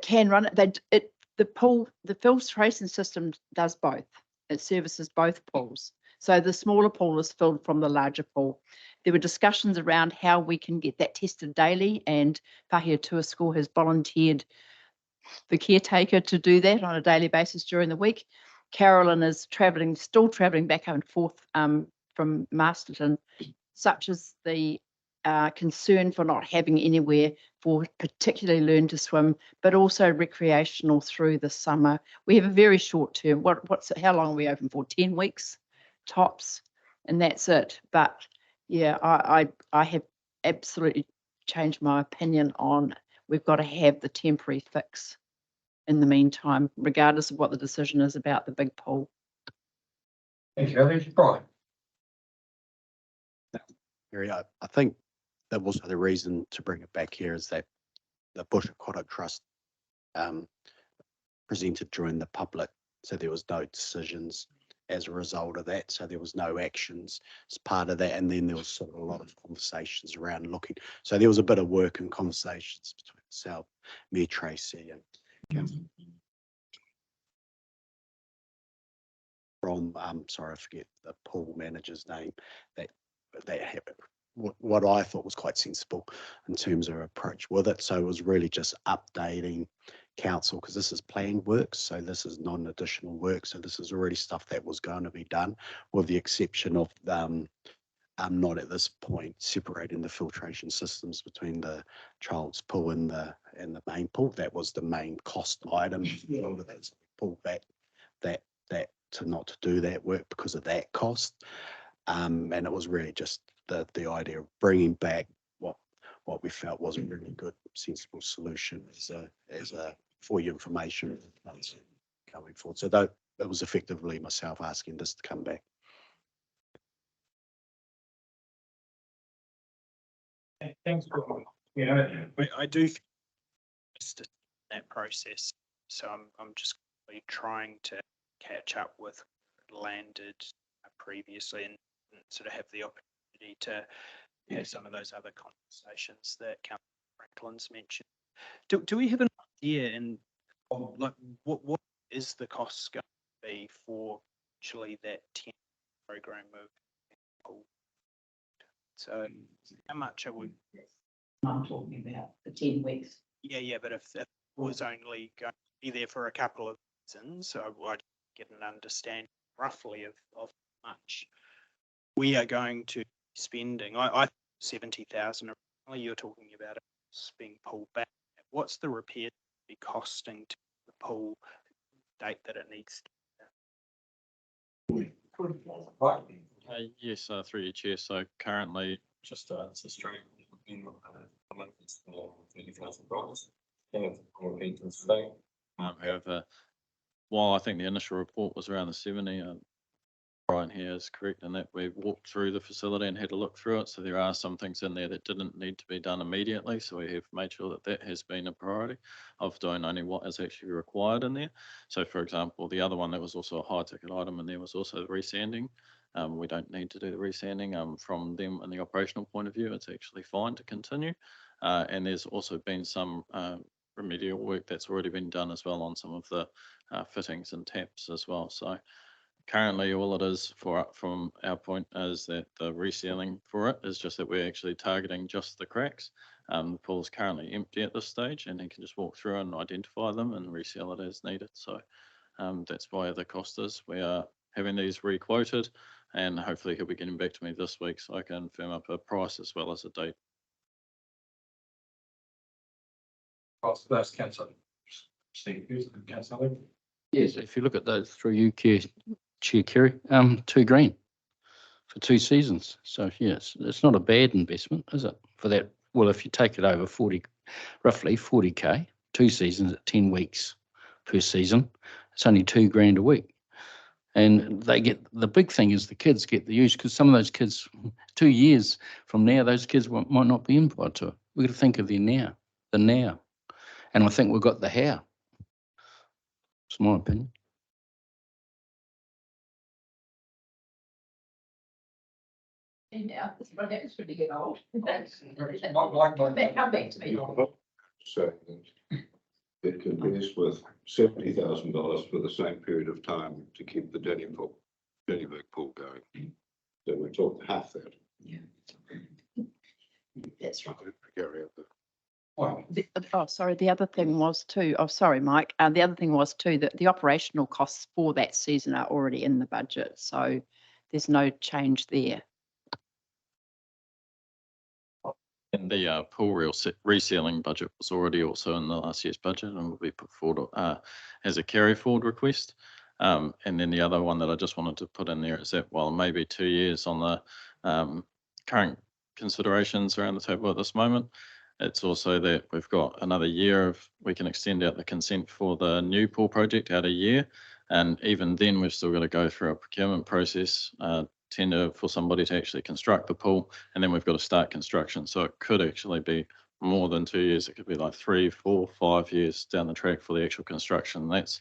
can run it. The filtration system does both. It services both pools. So the smaller pool is filled from the larger pool. There were discussions around how we can get that tested daily, and Pahiatua School has volunteered the caretaker to do that on a daily basis during the week. Carolyn is still travelling back and forth from Masterton, such as the concern for not having anywhere for particularly learn to swim, but also recreational through the summer. We have a very short term. How long are we open for? 10 weeks tops, and that's it. But yeah, I have absolutely changed my opinion on, we've got to have the temporary fix in the meantime, regardless of what the decision is about the big pool. Thank you, Alex. Brian. Gary, I think that was the reason to bring it back here, is that the Bush Aquatic Trust presented during the public, so there was no decisions as a result of that. So there was no actions as part of that. And then there was sort of a lot of conversations around looking. So there was a bit of work and conversations between myself, Mayor Tracy, and from, sorry, I forget the pool manager's name, that had what I thought was quite sensible in terms of approach with it. So it was really just updating council, because this is planned work, so this is non-additional work, so this is already stuff that was going to be done, with the exception of not at this point separating the filtration systems between the child's pool and the main pool. That was the main cost item. Pulled back that to not to do that work because of that cost, and it was really just the idea of bringing back what we felt was a really good, sensible solution as a for your information going forward. So that it was effectively myself asking this to come back. Thanks. I do missed that process, so I'm just really trying to catch up with what landed previously and sort of have the opportunity to have some of those other conversations that Councillor Franklin's mentioned. Do we have an idea in like what is the cost going to be for actually that 10 program move? So how much are we I'm talking about the 10 weeks. Yeah, but if it was only going to be there for a couple of seasons, so I'd get an understanding roughly of how much we are going to be spending. I 70,000. You're talking about it being pulled back. What's the repair be costing to the pool date that it needs? Yes, through your chair. So currently, just to answer straight, a month is $30,000. However, while I think the initial report was around the 70, Brian here is correct in that we walked through the facility and had a look through it. So there are some things in there that didn't need to be done immediately. So we have made sure that that has been a priority of doing only what is actually required in there. So for example, the other one that was also a high ticket item and there was also the resanding. We don't need to do the resanding from them in the operational point of view. It's actually fine to continue. And there's also been some remedial work that's already been done as well on some of the fittings and taps as well. So currently, all it is from our point is that the resealing for it is just that we're actually targeting just the cracks. The pool is currently empty at this stage and he can just walk through and identify them and reseal it as needed. So that's why the cost is. We are having these re-quoted and hopefully he'll be getting back to me this week so I can firm up a price as well as a date. That's councillor Steve, who's the councillor? Yes, if you look at those through you, Chair Kerry, $2,000 for 2 seasons. So yes, it's not a bad investment, is it? For that, well, if you take it over 40, roughly 40K, 2 seasons at 10 weeks per season, it's only $2,000 a week. And they get, the big thing is the kids get the use because some of those kids, 2 years from now, those kids might not be invited to it. We've got to think of the now. And I think we've got the how. It's my opinion. Now, this project's pretty get old. So it compares with $70,000 for the same period of time to keep the Dennyberg pool going. So we're talking half that. Yeah. That's right. Sorry, the other thing was too, sorry, Mike, the other thing was too, that the operational costs for that season are already in the budget, so there's no change there. And the pool resealing budget was already also in the last year's budget and will be put forward as a carry forward request. And then the other one that I just wanted to put in there is that while maybe 2 years on the current considerations around the table at this moment, it's also that we've got another year of, we can extend out the consent for the new pool project out a year. And even then we've still got to go through a procurement process, tender for somebody to actually construct the pool. And then we've got to start construction. So it could actually be more than 2 years. It could be like 3, 4, 5 years down the track for the actual construction. That's,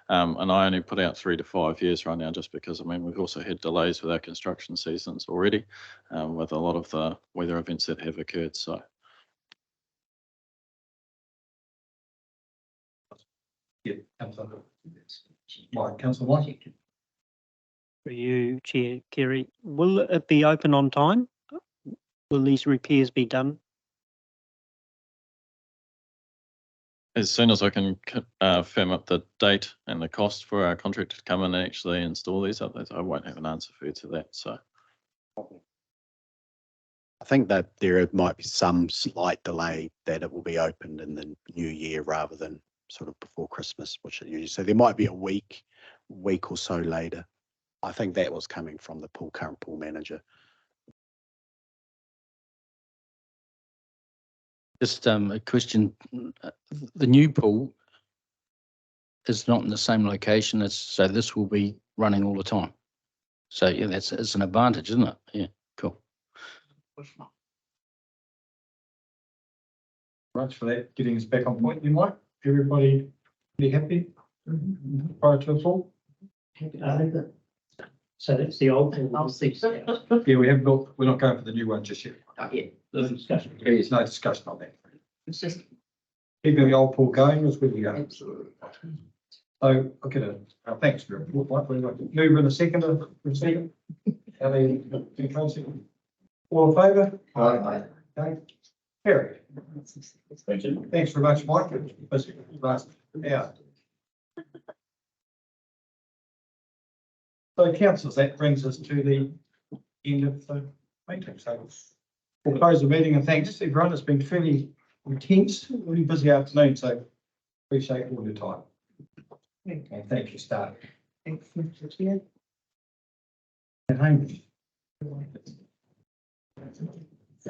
and I only put out 3 to 5 years right now, just because, I mean, we've also had delays with our construction seasons already, with a lot of the weather events that have occurred. So. Yeah, councillor. Councillor White. For you, Chair Kerry, will it be open on time? Will these repairs be done? As soon as I can firm up the date and the cost for our contractor to come in and actually install these updates, I won't have an answer for you to that. So I think that there might be some slight delay that it will be opened in the new year rather than sort of before Christmas, which it usually, so there might be a week or so later. I think that was coming from the current pool manager. Just a question, the new pool is not in the same location as, so this will be running all the time. So yeah, it's an advantage, isn't it? Yeah, cool. Thanks for that, getting us back on point, you might. Everybody be happy prior to the pool? So that's the old. Yeah, we haven't got, we're not going for the new one just yet. Not yet. There's no discussion on that. It's just. Keeping the old pool going was where we go. So, okay, thanks for your report. Move in a second, All in favour? Aye. Okay. Carried. Thanks very much, Mike. Yeah. So councillors, that brings us to the end of the meeting. So we'll close the meeting and thanks everyone. It's been fairly intense, really busy afternoon, so appreciate all your time. And thank you, staff. Thanks, Mr. Chair. And Hamish.